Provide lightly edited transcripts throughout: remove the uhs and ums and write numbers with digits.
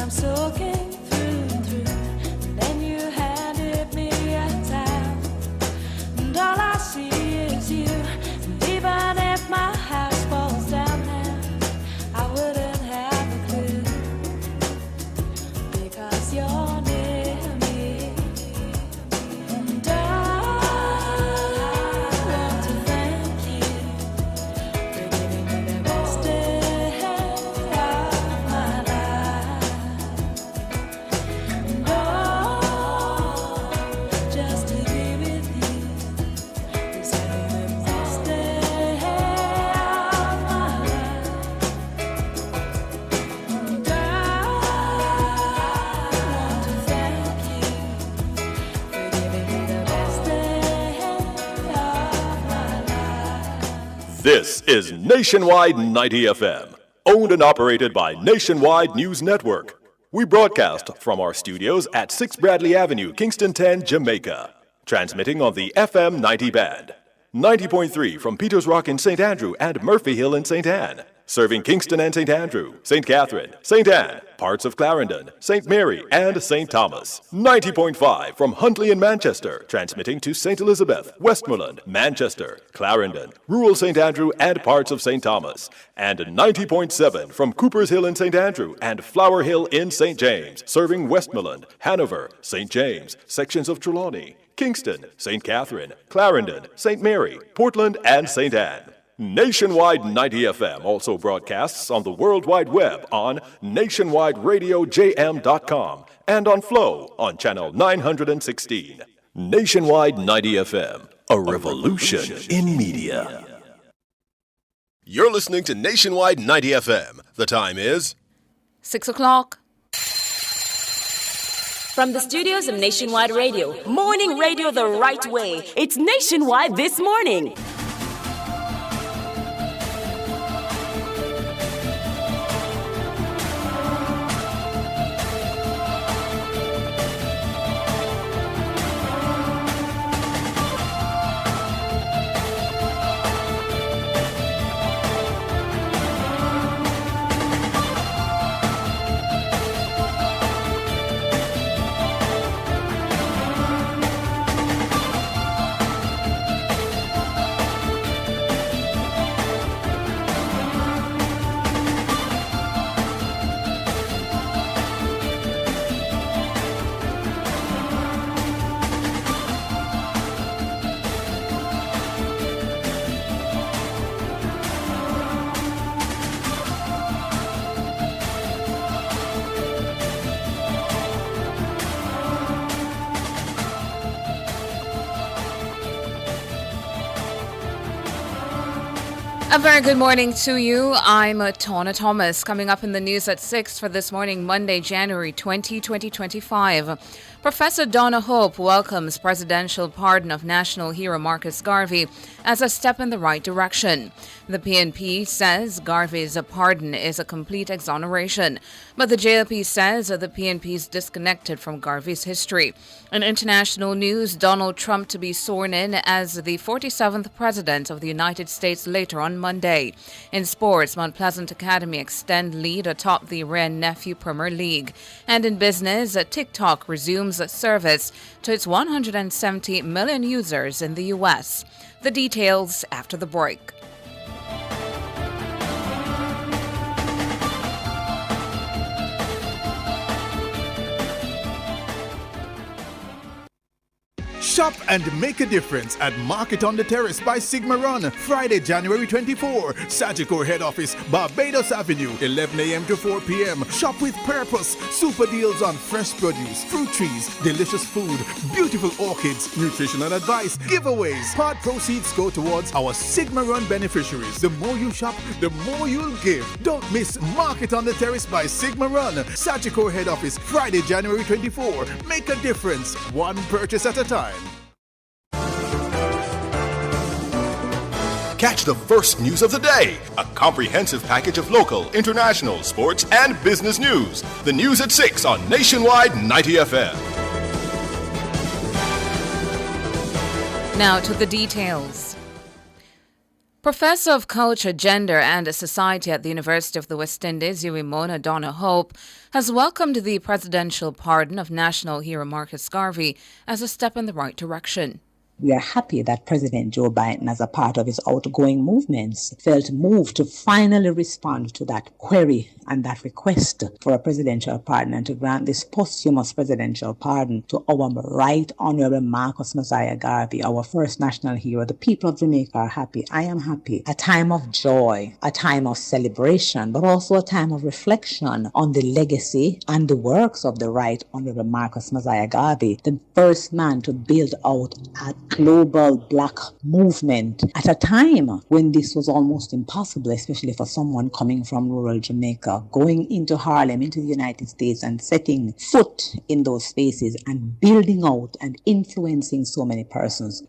I'm soaking through and through. And then you handed me a towel, and all I see is you. And even if my house falls down now, I wouldn't have a clue, because you're near me. And I want to thank you for giving me the best day of my life. And just to be with you is having the best day of my life. And I want to thank you for giving me the best day of my life. This is Nationwide 90 FM, owned and operated by Nationwide News Network. We broadcast from our studios at 6 Bradley Avenue, Kingston 10, Jamaica. Transmitting on the FM 90 band. 90.3 from Peters Rock in St. Andrew and Murphy Hill in St. Anne. Serving Kingston and St. Andrew, St. Catherine, St. Anne, parts of Clarendon, St. Mary, and St. Thomas. 90.5 from Huntley in Manchester. Transmitting to St. Elizabeth, Westmoreland, Manchester, Clarendon, rural St. Andrew, and parts of St. Thomas. And 90.7 from Cooper's Hill in St. Andrew and Flower Hill in St. James. Serving Westmoreland, Hanover, St. James, sections of Trelawney, Kingston, St. Catherine, Clarendon, St. Mary, Portland, and St. Anne. Nationwide 90 FM also broadcasts on the World Wide Web on nationwideradiojm.com and on Flow on channel 916. Nationwide 90 FM, a revolution in media. You're listening to Nationwide 90 FM. The time is 6 o'clock. From the studios of Nationwide Radio, morning radio the right way. It's Nationwide This Morning. A very good morning to you. I'm Tawna Thomas. Coming up in the news at 6 for this morning, Monday, January 20, 2025. Professor Donna Hope welcomes presidential pardon of national hero Marcus Garvey as a step in the right direction. The PNP says Garvey's pardon is a complete exoneration, but the JLP says the PNP is disconnected from Garvey's history. In international news, Donald Trump to be sworn in as the 47th President of the United States later on Monday. In sports, Mount Pleasant Academy extend lead atop the Wray-Nephew Premier League. And in business, TikTok resumes service to its 170 million users in the U.S. The details after the break. Shop and make a difference at Market on the Terrace by Sigma Run, Friday, January 24. Sagicor Head Office, Barbados Avenue, 11 a.m. to 4 p.m. Shop with purpose. Super deals on fresh produce, fruit trees, delicious food, beautiful orchids, nutritional advice, giveaways. Part proceeds go towards our Sigma Run beneficiaries. The more you shop, the more you'll give. Don't miss Market on the Terrace by Sigma Run, Sagicor Head Office, Friday, January 24. Make a difference, one purchase at a time. Catch the first news of the day. A comprehensive package of local, international, sports, and business news. The news at 6 on Nationwide 90 FM. Now to the details. Professor of Culture, Gender and Society at the University of the West Indies, Uwimona Donna Hope, has welcomed the presidential pardon of national hero Marcus Garvey as a step in the right direction. We are happy that President Joe Biden, as a part of his outgoing movements, felt moved to finally respond to that query and that request for a presidential pardon and to grant this posthumous presidential pardon to our Right Honorable Marcus Mosiah Garvey, our first national hero. The people of Jamaica are happy. I am happy. A time of joy, a time of celebration, but also a time of reflection on the legacy and the works of the Right Honorable Marcus Mosiah Garvey, the first man to build out a global black movement at a time when this was almost impossible, especially for someone coming from rural Jamaica, going into Harlem, into the United States and setting foot in those spaces and building out and influencing so many persons.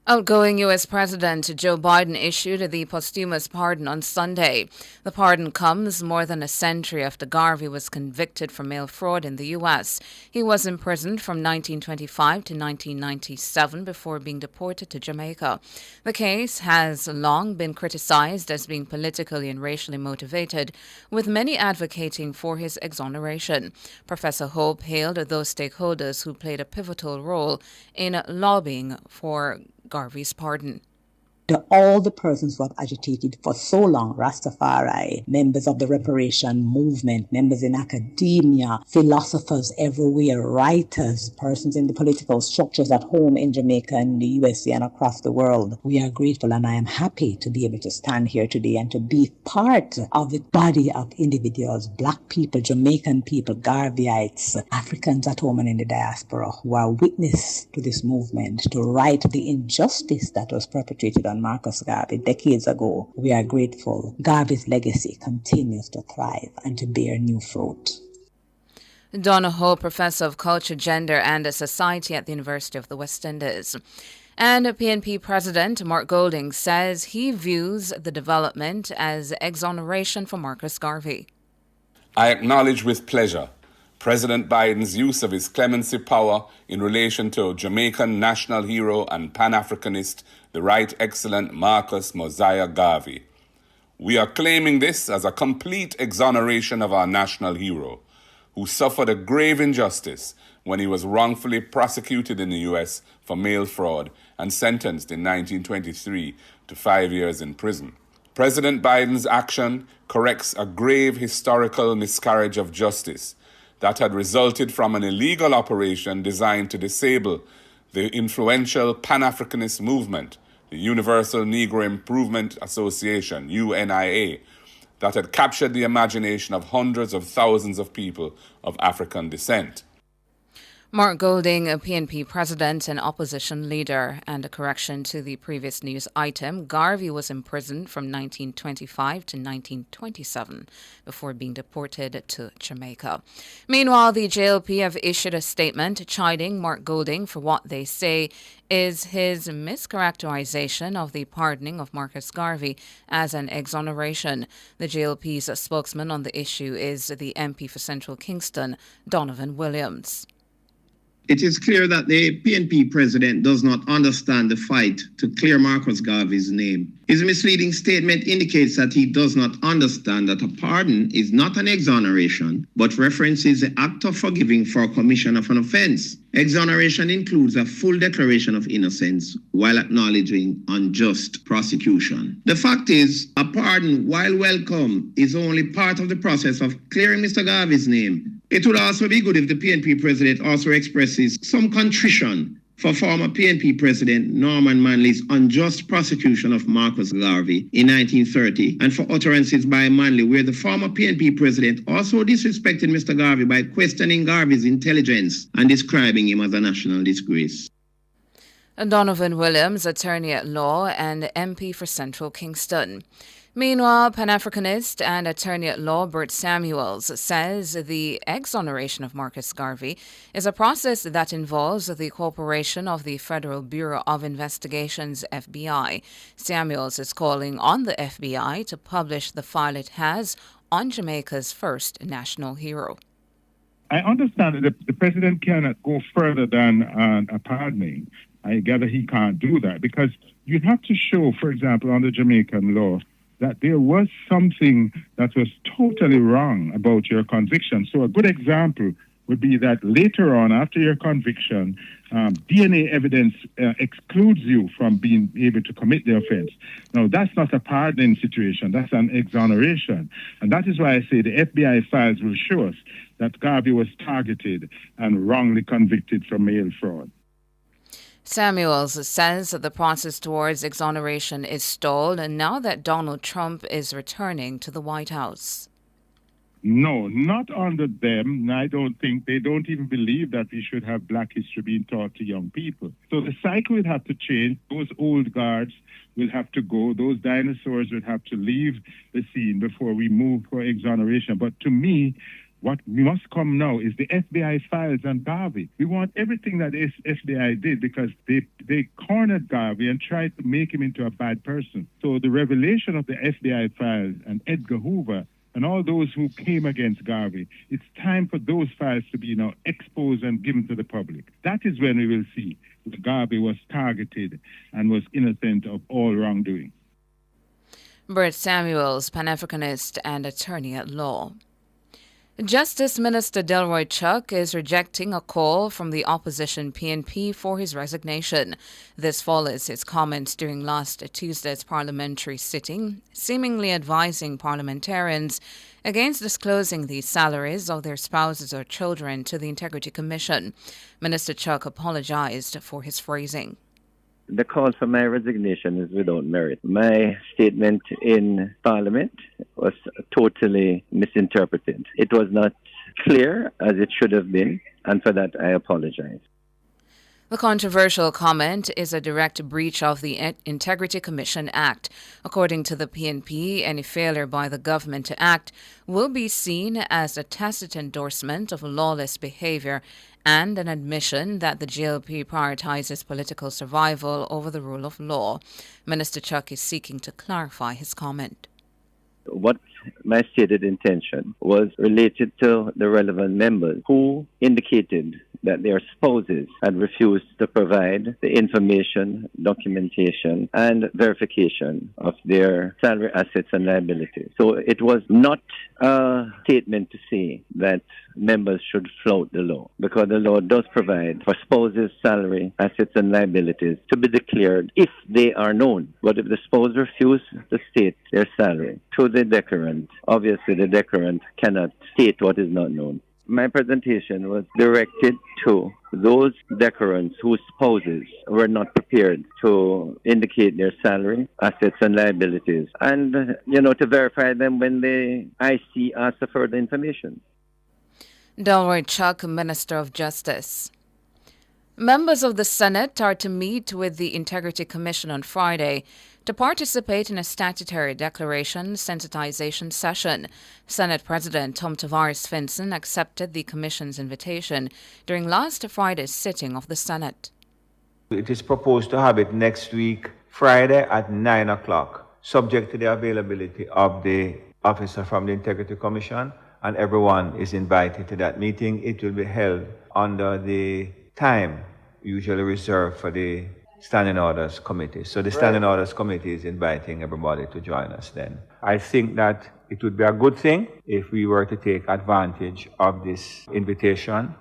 Outgoing U.S. President Joe Biden issued the posthumous pardon on Sunday. The pardon comes more than a century after Garvey was convicted for mail fraud in the U.S. He was imprisoned from 1925 to 1997 before being deported to Jamaica. The case has long been criticized as being politically and racially motivated, with many advocating for his exoneration. Professor Hope hailed those stakeholders who played a pivotal role in lobbying for Garvey's pardon. All the persons who have agitated for so long, Rastafari, members of the reparation movement, members in academia, philosophers everywhere, writers, persons in the political structures at home in Jamaica and the USA and across the world. We are grateful, and I am happy to be able to stand here today and to be part of the body of individuals, black people, Jamaican people, Garveyites, Africans at home and in the diaspora, who are witness to this movement to right the injustice that was perpetrated on Marcus Garvey decades ago. We are grateful. Garvey's legacy continues to thrive and to bear new fruit. Donna Hope, Professor of Culture, Gender and Society at the University of the West Indies. And PNP President Mark Golding says he views the development as exoneration for Marcus Garvey. I acknowledge with pleasure President Biden's use of his clemency power in relation to Jamaican national hero and Pan-Africanist, the Right Excellent Marcus Mosiah Garvey. We are claiming this as a complete exoneration of our national hero, who suffered a grave injustice when he was wrongfully prosecuted in the U.S. for mail fraud and sentenced in 1923 to 5 years in prison. President Biden's action corrects a grave historical miscarriage of justice that had resulted from an illegal operation designed to disable the influential Pan-Africanist movement, the Universal Negro Improvement Association, UNIA, that had captured the imagination of hundreds of thousands of people of African descent. Mark Golding, a PNP president and opposition leader, and a correction to the previous news item, Garvey was imprisoned from 1925 to 1927 before being deported to Jamaica. Meanwhile, the JLP have issued a statement chiding Mark Golding for what they say is his mischaracterization of the pardoning of Marcus Garvey as an exoneration. The JLP's spokesman on the issue is the MP for Central Kingston, Donovan Williams. It is clear that the PNP president does not understand the fight to clear Marcus Garvey's name. His misleading statement indicates that he does not understand that a pardon is not an exoneration, but references the act of forgiving for commission of an offense. Exoneration includes a full declaration of innocence while acknowledging unjust prosecution. The fact is, a pardon, while welcome, is only part of the process of clearing Mr. Garvey's name. It would also be good if the PNP president also expresses some contrition for former PNP president Norman Manley's unjust prosecution of Marcus Garvey in 1930 and for utterances by Manley where the former PNP president also disrespected Mr. Garvey by questioning Garvey's intelligence and describing him as a national disgrace. Donovan Williams, attorney at law and MP for Central Kingston. Meanwhile, Pan-Africanist and attorney at law Bert Samuels says the exoneration of Marcus Garvey is a process that involves the cooperation of the Federal Bureau of Investigation's FBI. Samuels is calling on the FBI to publish the file it has on Jamaica's first national hero. I understand that the president cannot go further than a pardoning. I gather he can't do that because you'd have to show, for example, on the Jamaican law, that there was something that was totally wrong about your conviction. So a good example would be that later on, after your conviction, DNA evidence excludes you from being able to commit the offense. Now, that's not a pardoning situation. That's an exoneration. And that is why I say the FBI files will show us that Garvey was targeted and wrongly convicted for mail fraud. Samuels says that the process towards exoneration is stalled and now that Donald Trump is returning to the White House. No, not under them. I don't think they don't even believe that we should have black history being taught to young people. So the cycle will have to change. Those old guards will have to go. Those dinosaurs will have to leave the scene before we move for exoneration. But to me, what must come now is the FBI files on Garvey. We want everything that the FBI did because they cornered Garvey and tried to make him into a bad person. So the revelation of the FBI files and Edgar Hoover and all those who came against Garvey, it's time for those files to be now exposed and given to the public. That is when we will see that Garvey was targeted and was innocent of all wrongdoing. Bert Samuels, Pan-Africanist and attorney at law. Justice Minister Delroy Chuck is rejecting a call from the opposition PNP for his resignation. This follows his comments during last Tuesday's parliamentary sitting, seemingly advising parliamentarians against disclosing the salaries of their spouses or children to the Integrity Commission. Minister Chuck apologized for his phrasing. The call for my resignation is without merit. My statement in Parliament was totally misinterpreted. It was not clear as it should have been, and for that I apologize. The controversial comment is a direct breach of the Integrity Commission Act. According to the PNP, any failure by the government to act will be seen as a tacit endorsement of lawless behavior and an admission that the GLP prioritizes political survival over the rule of law. Minister Chuck is seeking to clarify his comment. What my stated intention was related to the relevant members who indicated that their spouses had refused to provide the information, documentation, and verification of their salary, assets, and liabilities. So it was not a statement to say that members should flout the law, because the law does provide for spouses' salary, assets, and liabilities to be declared if they are known. But if the spouse refuses to state their salary to the declarant, obviously the declarant cannot state what is not known. My presentation was directed to those declarants whose spouses were not prepared to indicate their salary, assets, and liabilities, and, to verify them when the IC asks for further information. Delroy Chuck, Minister of Justice. Members of the Senate are to meet with the Integrity Commission on Friday to participate in a statutory declaration sensitization session. Senate President Tom Tavares Finson accepted the Commission's invitation during last Friday's sitting of the Senate. It is proposed to have it next week, Friday at 9 o'clock, subject to the availability of the officer from the Integrity Commission, and everyone is invited to that meeting. It will be held under the time usually reserved for the Standing Orders Committee. So the Standing Orders Committee is inviting everybody to join us then. I think that it would be a good thing if we were to take advantage of this invitation.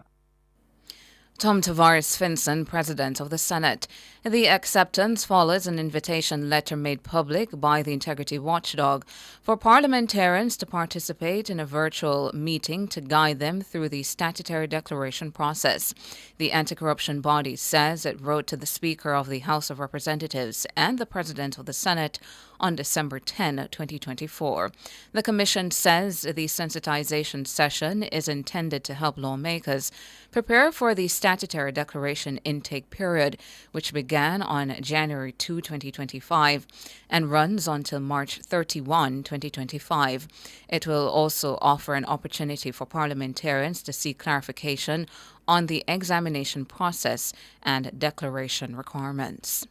Tom Tavares Finson, President of the Senate. The acceptance follows an invitation letter made public by the Integrity Watchdog for parliamentarians to participate in a virtual meeting to guide them through the statutory declaration process. The anti-corruption body says it wrote to the Speaker of the House of Representatives and the President of the Senate on December 10, 2024. The Commission says the sensitization session is intended to help lawmakers prepare for the statutory declaration intake period, which began on January 2, 2025 and runs until March 31, 2025. It will also offer an opportunity for parliamentarians to seek clarification on the examination process and declaration requirements.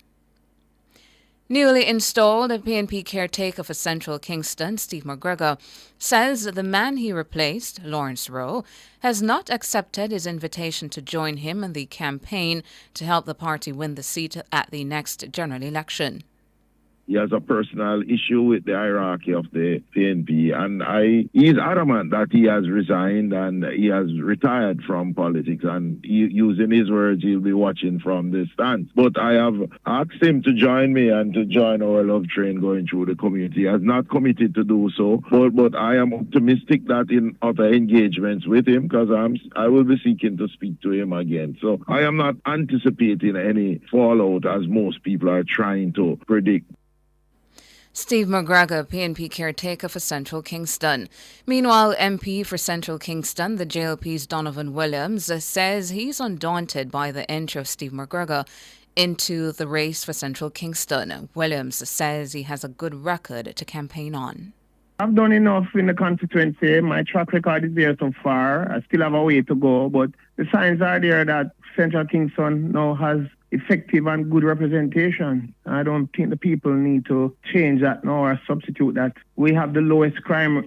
Newly installed PNP caretaker for Central Kingston, Steve McGregor, says the man he replaced, Lawrence Rowe, has not accepted his invitation to join him in the campaign to help the party win the seat at the next general election. He has a personal issue with the hierarchy of the PNP, and he's adamant that he has resigned and he has retired from politics, and using his words, he'll be watching from the stands. But I have asked him to join me and to join our love train going through the community. He has not committed to do so, but I am optimistic that in other engagements with him, because I will be seeking to speak to him again. So I am not anticipating any fallout as most people are trying to predict. Steve McGregor, PNP caretaker for Central Kingston. Meanwhile, MP for Central Kingston, the JLP's Donovan Williams, says he's undaunted by the entry of Steve McGregor into the race for Central Kingston. Williams says he has a good record to campaign on. I've done enough in the constituency. My track record is there so far. I still have a way to go, but the signs are there that Central Kingston now has effective and good representation. I don't think the people need to change that now or substitute that. We have the lowest crime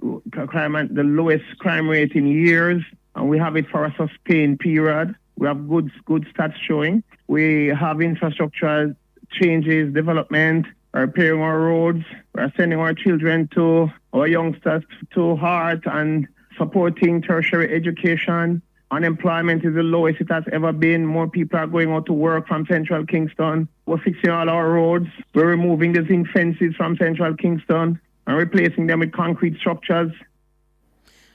rate in years, and we have it for a sustained period. We have good stats showing. We have infrastructure changes, development, repairing our roads. We're sending our children to our youngsters to heart and supporting tertiary education. Unemployment is the lowest it has ever been. More people are going out to work from Central Kingston. We're fixing all our roads. We're removing the zinc fences from Central Kingston and replacing them with concrete structures.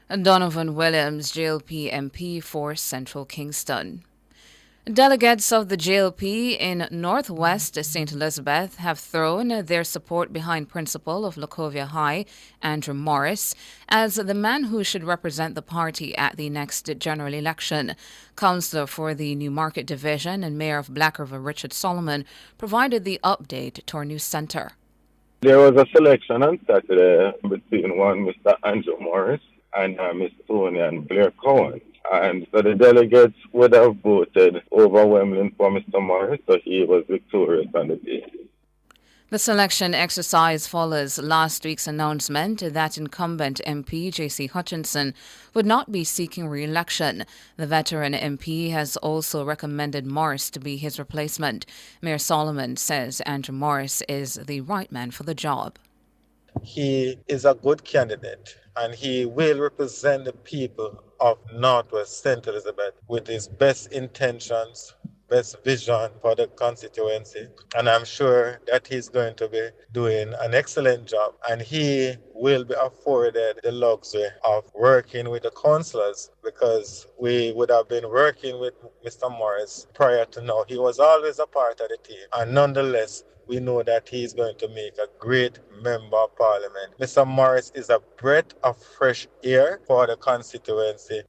Donovan Williams, JLP MP for Central Kingston. Delegates of the JLP in Northwest St. Elizabeth have thrown their support behind Principal of Lacovia High, Andrew Morris, as the man who should represent the party at the next general election. Councillor for the Newmarket Division and Mayor of Black River, Richard Solomon, provided the update to our news centre. There was a selection on Saturday between one Mr. Andrew Morris and Mr. Tony and Blair Cowan. And so the delegates would have voted overwhelmingly for Mr. Morris, so he was victorious on the day. The selection exercise follows last week's announcement that incumbent MP J.C. Hutchinson would not be seeking re-election. The veteran MP has also recommended Morris to be his replacement. Mayor Solomon says Andrew Morris is the right man for the job. He is a good candidate, and he will represent the people of Northwest St. Elizabeth with his best intentions, best vision for the constituency. And I'm sure that he's going to be doing an excellent job, and he will be afforded the luxury of working with the councillors, because we would have been working with Mr. Morris prior to now. He was always a part of the team, and nonetheless, we know that he's going to make a great member of parliament. Mr. Morris is a breath of fresh air for the constituency.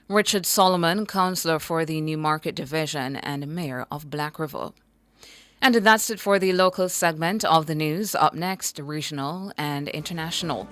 Richard Solomon, councillor for the Newmarket Division and Mayor of Black River. And that's it for the local segment of the news. Up next, regional and international.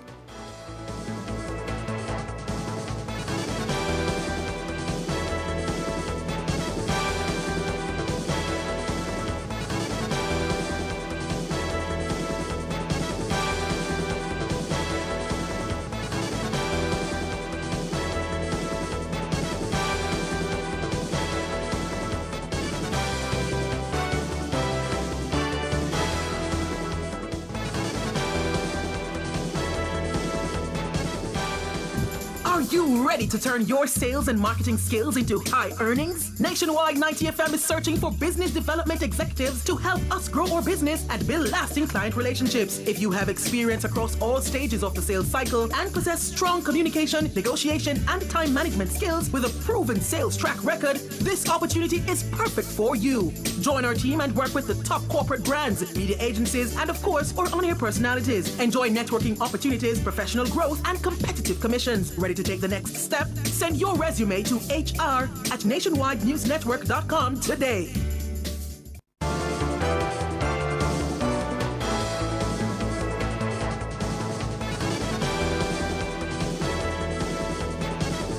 Are you ready to turn your sales and marketing skills into high earnings? Nationwide 90 FM is searching for business development executives to help us grow our business and build lasting client relationships. If you have experience across all stages of the sales cycle and possess strong communication, negotiation, and time management skills with a proven sales track record, this opportunity is perfect for you. Join our team and work with the top corporate brands, media agencies, and of course, our on-air personalities. Enjoy networking opportunities, professional growth, and competitive commissions. Ready to take the next step? Send your resume to hr@nationwidenewsnetwork.com today.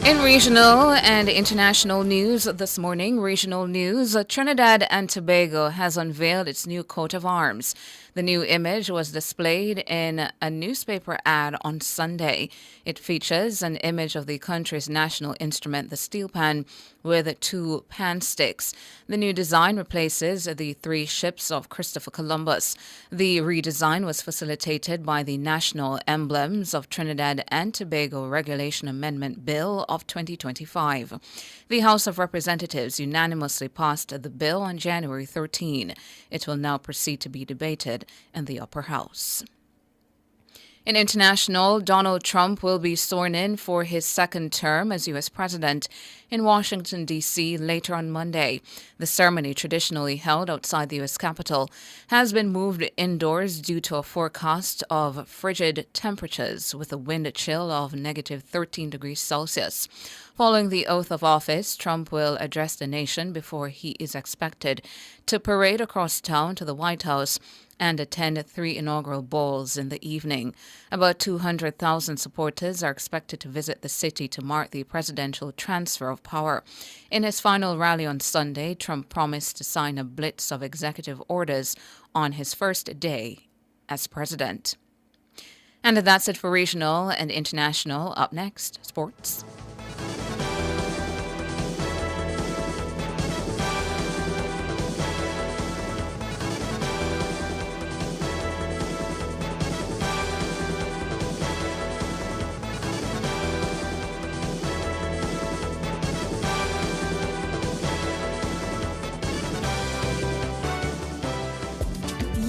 In regional and international news this morning, regional news, Trinidad and Tobago has unveiled its new coat of arms. The new image was displayed in a newspaper ad on Sunday. It features an image of the country's national instrument, the steel pan, with 2 pan sticks. The new design replaces the 3 ships of Christopher Columbus. The redesign was facilitated by the National Emblems of Trinidad and Tobago Regulation Amendment Bill of 2025. The House of Representatives unanimously passed the bill on January 13. It will now proceed to be debated in the upper house. In international, Donald Trump will be sworn in for his second term as U.S. president in Washington, D.C. later on Monday. The ceremony, traditionally held outside the U.S. Capitol, has been moved indoors due to a forecast of frigid temperatures with a wind chill of negative 13 degrees Celsius. Following the oath of office, Trump will address the nation before he is expected to parade across town to the White House and attend 3 inaugural balls in the evening. About 200,000 supporters are expected to visit the city to mark the presidential transfer of power. In his final rally on Sunday, Trump promised to sign a blitz of executive orders on his first day as president. And that's it for regional and international. Up next, sports.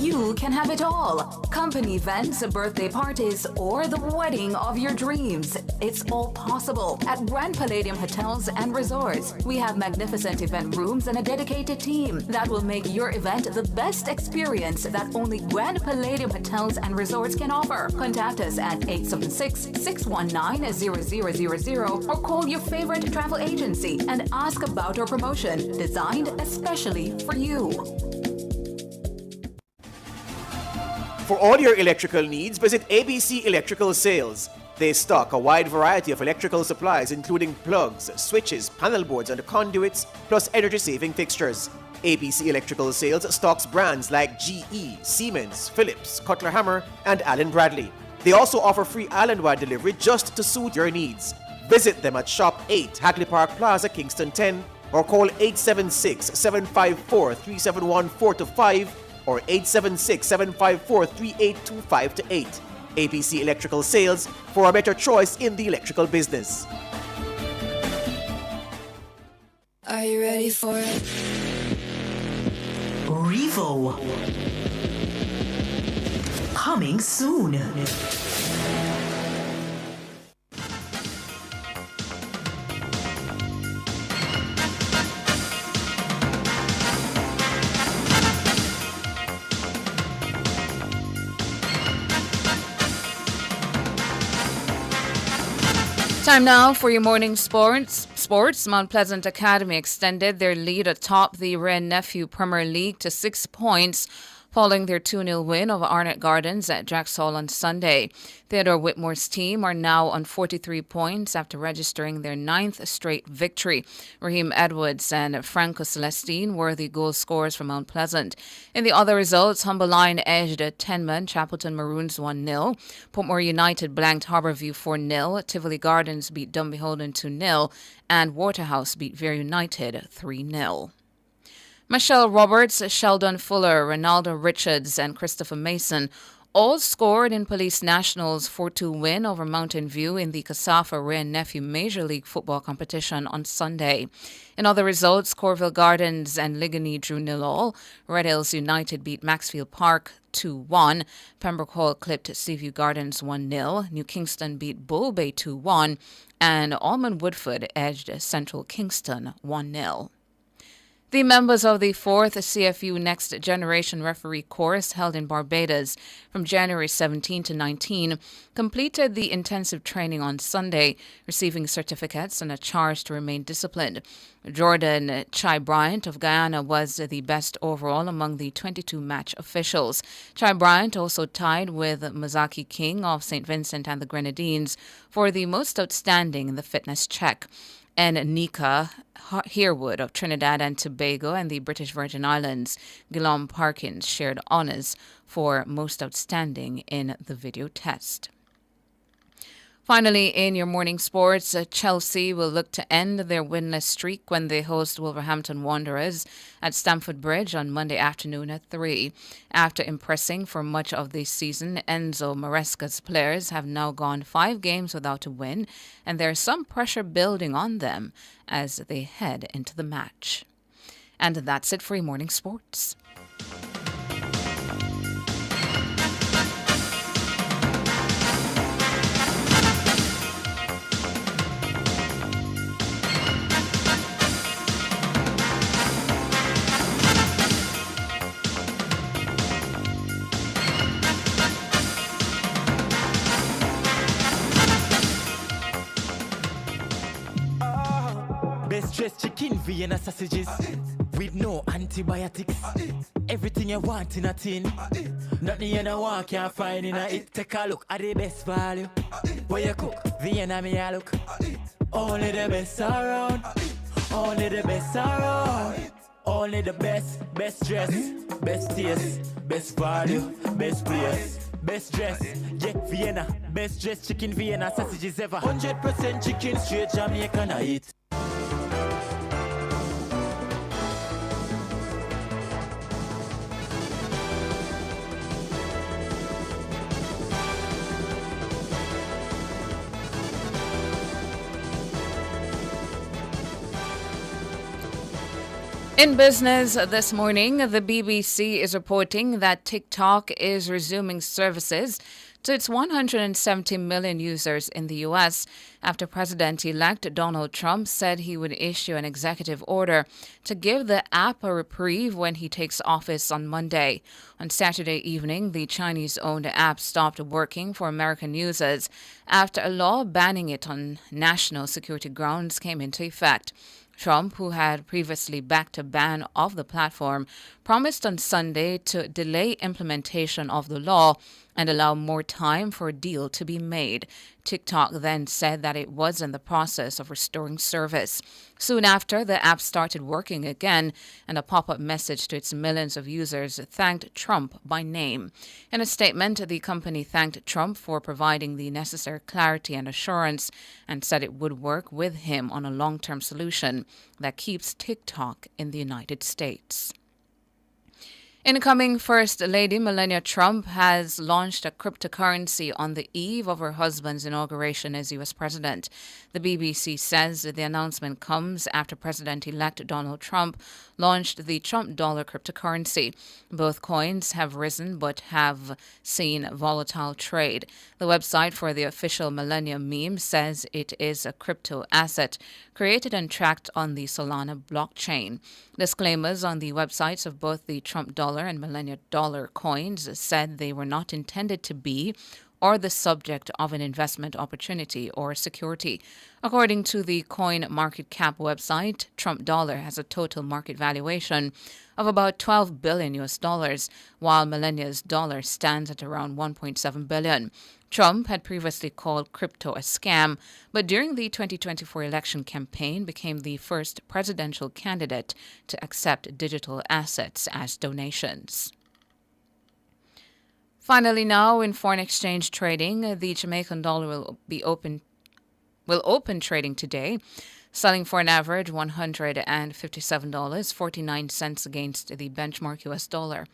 You can have it all. Company events, birthday parties, or the wedding of your dreams. It's all possible at Grand Palladium Hotels and Resorts. We have magnificent event rooms and a dedicated team that will make your event the best experience that only Grand Palladium Hotels and Resorts can offer. Contact us at 876-619-0000 or call your favorite travel agency and ask about our promotion designed especially for you. For all your electrical needs, visit ABC Electrical Sales. They stock a wide variety of electrical supplies including plugs, switches, panel boards, and conduits, plus energy-saving fixtures. ABC Electrical Sales stocks brands like GE, Siemens, Philips, Cutler Hammer, and Allen Bradley. They also offer free island-wide delivery just to suit your needs. Visit them at Shop 8, Hagley Park Plaza, Kingston 10, or call 876-754-3714-5 or 876-754-3825-8. ABC Electrical Sales, for a better choice in the electrical business. Are you ready for it? Revo. Coming soon. Time now for your morning sports. Mount Pleasant Academy extended their lead atop the Wren Nephew Premier League to 6 points following their 2-0 win over Arnott Gardens at Jacks Hall on Sunday. Theodore Whitmore's team are now on 43 points after registering their 9th straight victory. Raheem Edwards and Franco Celestine were the goal scorers for Mount Pleasant. In the other results, Humber Line edged Tenman, Chapelton Maroons 1-0. Portmore United blanked Harborview 4-0. Tivoli Gardens beat Dumbeholden 2-0. And Waterhouse beat Vere United 3-0. Michelle Roberts, Sheldon Fuller, Ronaldo Richards, and Christopher Mason all scored in Police National's 4-2 win over Mountain View in the Casafa Wren Nephew Major League Football competition on Sunday. In other results, Corville Gardens and Ligony drew 0-0. Red Hills United beat Maxfield Park 2-1. Pembroke Hall clipped Seaview Gardens 1-0. New Kingston beat Bull Bay 2-1. And Almond Woodford edged Central Kingston 1-0. The members of the 4th CFU Next Generation Referee course held in Barbados from January 17 to 19 completed the intensive training on Sunday, receiving certificates and a charge to remain disciplined. Jordan Chai Bryant of Guyana was the best overall among the 22 match officials. Chai Bryant also tied with Mazaki King of St. Vincent and the Grenadines for the most outstanding in the fitness check. And Nika Herwood of Trinidad and Tobago and the British Virgin Islands, Guillaume Parkins, shared honours for most outstanding in the video test. Finally, in your morning sports, Chelsea will look to end their winless streak when they host Wolverhampton Wanderers at Stamford Bridge on Monday afternoon at 3. After impressing for much of the season, Enzo Maresca's players have now gone 5 games without a win, and there is some pressure building on them as they head into the match. And that's it for your morning sports. Best dressed chicken Vienna sausages with no antibiotics. Everything you want in a tin. Nothing you don't want can't find in a it. Take a look at the best value. Where you cook Vienna me a look. Only the best around. Only the best around. Only the best dress, best taste, best value, best place. Best dress, yeah, Vienna. Best dressed chicken Vienna sausages ever. 100% chicken, straight Jamaican I eat. In business this morning, the BBC is reporting that TikTok is resuming services to its 170 million users in the U.S. after President-elect Donald Trump said he would issue an executive order to give the app a reprieve when he takes office on Monday. On Saturday evening, the Chinese-owned app stopped working for American users after a law banning it on national security grounds came into effect. Trump, who had previously backed a ban of the platform, promised on Sunday to delay implementation of the law and allow more time for a deal to be made. TikTok then said that it was in the process of restoring service. Soon after, the app started working again, and a pop-up message to its millions of users thanked Trump by name. In a statement, the company thanked Trump for providing the necessary clarity and assurance and said it would work with him on a long-term solution that keeps TikTok in the United States. Incoming First Lady Melania Trump has launched a cryptocurrency on the eve of her husband's inauguration as U.S. president. The BBC says the announcement comes after President-elect Donald Trump launched the Trump dollar cryptocurrency. Both coins have risen but have seen volatile trade. The website for the official Melania meme says it is a crypto asset created and tracked on the Solana blockchain. Disclaimers on the websites of both the Trump dollar and Melania dollar coins said they were not intended to be or the subject of an investment opportunity or security. According to the Coin Market Cap website, Trump dollar has a total market valuation of about $12 billion, while Melania's dollar stands at around $1.7 billion. Trump had previously called crypto a scam, but during the 2024 election campaign became the first presidential candidate to accept digital assets as donations. Finally, now in foreign exchange trading, the Jamaican dollar will open trading today, selling for an average $157.49 against the benchmark U.S. dollar.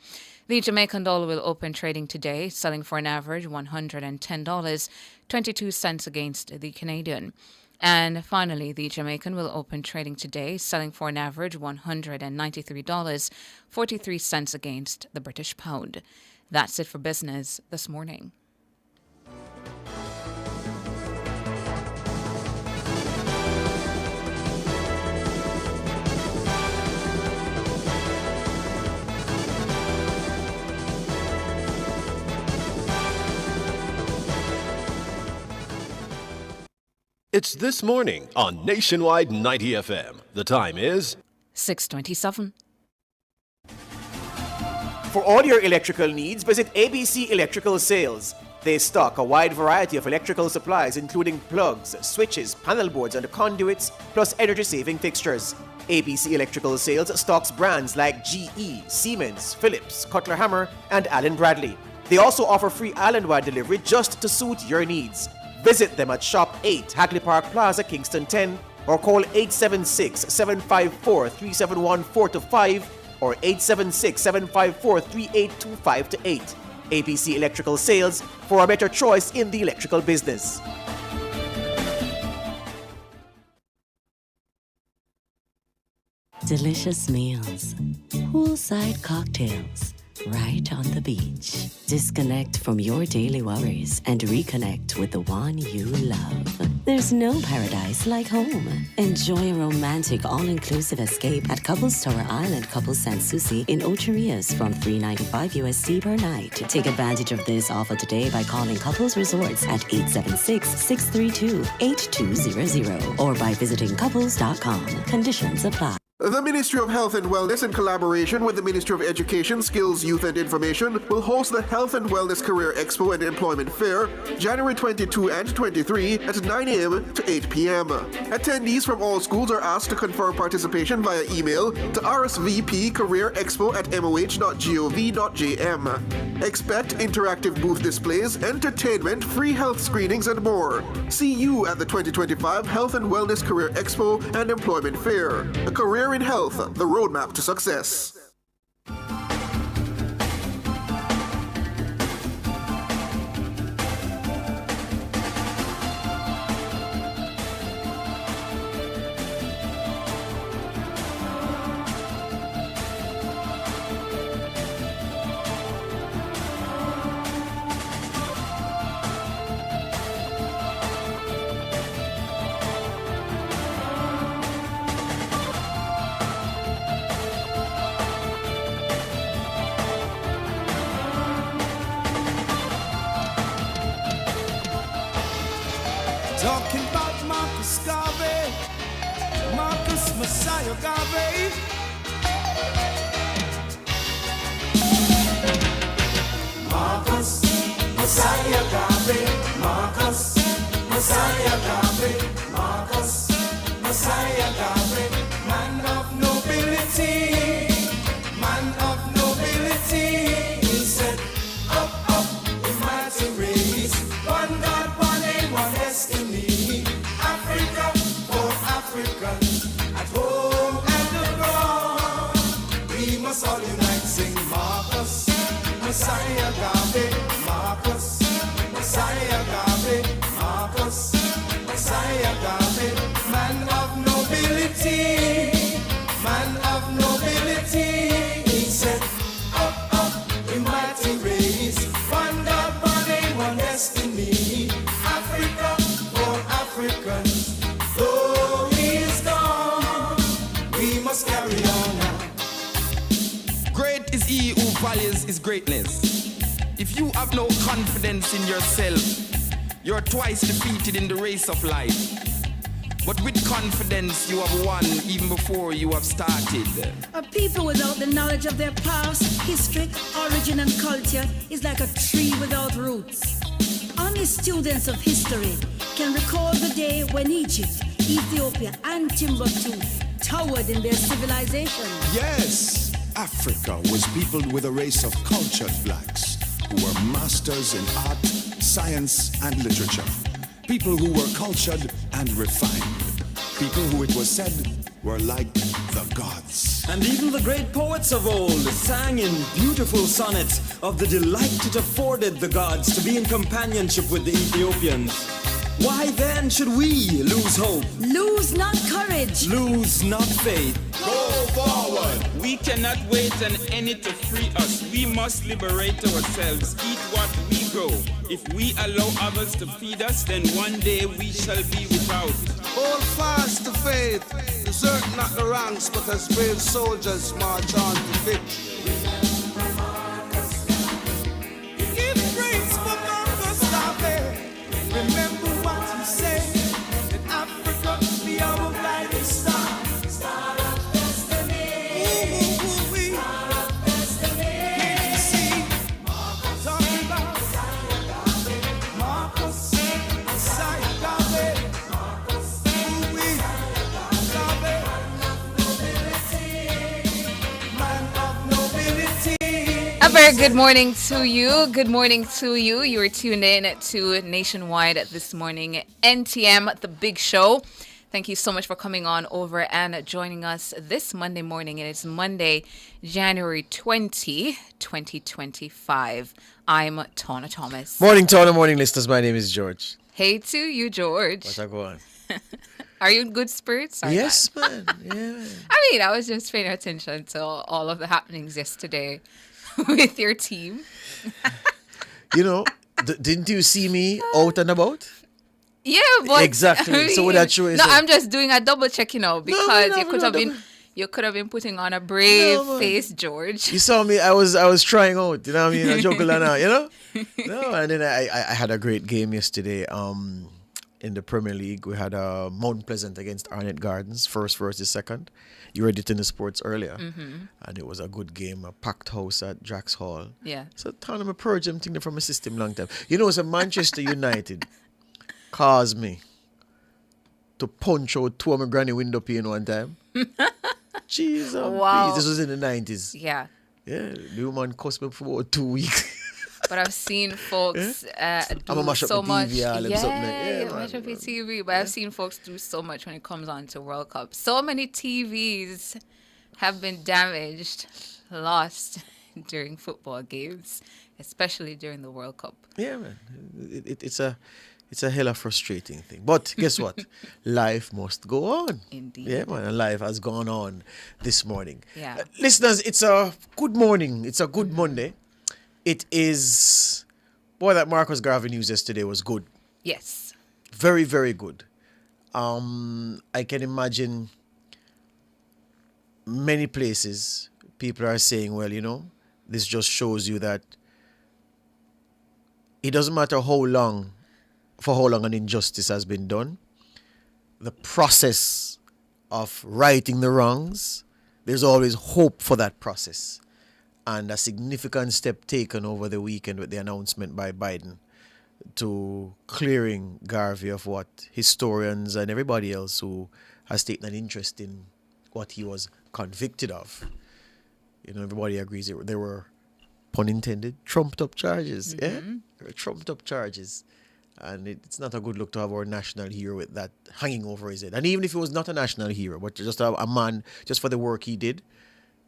The Jamaican dollar will open trading today, selling for an average $110.22 against the Canadian. And finally, the Jamaican will open trading today, selling for an average $193.43 against the British pound. That's it for business this morning. It's This Morning on Nationwide 90 FM. The time is 6:27. For all your electrical needs, visit ABC Electrical Sales. They stock a wide variety of electrical supplies, including plugs, switches, panel boards, and conduits, plus energy-saving fixtures. ABC Electrical Sales stocks brands like GE, Siemens, Philips, Cutler Hammer, and Allen Bradley. They also offer free island-wide delivery just to suit your needs. Visit them at Shop 8, Hagley Park Plaza, Kingston 10, or call 876-754-3714-5 or 876-754-3825-8. ABC Electrical Sales, for a better choice in the electrical business. Delicious meals, poolside cocktails, right on the beach. Disconnect from your daily worries and reconnect with the one you love. There's no paradise like home. Enjoy a romantic all-inclusive escape at Couples Tower Island, Couples Sans Souci in Ocherias from $395 USD per night. Take advantage of this offer today by calling Couples Resorts at 876-632-8200 or by visiting couples.com. Conditions apply. The Ministry of Health and Wellness, in collaboration with the Ministry of Education, Skills, Youth and Information, will host the Health and Wellness Career Expo and Employment Fair, January 22 and 23 at 9 a.m. to 8 p.m. Attendees from all schools are asked to confirm participation via email to rsvpcareerexpo@moh.gov.jm. Expect interactive booth displays, entertainment, free health screenings, and more. See you at the 2025 Health and Wellness Career Expo and Employment Fair. A career in health, the roadmap to success. Talking about Marcus Garvey, Marcus Messiah Garvey. Marcus Messiah Garvey, Marcus Messiah Garvey, Marcus Messiah Garvey, man of nobility, man of nobility. He said, up, up, in mighty race, one God, one aim, one destiny. Africa for Africans, at home and abroad. We must all unite, sing Marcus Messiah Garvey, Marcus Messiah Garvey, Marcus Messiah Garvey, man of nobility, man of nobility. He said, up, up, in mighty race, one God, one aim, one destiny. Africa for Africans, though he is gone, we must carry on now. Great is he who values his greatness. If you have no confidence in yourself, you're twice defeated in the race of life. But with confidence you have won even before you have started. A people without the knowledge of their past, history, origin and culture is like a tree without roots. Only students of history can recall the day when Egypt, Ethiopia and Timbuktu towered in their civilization. Yes, Africa was peopled with a race of cultured blacks who were masters in art, science and literature. People who were cultured and refined. People who, it was said, were like the gods. And even the great poets of old sang in beautiful sonnets of the delight it afforded the gods to be in companionship with the Ethiopians. Why then should we lose hope? Lose not courage. Lose not faith. Go forward. We cannot wait on any to free us. We must liberate ourselves, eat what we grow. If we allow others to feed us, then one day we shall be without. Hold fast to faith, desert not the ranks, but as brave soldiers march on to victory. Give praise for Marcus Garvey. Remember what he said, that very good morning to you. Good morning to you. You are tuned in to Nationwide this morning. NTM, the big show. Thank you so much for coming on over and joining us this Monday morning. It is Monday, January 20, 2025. I'm Tona Thomas. Morning, Tona. Morning, listeners. My name is George. Hey to you, George. What's go on? Are you in good spirits? Yes, man. Yeah, man. I was just paying attention to all of the happenings yesterday with your team. Didn't you see me out and about? Yeah, but exactly. So what that show is? No, I'm just doing a double check, because you could have been putting on a brave face, George. You saw me. I was trying out. You know what I mean? I juggle and No, and then I had a great game yesterday. In the Premier League, we had Mount Pleasant against Arnett Gardens, first versus second. You read it in the sports earlier, and it was a good game, a packed house at Drax Hall. Yeah. So town I'm a purge them thing from a system long time. So Manchester United caused me to punch out 2 of my granny window pane one time. Jesus, wow. Please. This was in the 90s. Yeah. Yeah, the woman cost me for about 2 weeks. But I've seen folks do mash up so the much. TV, Mash up your TV. But I've seen folks do so much when it comes on to World Cup. So many TVs have been damaged, lost during football games, especially during the World Cup. Yeah, man. It's a hella frustrating thing. But guess what? Life must go on. Indeed. Yeah, man. And life has gone on this morning. Yeah. Listeners, it's a good morning. It's a good Monday. It is... Boy, that Marcus Garvey news yesterday was good. Yes. Very, very good. I can imagine many places people are saying, well, this just shows you that it doesn't matter for how long an injustice has been done. The process of righting the wrongs, there's always hope for that process. And a significant step taken over the weekend with the announcement by Biden to clearing Garvey of what historians and everybody else who has taken an interest in what he was convicted of. Everybody agrees there were, pun intended, trumped up charges. Yeah? There were trumped up charges. And it's not a good look to have our national hero with that hanging over his head. And even if he was not a national hero, but just a man, just for the work he did,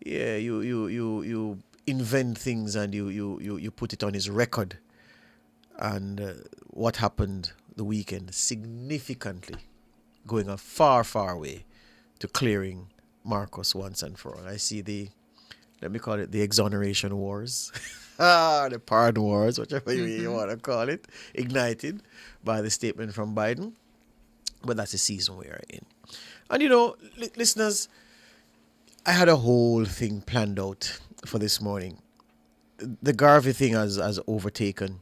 yeah, you invent things and you put it on his record. And what happened the weekend significantly going a far, far way to clearing Marcus once and for all. I see let me call it the exoneration wars, the pardon wars, whichever you want to call it, ignited by the statement from Biden. But that's the season we are in. And listeners, I had a whole thing planned out for this morning. The Garvey thing has overtaken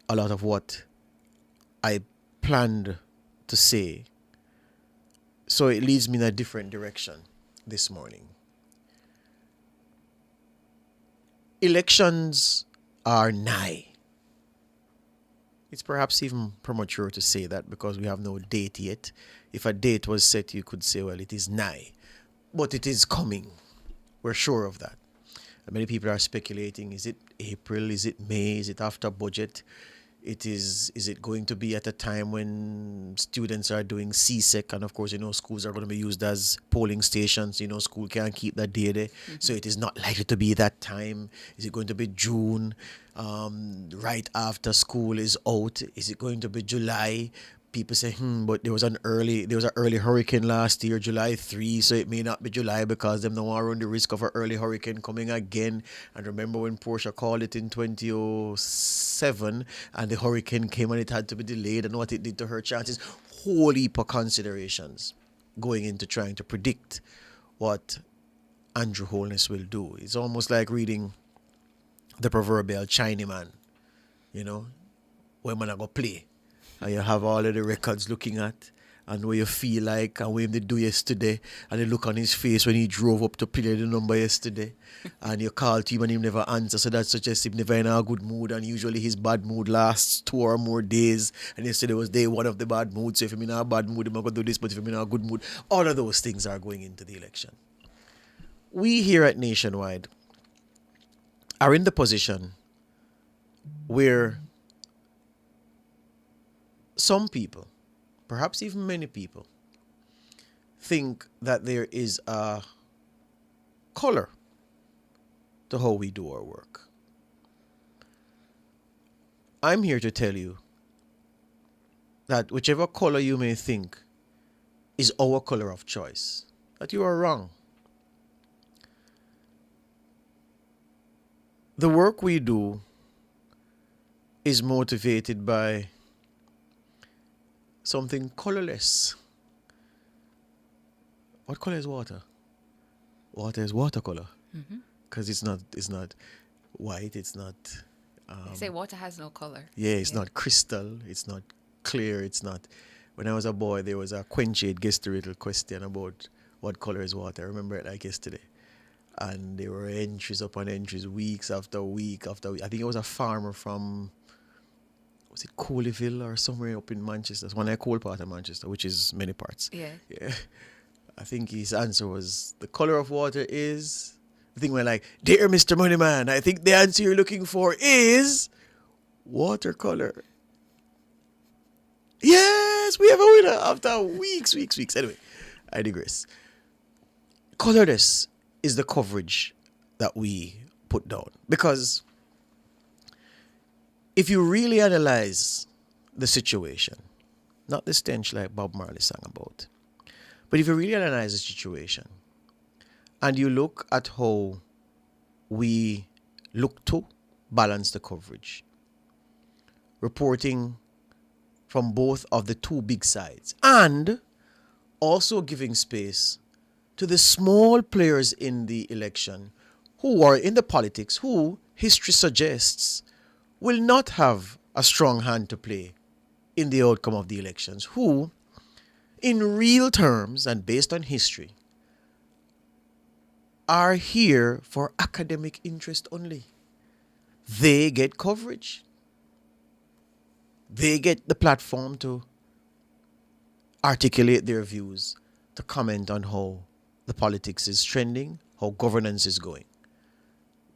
a lot of what I planned to say. So it leads me in a different direction this morning. Elections are nigh. It's perhaps even premature to say that because we have no date yet. If a date was set, you could say, well, it is nigh. But it is coming. We're sure of that. And many people are speculating, is it April? Is it May? Is it after budget? Is it going to be at a time when students are doing CSEC? And of course, schools are going to be used as polling stations. School can't keep that day there. So it is not likely to be that time. Is it going to be June, right after school is out? Is it going to be July? People say, but there was an early hurricane last year, July 3, so it may not be July because them don't want to run the risk of an early hurricane coming again. And remember when Portia called it in 2007 and the hurricane came and it had to be delayed and what it did to her chances. Whole heap of considerations going into trying to predict what Andrew Holness will do. It's almost like reading the proverbial Chinaman, when man go play. And you have all of the records looking at and what you feel like and what him did do yesterday and the look on his face when he drove up to play the number yesterday and you call to him and he never answer, so that suggests he's never in a good mood, and usually his bad mood lasts 2 or more days, and yesterday was day 1 of the bad mood. So if I'm in a bad mood, I'm going to do this, but if I'm in a good mood, all of those things are going into the election. We here at Nationwide are in the position where some people, perhaps even many people, think that there is a color to how we do our work. I'm here to tell you that whichever color you may think is our color of choice, that you are wrong. The work we do is motivated by something colorless. What color is water? Water is watercolor. Because it's not white, it's not... They say water has no color. Yeah, it's not crystal, it's not clear, it's not... When I was a boy, there was a Quenchade Gesturital question about what color is water. I remember it like yesterday. And there were entries upon entries, weeks after week after week. I think it was a farmer from, was it Coleyville or somewhere up in Manchester? It's one of the coal part of Manchester, which is many parts. Yeah. I think his answer was, the color of water is... I think we're like, dear Mr. Moneyman, I think the answer you're looking for is watercolor. Yes, we have a winner after weeks. Anyway, I digress. Colorless is the coverage that we put down. Because if you really analyze the situation, not the stench like Bob Marley sang about, but if you really analyze the situation, and you look at how we look to balance the coverage, reporting from both of the two big sides, and also giving space to the small players in the election who are in the politics, who history suggests will not have a strong hand to play in the outcome of the elections, who, in real terms and based on history, are here for academic interest only. They get coverage. They get the platform to articulate their views, to comment on how the politics is trending, how governance is going.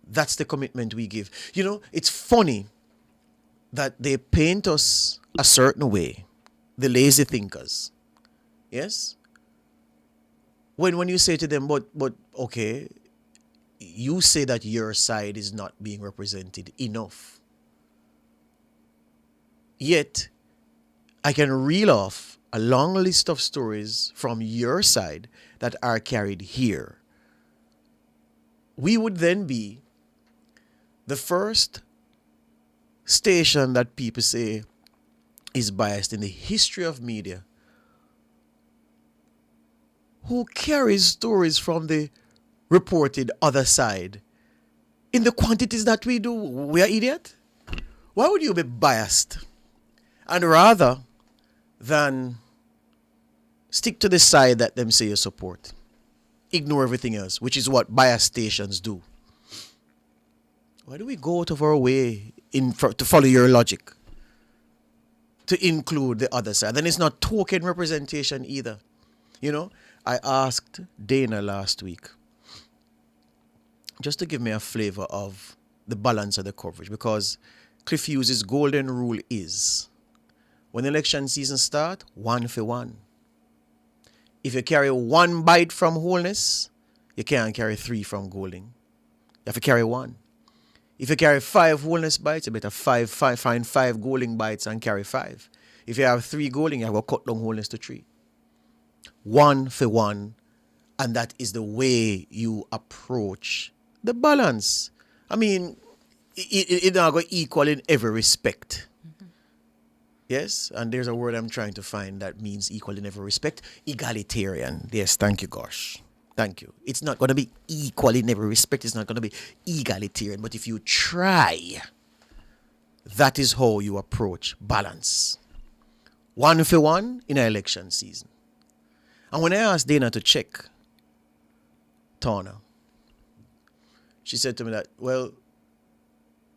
That's the commitment we give. You know, it's funny that they paint us a certain way, the lazy thinkers. Yes? When you say to them, but okay, you say that your side is not being represented enough. Yet, I can reel off a long list of stories from your side that are carried here. We would then be the first station that people say is biased in the history of media who carries stories from the reported other side in the quantities that we do. We are idiot. Why would you be biased? And rather than stick to the side that them say you support, ignore everything else, which is what biased stations do. Why do we go out of our way to follow your logic, to include the other side? Then it's not token representation either. You know, I asked Dana last week just to give me a flavor of the balance of the coverage, because Cliff Hughes' golden rule is, when election season starts, 1 for 1. If you carry 1 bite from wholeness, you can't carry 3 from golding. You have to carry 1. If you carry 5 wholeness bites, you better find 5 golding bites and carry 5. If you have 3 golding, you have to cut down wholeness to 3. 1 for 1, and that is the way you approach the balance. I mean, it's not going to equal in every respect. Yes, and there's a word I'm trying to find that means equal in every respect. Egalitarian. Yes, thank you, gosh. Thank you. It's not going to be equal in every respect. It's not going to be egalitarian. But if you try, that is how you approach balance. 1 for 1 in an election season. And when I asked Dana to check Tawna, she said to me that, well,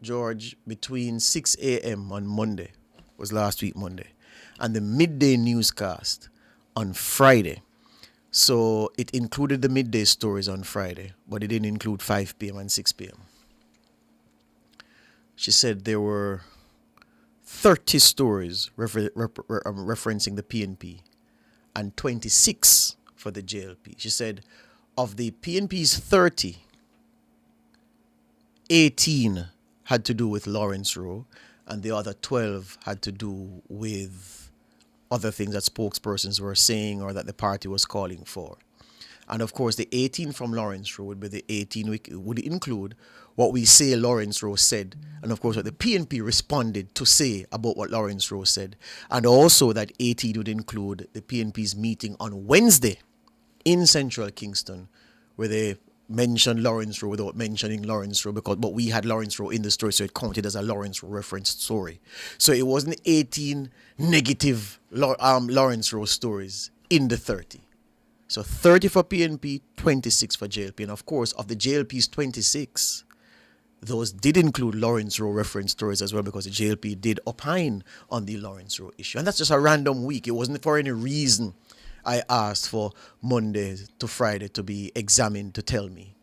George, between 6 a.m. on Monday, was last week Monday, and the midday newscast on Friday. So it included the midday stories on Friday, but it didn't include 5 p.m. and 6 p.m. She said there were 30 stories referencing the PNP and 26 for the JLP. She said of the PNP's 30, 18 had to do with Lawrence Rowe, and the other 12 had to do with other things that spokespersons were saying or that the party was calling for. And of course, the 18 from Lawrence Rowe would be the 18 would include what we say Lawrence Rowe said, and of course what the PNP responded to say about what Lawrence Rowe said. And also that 18 would include the PNP's meeting on Wednesday in Central Kingston, where they mentioned Lawrence Rowe without mentioning Lawrence Rowe, but we had Lawrence Rowe in the story, so it counted as a Lawrence Rowe referenced story. So it wasn't 18 negative Lawrence Rowe stories in the 30. So 30 for PNP, 26 for JLP. And of course, of the JLP's 26, those did include Lawrence Rowe reference stories as well, because the JLP did opine on the Lawrence Rowe issue. And that's just a random week. It wasn't for any reason I asked for Monday to Friday to be examined to tell me.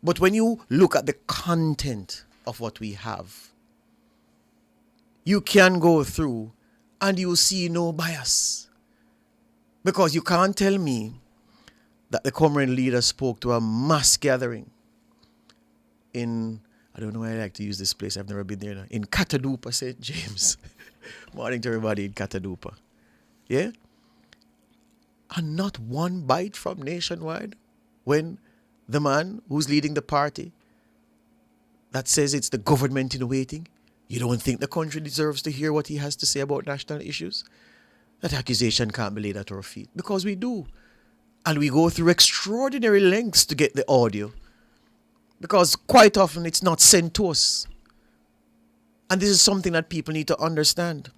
But when you look at the content of what we have, you can go through and you see no bias. Because you can't tell me that the Comoran leader spoke to a mass gathering in, I don't know why I like to use this place, I've never been there now, in Katadupa, St. James. Morning to everybody in Katadupa. Yeah? And not one bite from Nationwide when the man who's leading the party that says it's the government in waiting, you don't think the country deserves to hear what he has to say about national issues? That accusation can't be laid at our feet, because we do. And we go through extraordinary lengths to get the audio, because quite often it's not sent to us. And this is something that people need to understand.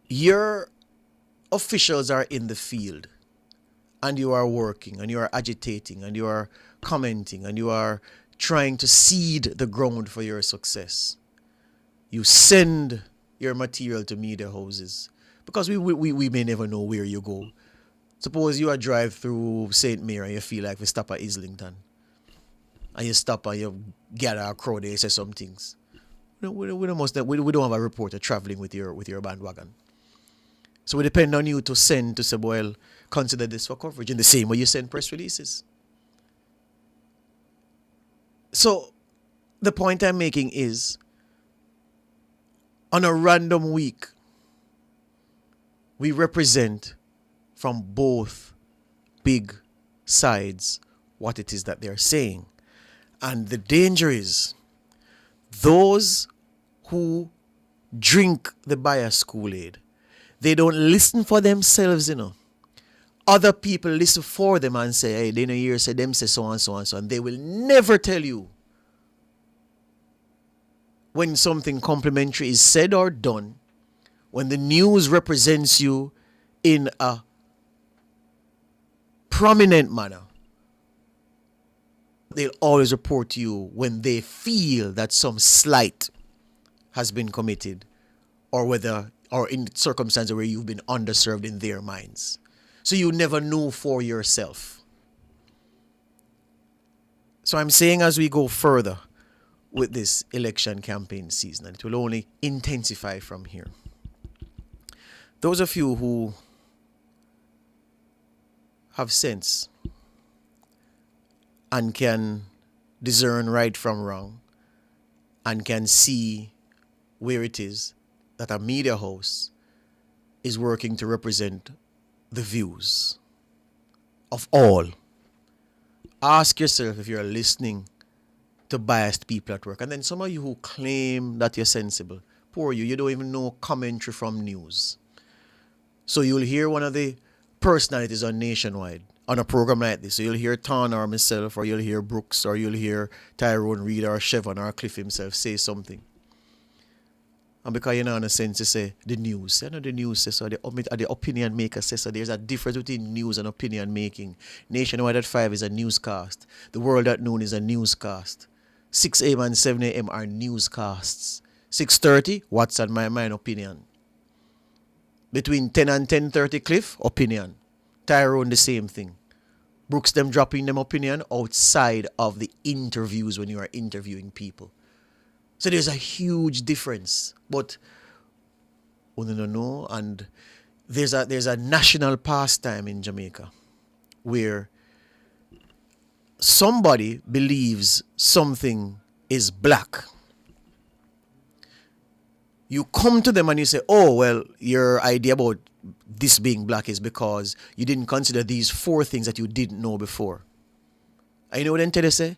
Your officials are in the field, and you are working, and you are agitating, and you are commenting, and you are trying to seed the ground for your success. You send your material to media houses, because we may never know where you go. Suppose you are drive through St. Mary and you feel like we stop at Islington, and you stop and you gather a crowd and you say some things. We don't have a reporter traveling with your bandwagon. So we depend on you to send to say, well, consider this for coverage, in the same way you send press releases. So the point I'm making is, on a random week, we represent from both big sides what it is that they're saying. And the danger is, those who drink the bias Kool-Aid, they don't listen for themselves, you know. Other people listen for them and say, hey, they know here, say them say so and so and so. And they will never tell you when something complimentary is said or done, when the news represents you in a prominent manner. They'll always report to you when they feel that some slight has been committed, or in circumstances where you've been underserved in their minds. So you never know for yourself. So I'm saying, as we go further with this election campaign season, and it will only intensify from here, those of you who have sense and can discern right from wrong and can see where it is that a media house is working to represent the views of all, ask yourself if you're listening to biased people at work. And then some of you who claim that you're sensible, poor you don't even know commentary from news. So you'll hear one of the personalities on Nationwide on a program like this. So you'll hear Ton or myself, or you'll hear Brooks, or you'll hear Tyrone Reed or Chevron or Cliff himself say something. And because you know, in a sense, you say the news. You know, the news says so, the opinion maker says so. There's a difference between news and opinion making. Nationwide at 5 is a newscast. The World at Noon is a newscast. 6 a.m. and 7 a.m. are newscasts. 6:30, what's on my mind, opinion. Between 10 and 10:30, Cliff, opinion. Tyrone, the same thing. Brooks them dropping them opinion outside of the interviews when you are interviewing people. So there's a huge difference. But we don't know, and there's a national pastime in Jamaica where somebody believes something is black. You come to them and you say, oh, well, your idea about this being black is because you didn't consider these 4 things that you didn't know before. And you know what then tell you say?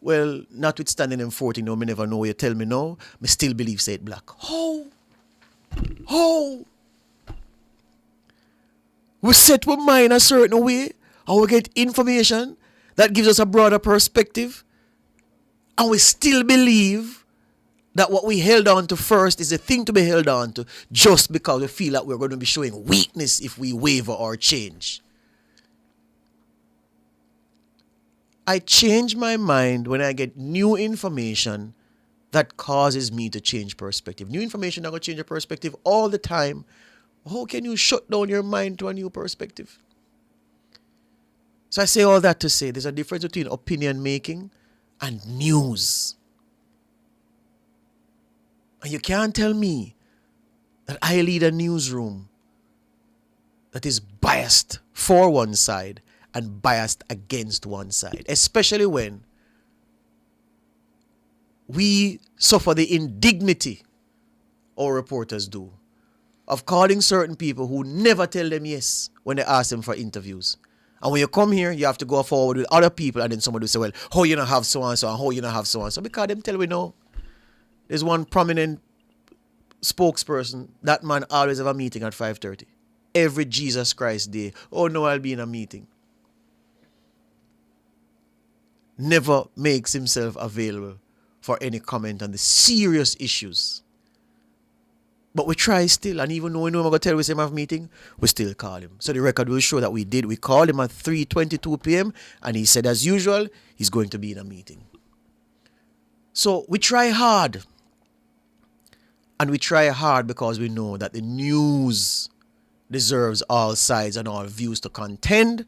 Well, notwithstanding them 4 things, no, me never know. You tell me no, me still believe say it black. How? We set our mind a certain way and we get information that gives us a broader perspective and we still believe that what we held on to first is the thing to be held on to just because we feel that we're going to be showing weakness if we waver or change. I change my mind when I get new information that causes me to change perspective. New information that will change your perspective all the time. How can you shut down your mind to a new perspective? So I say all that to say there's a difference between opinion making and news. And you can't tell me that I lead a newsroom that is biased for one side and biased against one side, especially when we suffer the indignity our reporters do of calling certain people who never tell them yes when they ask them for interviews. And when you come here, you have to go forward with other people and then somebody will say, well, how you not have so-and-so and how you not have so-and-so? Because them tell we no. There's one prominent spokesperson. That man always have a meeting at 5:30. Every Jesus Christ day. Oh no, I'll be in a meeting. Never makes himself available for any comment on the serious issues. But we try still, and even though we know we're going to tell we say have a meeting, we still call him. So the record will show that we did. We called him at 3:22 p.m. and he said as usual, he's going to be in a meeting. So we try hard. And we try hard because we know that the news deserves all sides and all views to contend,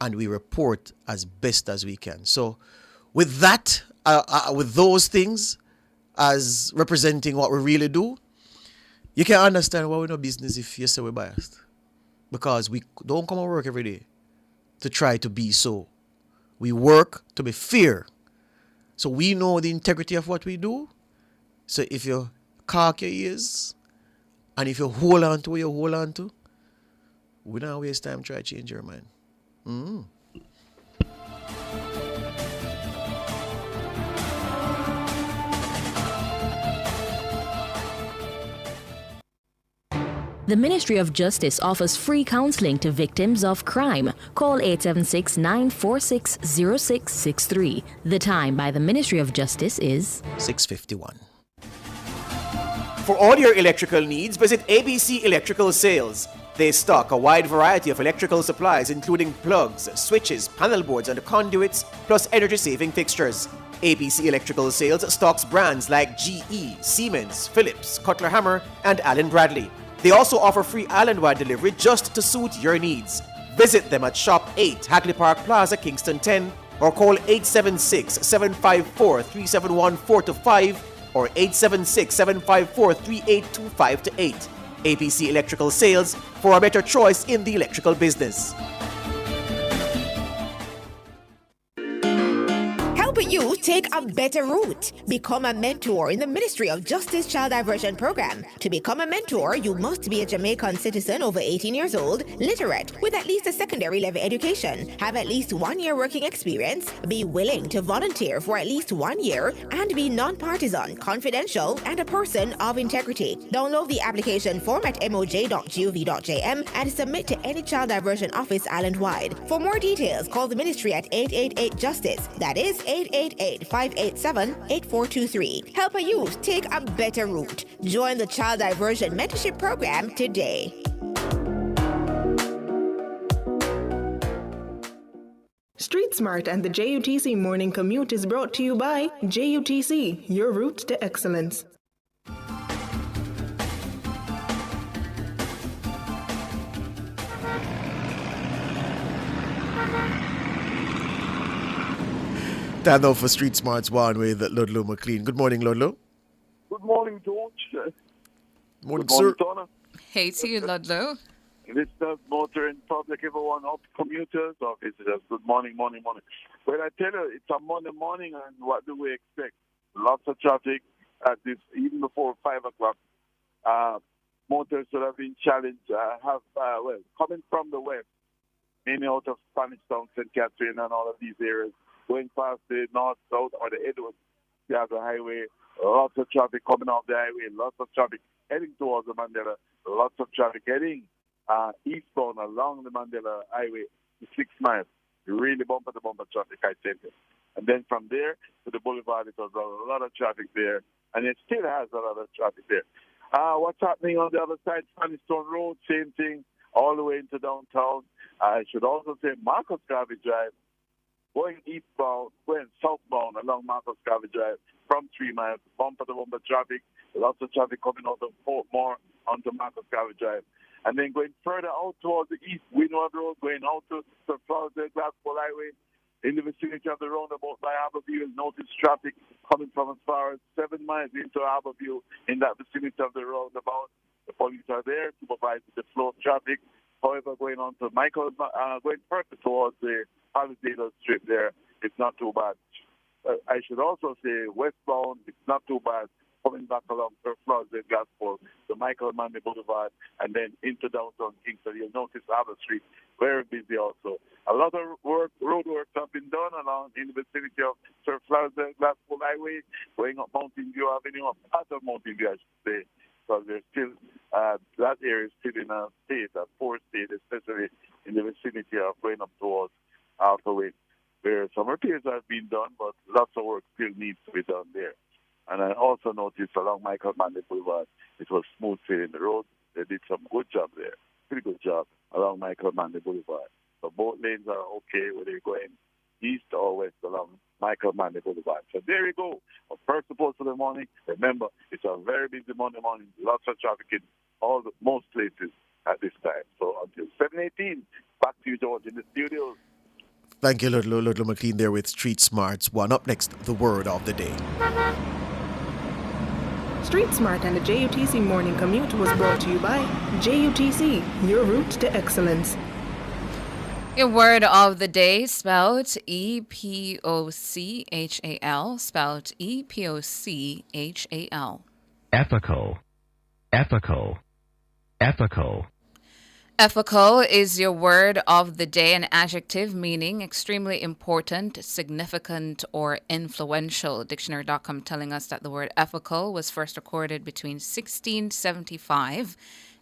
and we report as best as we can. So with that, with those things as representing what we really do, you can understand why we're no business if you say we're biased. Because we don't come and work every day to try to be so. We work to be fair. So we know the integrity of what we do. So if you cock your ears and if you hold on to what you hold on to, we don't waste time trying to change your mind. The Ministry of Justice offers free counseling to victims of crime. Call 876-946-0663. The time by the Ministry of Justice is 6:51. For all your electrical needs, visit ABC Electrical Sales. They stock a wide variety of electrical supplies including plugs, switches, panel boards and conduits, plus energy-saving fixtures. ABC Electrical Sales stocks brands like GE, Siemens, Philips, Cutler Hammer and Allen Bradley. They also offer free island-wide delivery just to suit your needs. Visit them at Shop 8, Hagley Park Plaza, Kingston 10, or call 876-754-3714-5 or 876-754-3825-8. ABC Electrical Sales, for a better choice in the electrical business. You take a better route. Become a mentor in the Ministry of Justice Child Diversion Program. To become a mentor, you must be a Jamaican citizen over 18 years old, literate, with at least a secondary level education, have at least 1 year working experience, be willing to volunteer for at least 1 year, and be non-partisan, confidential, and a person of integrity. Download the application form at moj.gov.jm and submit to any child diversion office island-wide. For more details, call the ministry at 888-JUSTICE. That is 888-587-8423. Help a youth take a better route. Join the Child Diversion Mentorship Program today. Street Smart and the JUTC Morning Commute is brought to you by JUTC, your route to excellence. Time now for Street Smarts 1 with Ludlow McLean. Good morning, Ludlow. Good morning, George. Morning, Good morning, sir. Donna. Hey to you, Ludlow. Listeners, motor in public, everyone up, commuters, or visitors. Good morning, morning, morning. Well, I tell you, it's a Monday morning, and what do we expect? Lots of traffic at this, even before 5 o'clock. Motors that have been challenged coming from the west, mainly out of Spanish Town, St. Catherine, and all of these areas, going past the north, south, or the Edwards Piazza Highway. Lots of traffic coming off the highway, lots of traffic heading towards the Mandela, lots of traffic heading eastbound along the Mandela Highway, 6 miles. Really bumper-to-bumper traffic, I tell you. And then from there to the boulevard, it was a lot of traffic there, and it still has a lot of traffic there. What's happening on the other side, Spanish Town Road, same thing, all the way into downtown. I should also say Marcus Garvey Drive, going eastbound, going southbound along Marcus Garvey Drive from 3 miles, bumper-to-bumper traffic, lots of traffic coming out of Portmore onto Marcus Garvey Drive. And then going further out towards the east, Windward Road, going out to the Florida Glasgow Highway, in the vicinity of the roundabout by Harborview, notice traffic coming from as far as 7 miles into Harborview in that vicinity of the roundabout. The police are there to provide the flow of traffic. However, going on to Michael, going further towards the Holiday Strip there, it's not too bad. I should also say westbound, it's not too bad. Coming back along Florida Gospel, the Michael Manley Boulevard, and then into downtown Kingston. You'll notice Harbour Street, very busy also. A lot of road works have been done along in the vicinity of Sir Florida Gospel Highway, going up Mountain View Avenue, or part of Mountain View, I should say. Because there's still, that area is still in a state, a poor state, especially in the vicinity of going up towards Alphaway, where some repairs have been done, but lots of work still needs to be done there. And I also noticed along Michael Manley Boulevard, it was smooth sailing the road. They did some good job there, pretty good job along Michael Manley Boulevard. So both lanes are okay whether you're going east or west along Michael Manley Boulevard. So there you go. First of all for the morning, remember, it's a very busy Monday morning. Lots of traffic in most places at this time. So until 7:18, back to you, George, in the studios. Thank you, Ludlow McLean there with Street Smarts 1. Up next, the word of the day. Street Smart and the JUTC Morning Commute was brought to you by JUTC, your route to excellence. Your word of the day, spelled E-P-O-C-H-A-L, spelled E-P-O-C-H-A-L. Ethical. Ethical. Ethical. Ethical is your word of the day, an adjective meaning extremely important, significant, or influential. Dictionary.com telling us that the word ethical was first recorded between 1675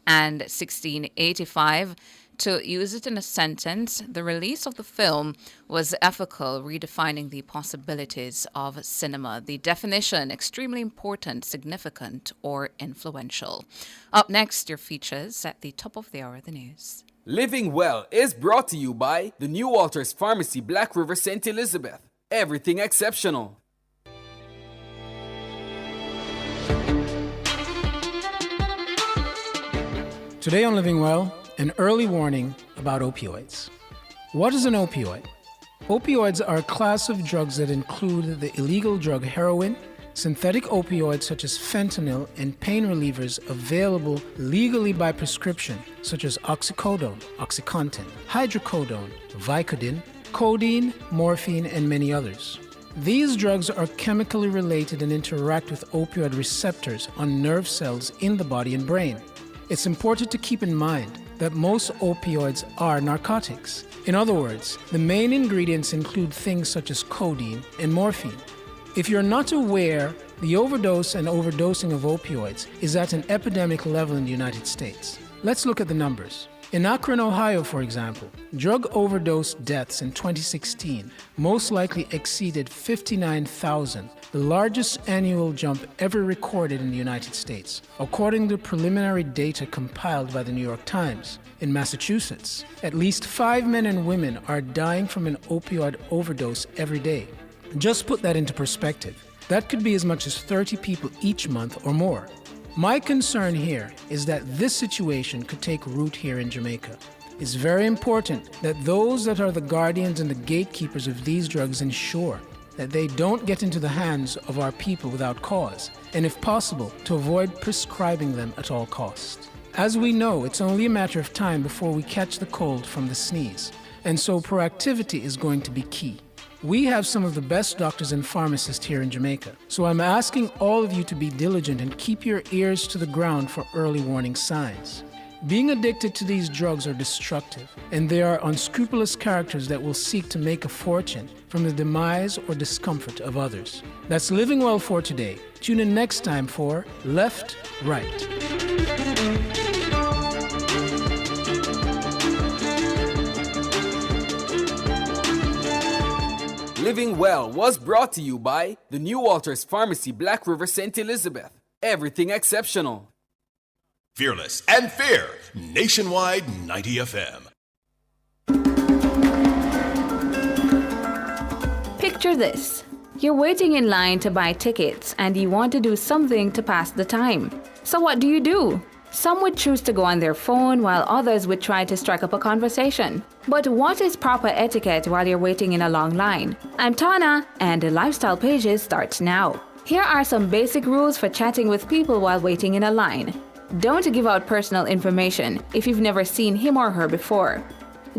and 1685. To use it in a sentence, the release of the film was ethical, redefining the possibilities of cinema. The definition, extremely important, significant, or influential. Up next, your features at the top of the hour of the news. Living Well is brought to you by the New Walters Pharmacy, Black River, St. Elizabeth. Everything exceptional. Today on Living Well, an early warning about opioids. What is an opioid? Opioids are a class of drugs that include the illegal drug heroin, synthetic opioids such as fentanyl, and pain relievers available legally by prescription, such as oxycodone, OxyContin, hydrocodone, Vicodin, codeine, morphine, and many others. These drugs are chemically related and interact with opioid receptors on nerve cells in the body and brain. It's important to keep in mind that most opioids are narcotics. In other words, the main ingredients include things such as codeine and morphine. If you're not aware, the overdose and overdosing of opioids is at an epidemic level in the United States. Let's look at the numbers. In Akron, Ohio, for example, drug overdose deaths in 2016 most likely exceeded 59,000, the largest annual jump ever recorded in the United States, according to preliminary data compiled by the New York Times. In Massachusetts, at least 5 men and women are dying from an opioid overdose every day. Just put that into perspective. That could be as much as 30 people each month or more. My concern here is that this situation could take root here in Jamaica. It's very important that those that are the guardians and the gatekeepers of these drugs ensure that they don't get into the hands of our people without cause, and if possible, to avoid prescribing them at all costs. As we know, it's only a matter of time before we catch the cold from the sneeze, and so proactivity is going to be key. We have some of the best doctors and pharmacists here in Jamaica, so I'm asking all of you to be diligent and keep your ears to the ground for early warning signs. Being addicted to these drugs are destructive, and they are unscrupulous characters that will seek to make a fortune from the demise or discomfort of others. That's Living Well for today. Tune in next time for Left, Right. Living Well was brought to you by the New Walters Pharmacy, Black River, St. Elizabeth. Everything exceptional. Fearless and fair. Nationwide 90 FM. Picture this. You're waiting in line to buy tickets and you want to do something to pass the time. So what do? Some would choose to go on their phone while others would try to strike up a conversation. But what is proper etiquette while you're waiting in a long line? I'm Tana, and the Lifestyle Pages starts now. Here are some basic rules for chatting with people while waiting in a line. Don't give out personal information if you've never seen him or her before.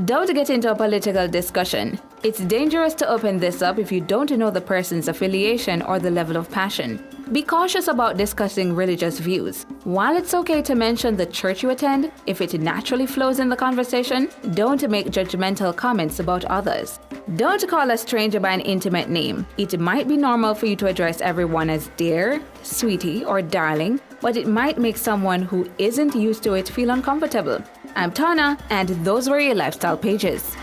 Don't get into a political discussion. It's dangerous to open this up if you don't know the person's affiliation or the level of passion. Be cautious about discussing religious views. While it's okay to mention the church you attend, if it naturally flows in the conversation, don't make judgmental comments about others. Don't call a stranger by an intimate name. It might be normal for you to address everyone as dear, sweetie, or darling, but it might make someone who isn't used to it feel uncomfortable. I'm Tana, and those were your Lifestyle Pages.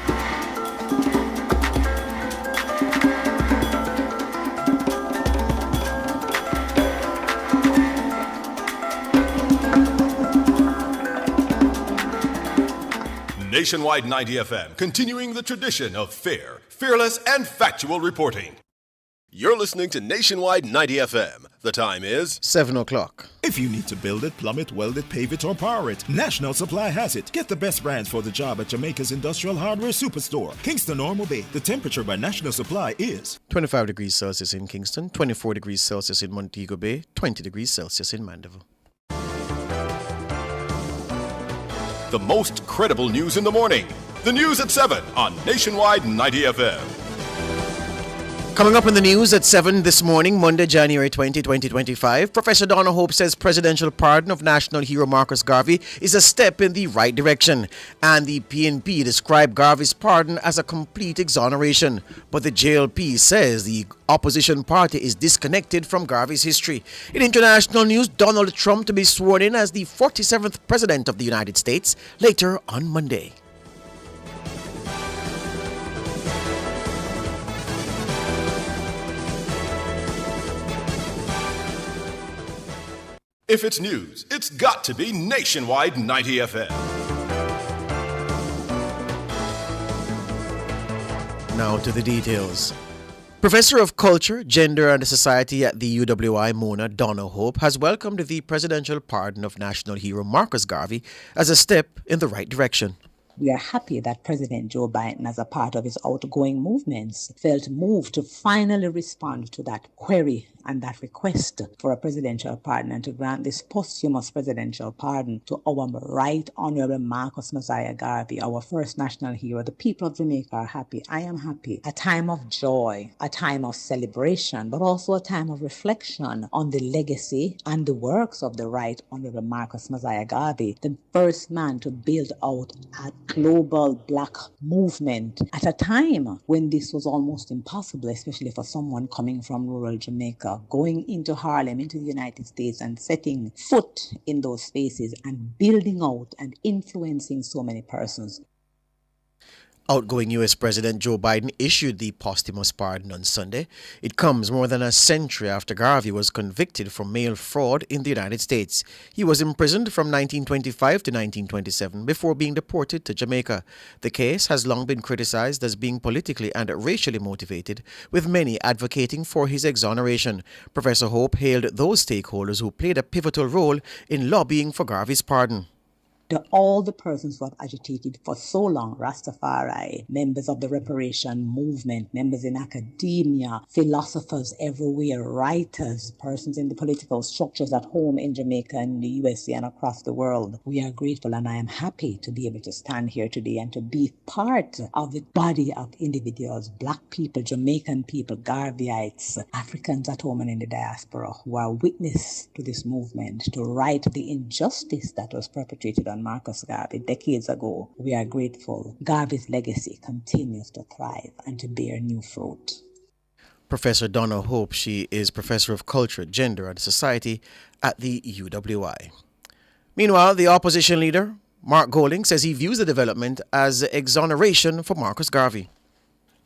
Nationwide 90 FM, continuing the tradition of fair, fearless, and factual reporting. You're listening to Nationwide 90 FM. The time is 7 o'clock. If you need to build it, plumb it, weld it, pave it, or power it, National Supply has it. Get the best brands for the job at Jamaica's Industrial Hardware Superstore, Kingston Normal Bay. The temperature by National Supply is 25 degrees Celsius in Kingston, 24 degrees Celsius in Montego Bay, 20 degrees Celsius in Mandeville. the most credible news in the morning. The news at 7 on Nationwide 90 FM. Coming up in the news at 7 this morning, Monday, January 20, 2025, Professor Donna Hope says presidential pardon of national hero Marcus Garvey is a step in the right direction. And the PNP described Garvey's pardon as a complete exoneration. But the JLP says the opposition party is disconnected from Garvey's history. In international news, Donald Trump to be sworn in as the 47th President of the United States later on Monday. If it's news, it's got to be Nationwide 90 FM. Now to the details. Professor of Culture, Gender and Society at the UWI, Mona Donna Hope, has welcomed the presidential pardon of national hero Marcus Garvey as a step in the right direction. We are happy that President Joe Biden, as a part of his outgoing movements, felt moved to finally respond to that query and that request for a presidential pardon and to grant this posthumous presidential pardon to our Right Honorable Marcus Mosiah Garvey, our first national hero. The people of Jamaica are happy. I am happy. A time of joy, a time of celebration, but also a time of reflection on the legacy and the works of the Right Honorable Marcus Mosiah Garvey, the first man to build out a global black movement at a time when this was almost impossible, especially for someone coming from rural Jamaica, going into Harlem, into the United States and setting foot in those spaces and building out and influencing so many persons. Outgoing U.S. President Joe Biden issued the posthumous pardon on Sunday. It comes more than a century after Garvey was convicted for mail fraud in the United States. He was imprisoned from 1925 to 1927 before being deported to Jamaica. The case has long been criticized as being politically and racially motivated, with many advocating for his exoneration. Professor Hope hailed those stakeholders who played a pivotal role in lobbying for Garvey's pardon. to all the persons who have agitated for so long, Rastafari, members of the reparation movement, members in academia, philosophers everywhere, writers, persons in the political structures at home in Jamaica and the USA and across the world. We are grateful, and I am happy to be able to stand here today and to be part of the body of individuals, Black people, Jamaican people, Garveyites, Africans at home and in the diaspora, who are witness to this movement to right the injustice that was perpetrated on Marcus Garvey decades ago. We are grateful. Garvey's legacy continues to thrive and to bear new fruit. Professor Donna Hope, she is Professor of Culture, Gender and Society at the UWI. Meanwhile, the opposition leader, Mark Golding, says he views the development as exoneration for Marcus Garvey.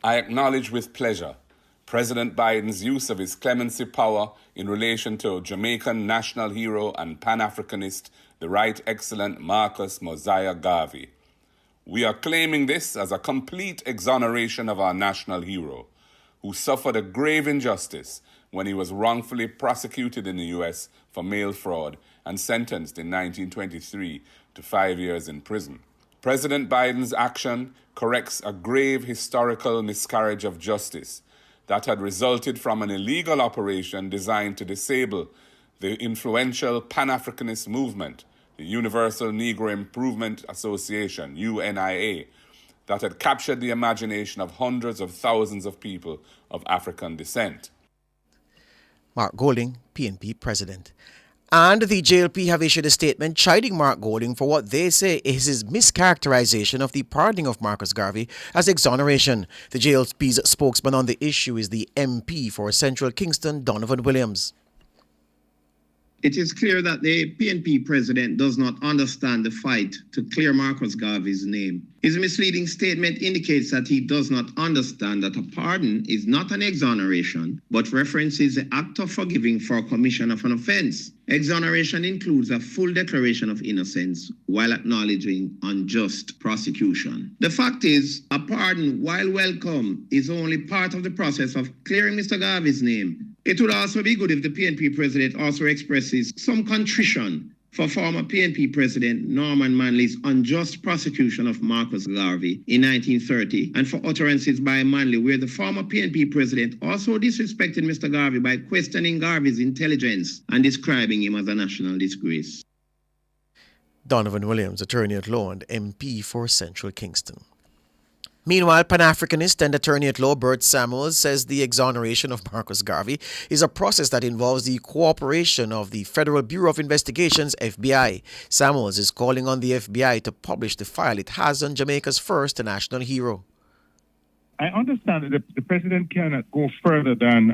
I acknowledge with pleasure President Biden's use of his clemency power in relation to Jamaican national hero and Pan-Africanist, the Right Excellent Marcus Mosiah Garvey. We are claiming this as a complete exoneration of our national hero, who suffered a grave injustice when he was wrongfully prosecuted in the U.S. for mail fraud and sentenced in 1923 to 5 years in prison. President Biden's action corrects a grave historical miscarriage of justice that had resulted from an illegal operation designed to disable the influential Pan-Africanist movement, the Universal Negro Improvement Association, UNIA, that had captured the imagination of hundreds of thousands of people of African descent. Mark Golding, PNP President. And the JLP have issued a statement chiding Mark Golding for what they say is his mischaracterization of the pardoning of Marcus Garvey as exoneration. The JLP's spokesman on the issue is the MP for Central Kingston, Donovan Williams. It is clear that the PNP president does not understand the fight to clear Marcus Garvey's name. His misleading statement indicates that he does not understand that a pardon is not an exoneration, but references the act of forgiving for commission of an offense. Exoneration includes a full declaration of innocence while acknowledging unjust prosecution. The fact is, a pardon, while welcome, is only part of the process of clearing Mr. Garvey's name. It would also be good if the PNP president also expresses some contrition for former PNP President Norman Manley's unjust prosecution of Marcus Garvey in 1930 and for utterances by Manley where the former PNP president also disrespected Mr. Garvey by questioning Garvey's intelligence and describing him as a national disgrace. Donovan Williams, Attorney at Law and MP for Central Kingston. Meanwhile, Pan-Africanist and Attorney-at-Law Bert Samuels says the exoneration of Marcus Garvey is a process that involves the cooperation of the Federal Bureau of Investigation's FBI. Samuels is calling on the FBI to publish the file it has on Jamaica's first national hero. I understand that the president cannot go further than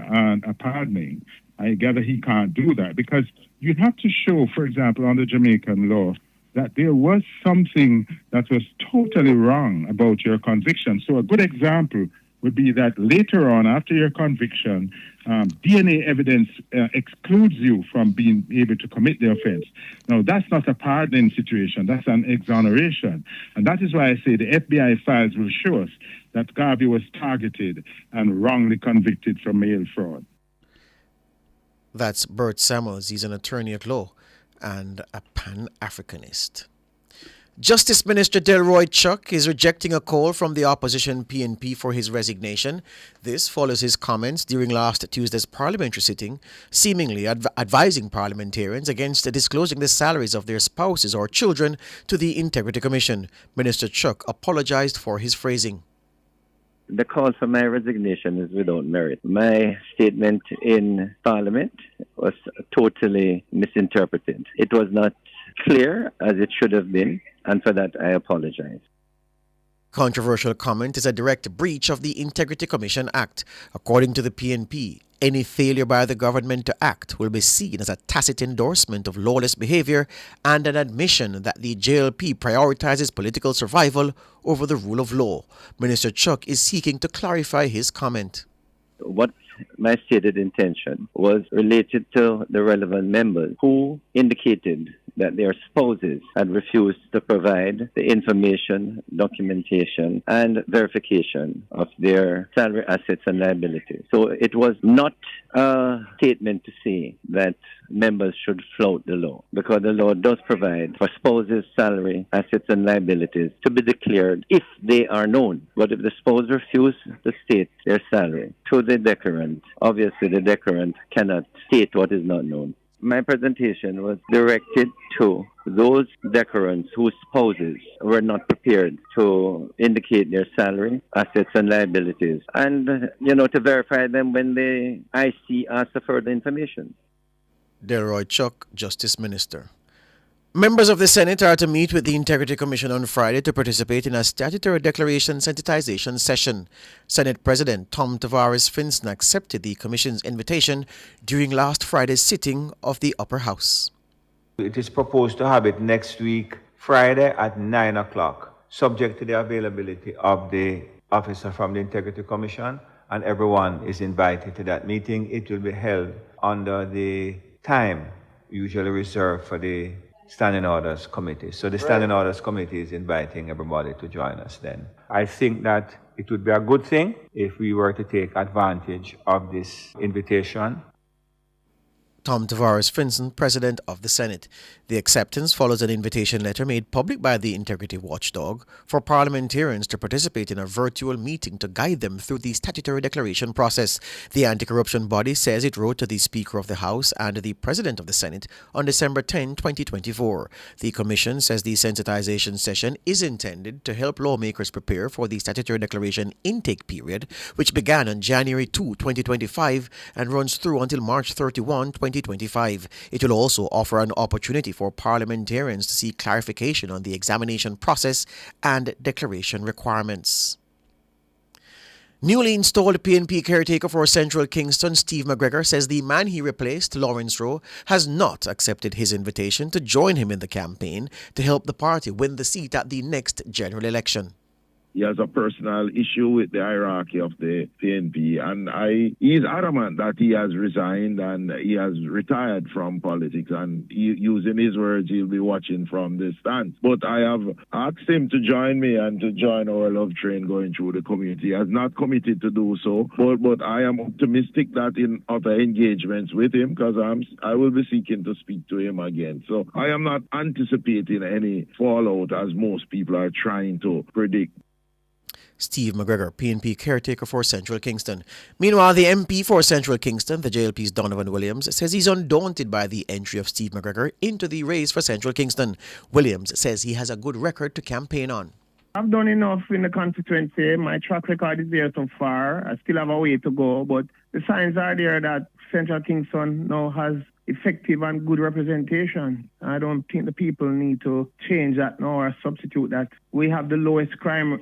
a pardoning. I gather he can't do that because you have to show, for example, under Jamaican law, that there was something that was totally wrong about your conviction. So a good example would be that later on, after your conviction, DNA evidence excludes you from being able to commit the offense. Now, that's not a pardoning situation. That's an exoneration. And that is why I say the FBI files will show us that Garvey was targeted and wrongly convicted for mail fraud. That's Bert Samuels. He's an attorney at law and a Pan-Africanist. Justice Minister Delroy Chuck is rejecting a call from the opposition PNP for his resignation. This follows his comments during last Tuesday's parliamentary sitting, seemingly advising parliamentarians against disclosing the salaries of their spouses or children to the Integrity Commission. Minister Chuck apologized for his phrasing. The call for my resignation is without merit. My statement in Parliament was totally misinterpreted. It was not clear as it should have been, and for that I apologize. Controversial comment is a direct breach of the Integrity Commission Act. According to the PNP, any failure by the government to act will be seen as a tacit endorsement of lawless behavior and an admission that the JLP prioritizes political survival over the rule of law. Minister Chuck is seeking to clarify his comment. What my stated intention was related to the relevant members who indicated that their spouses had refused to provide the information, documentation, and verification of their salary assets and liabilities. So it was not a statement to say that members should flout the law, because the law does provide for spouses' salary, assets and liabilities to be declared if they are known. But if the spouse refuses to state their salary to the declarant, obviously the declarant cannot state what is not known. My presentation was directed to those declarants whose spouses were not prepared to indicate their salary, assets and liabilities, and, to verify them when the IC asks for further information. Delroy Chuck, Justice Minister. Members of the Senate are to meet with the Integrity Commission on Friday to participate in a statutory declaration sensitization session. Senate President Tom Tavares Finson accepted the Commission's invitation during last Friday's sitting of the Upper House. It is proposed to have it next week, Friday at 9 o'clock, subject to the availability of the officer from the Integrity Commission, and everyone is invited to that meeting. It will be held under the time usually reserved for the Standing Orders Committee. So the Standing Orders Committee is inviting everybody to join us then. I think that it would be a good thing if we were to take advantage of this invitation. Tom Tavares Finson, President of the Senate. The acceptance follows an invitation letter made public by the Integrity Watchdog for parliamentarians to participate in a virtual meeting to guide them through the statutory declaration process. The anti-corruption body says it wrote to the Speaker of the House and the President of the Senate on December 10, 2024. The Commission says the sensitization session is intended to help lawmakers prepare for the statutory declaration intake period, which began on January 2, 2025 and runs through until March 31, 2025. It will also offer an opportunity for parliamentarians to seek clarification on the examination process and declaration requirements. Newly installed PNP caretaker for Central Kingston, Steve McGregor, says the man he replaced, Lawrence Rowe, has not accepted his invitation to join him in the campaign to help the party win the seat at the next general election. He has a personal issue with the hierarchy of the PNP, and he's adamant that he has resigned and he has retired from politics, and using his words, he'll be watching from the stands. But I have asked him to join me and to join our love train going through the community. He has not committed to do so, but I am optimistic that in other engagements with him, because I will be seeking to speak to him again. So I am not anticipating any fallout as most people are trying to predict. Steve McGregor, PNP caretaker for Central Kingston. Meanwhile, the MP for Central Kingston, the JLP's Donovan Williams, says he's undaunted by the entry of Steve McGregor into the race for Central Kingston. Williams says he has a good record to campaign on. I've done enough in the constituency. My track record is there so far. I still have a way to go, but the signs are there that Central Kingston now has effective and good representation. I don't think the people need to change that now or substitute that. We have the lowest crime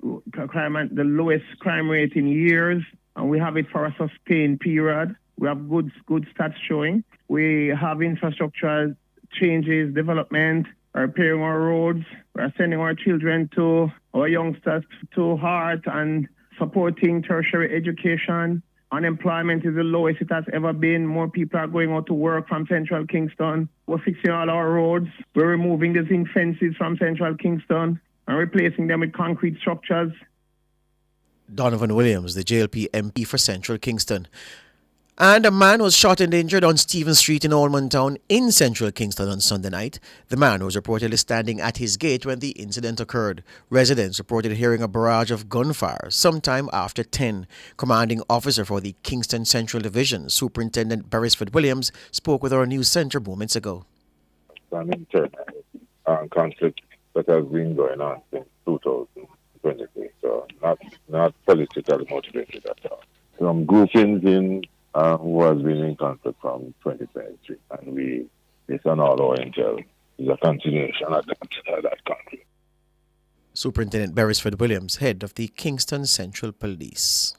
rate in years, and we have it for a sustained period. We have good stats showing. We have infrastructure changes, development, repairing our roads. We are sending our children to our youngsters to heart and supporting tertiary education. Unemployment is the lowest it has ever been. More people are going out to work from Central Kingston. We're fixing all our roads. We're removing the zinc fences from Central Kingston and replacing them with concrete structures. Donovan Williams, the JLP MP for Central Kingston. And a man was shot and injured on Stephen Street in Allman Town in Central Kingston on Sunday night. The man was reportedly standing at his gate when the incident occurred. Residents reported hearing a barrage of gunfire sometime after 10. Commanding officer for the Kingston Central Division, Superintendent Beresford Williams, spoke with our news centre moments ago. An internal conflict that has been going on since 2023, so not politically motivated at all. Some groupings who has been in conflict from 2023, and based on all our intel, is a continuation of that conflict. Superintendent Beresford Williams, head of the Kingston Central Police.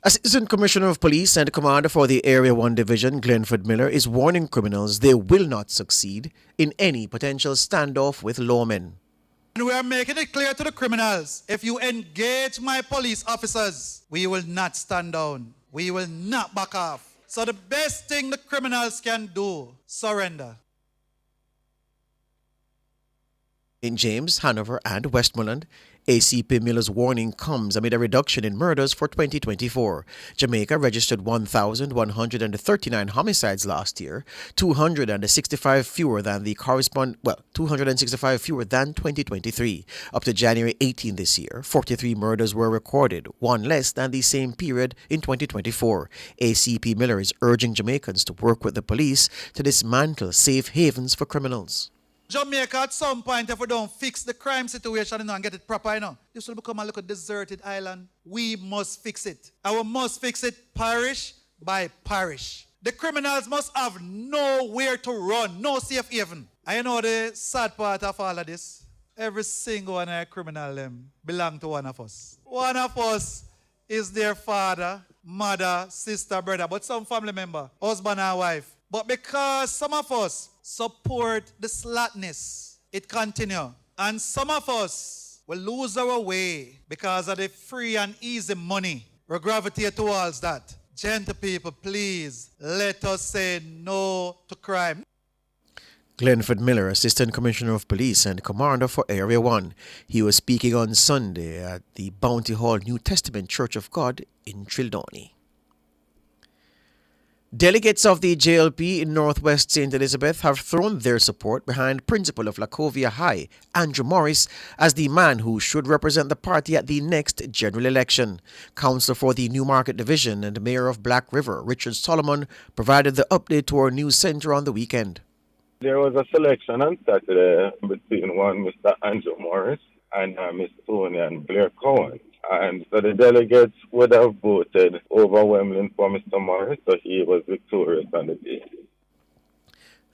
Assistant Commissioner of Police and Commander for the Area 1 Division, Glenford Miller, is warning criminals they will not succeed in any potential standoff with lawmen. And we are making it clear to the criminals, if you engage my police officers, we will not stand down. We will not back off. So the best thing the criminals can do, surrender. In James, Hanover, and Westmoreland, ACP Miller's warning comes amid a reduction in murders for 2024. Jamaica registered 1,139 homicides last year, 265 fewer than 2023. Up to January 18 this year, 43 murders were recorded, one less than the same period in 2024. ACP Miller is urging Jamaicans to work with the police to dismantle safe havens for criminals. Jamaica, at some point, if we don't fix the crime situation and get it proper, this will become a little deserted island. We must fix it. And we must fix it parish by parish. The criminals must have nowhere to run, no safe haven. And you know the sad part of all of this? Every single one of our criminal belong to one of us. One of us is their father, mother, sister, brother, but some family member, husband and wife. But because some of us support the slackness, it continues. And some of us will lose our way because of the free and easy money. We gravitate towards that. Gentle people, please let us say no to crime. Glenford Miller, Assistant Commissioner of Police and Commander for Area 1. He was speaking on Sunday at the Bounty Hall New Testament Church of God in Trildoni. Delegates of the JLP in Northwest St. Elizabeth have thrown their support behind Principal of Lacovia High, Andrew Morris, as the man who should represent the party at the next general election. Councillor for the Newmarket Division and Mayor of Black River, Richard Solomon, provided the update to our news centre on the weekend. There was a selection on Saturday between one Mr. Andrew Morris and Mr. Tony and Blair Cowan. And so the delegates would have voted overwhelmingly for Mr. Morris, so he was victorious on the day.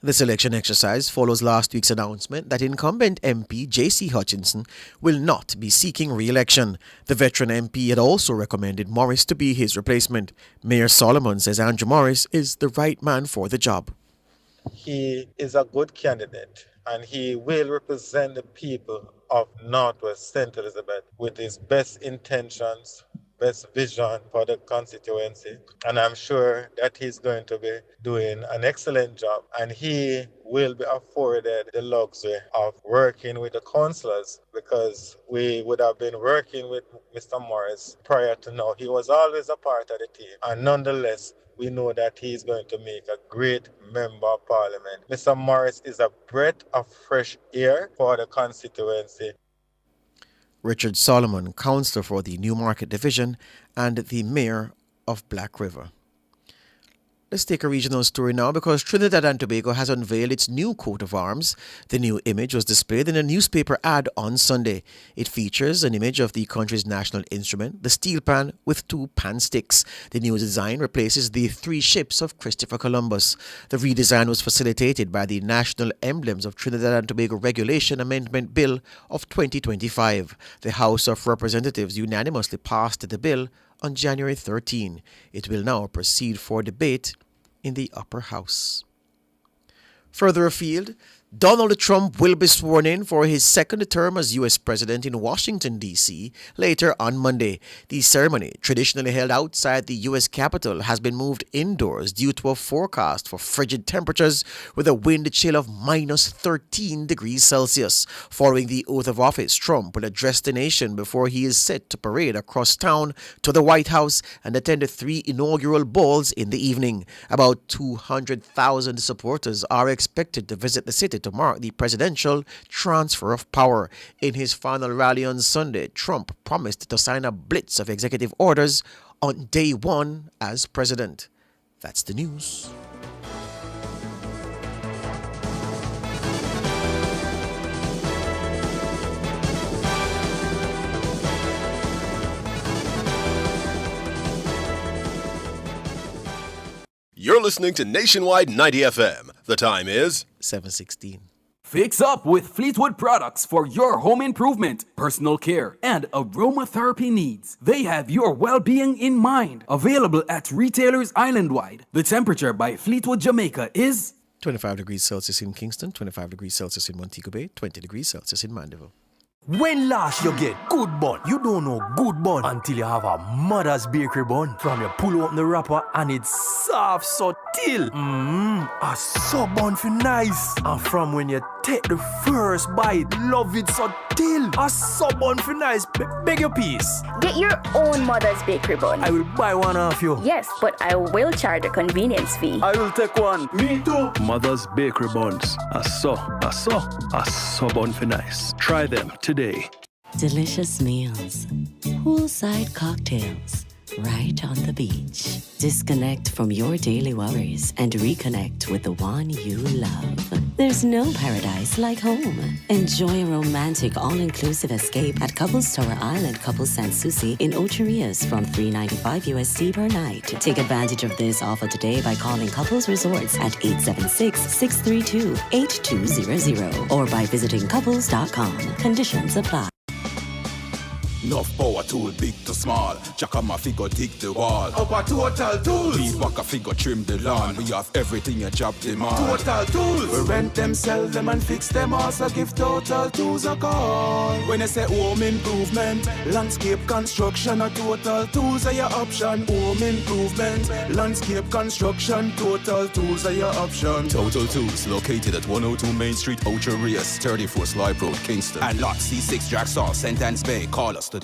The selection exercise follows last week's announcement that incumbent MP J.C. Hutchinson will not be seeking re-election. The veteran MP had also recommended Morris to be his replacement. Mayor Solomon says Andrew Morris is the right man for the job. He is a good candidate and he will represent the people of Northwest St. Elizabeth with his best intentions, best vision for the constituency. And I'm sure that he's going to be doing an excellent job. And he will be afforded the luxury of working with the councillors because we would have been working with Mr. Morris prior to now. He was always a part of the team. And nonetheless, we know that he's going to make a great member of parliament. Mr. Morris is a breath of fresh air for the constituency. Richard Solomon, councillor for the Newmarket Division and the mayor of Black River. Let's take a regional story now because Trinidad and Tobago has unveiled its new coat of arms. The new image was displayed in a newspaper ad on Sunday. It features an image of the country's national instrument, the steel pan with two pan sticks. The new design replaces the three ships of Christopher Columbus. The redesign was facilitated by the National Emblems of Trinidad and Tobago Regulation Amendment Bill of 2025. The House of Representatives unanimously passed the bill on January 13. It will now proceed for debate in the upper house. Further afield, Donald Trump will be sworn in for his second term as U.S. President in Washington, D.C. later on Monday. The ceremony, traditionally held outside the U.S. Capitol, has been moved indoors due to a forecast for frigid temperatures with a wind chill of minus 13 degrees Celsius. Following the oath of office, Trump will address the nation before he is set to parade across town to the White House and attend 3 inaugural balls in the evening. About 200,000 supporters are expected to visit the city to mark the presidential transfer of power. In his final rally on Sunday, Trump promised to sign a blitz of executive orders on day one as president. That's the news. You're listening to Nationwide 90 FM. The time is 7:16. Fix up with Fleetwood products for your home improvement, personal care, and aromatherapy needs. They have your well-being in mind. Available at retailers island-wide. The temperature by Fleetwood Jamaica is 25 degrees Celsius in Kingston, 25 degrees Celsius in Montego Bay, 20 degrees Celsius in Mandeville. When last you get good bun? You don't know good bun until you have a mother's bakery bun. From you pull open the wrapper and it's soft so till. A sub bun for nice. And from when you take the first bite, love it so till. A sub bun for nice. Beg your piece. Get your own mother's bakery bun. I will buy one off you. Yes, but I will charge a convenience fee. I will take one. Me too. Mother's Bakery Buns. A so bun for nice. Try them today. Delicious meals, poolside cocktails, right on the beach. Disconnect from your daily worries and reconnect with the one you love. There's no paradise like home. Enjoy a romantic all-inclusive escape at Couples Tower Island Couples Sanssouci in Ocho Rios from $395 USD per night. Take advantage of this offer today by calling Couples Resorts at 876-632-8200 or by visiting couples.com. Conditions apply. Enough power tool, big to small. Jack on my figure, dig the wall. Our Total Tools. Beat back a figure, trim the lawn. We have everything a job demand. Total Tools. We rent them, sell them, and fix them. Also give Total Tools a call. When I say home improvement, landscape construction, or Total Tools are your option. Home improvement, landscape construction, Total Tools are your option. Total Tools, located at 102 Main Street, Ocho Rios, 34 Slipe Road, Kingston. And lot C6 Jacksaw, Sentence Bay. Call us today.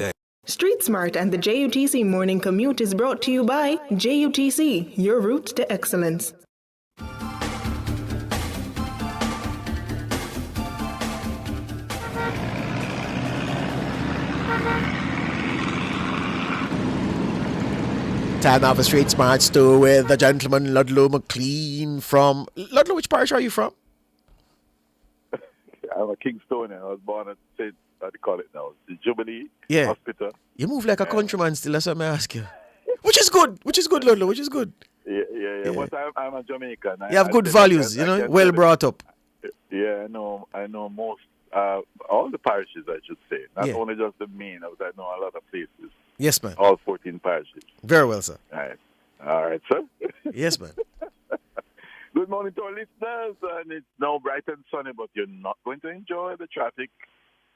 Street Smart and the JUTC Morning Commute is brought to you by JUTC, your route to excellence. Time now for Street Smart Store with the gentleman Ludlow McLean from... Ludlow, which parish are you from? I'm a Kingstonian. I was born at St. What do you call it now? The Jubilee Hospital. You move like a countryman still, that's what I ask you. Which is good, Ludlow, which is good. Yeah. But I'm a Jamaican. You have good values, well brought up. Yeah, I know most, all the parishes, I should say. Not only just the main, but I know a lot of places. Yes, man. All 14 parishes. Very well, sir. All right, sir. Yes, man. Good morning to our listeners. And it's now bright and sunny, but you're not going to enjoy the traffic.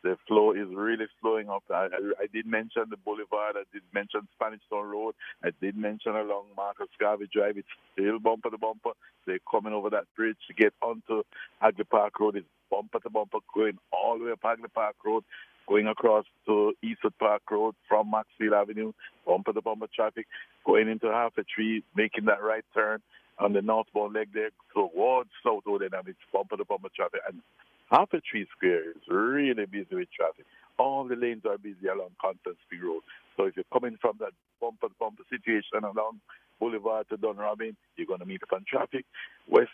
The flow is really slowing up. I did mention the Boulevard. I did mention Spanish Town Road. I did mention along Marcus Garvey Drive. It's still bumper to bumper. They're coming over that bridge to get onto Hagley Park Road. It's bumper to bumper going all the way up Hagley Park Road, going across to Eastwood Park Road from Maxfield Avenue, bumper to bumper traffic, going into Half a Tree, making that right turn on the northbound leg there towards South Oden, and it's bumper to bumper traffic. And Half a Tree Square is really busy with traffic. All the lanes are busy along Constantine Road. So if you're coming from that bumper-to-bumper situation along Boulevard to Dunrobin, you're going to meet up on traffic. West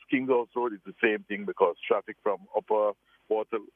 Kings House Road is the same thing because traffic from Upper Waterloo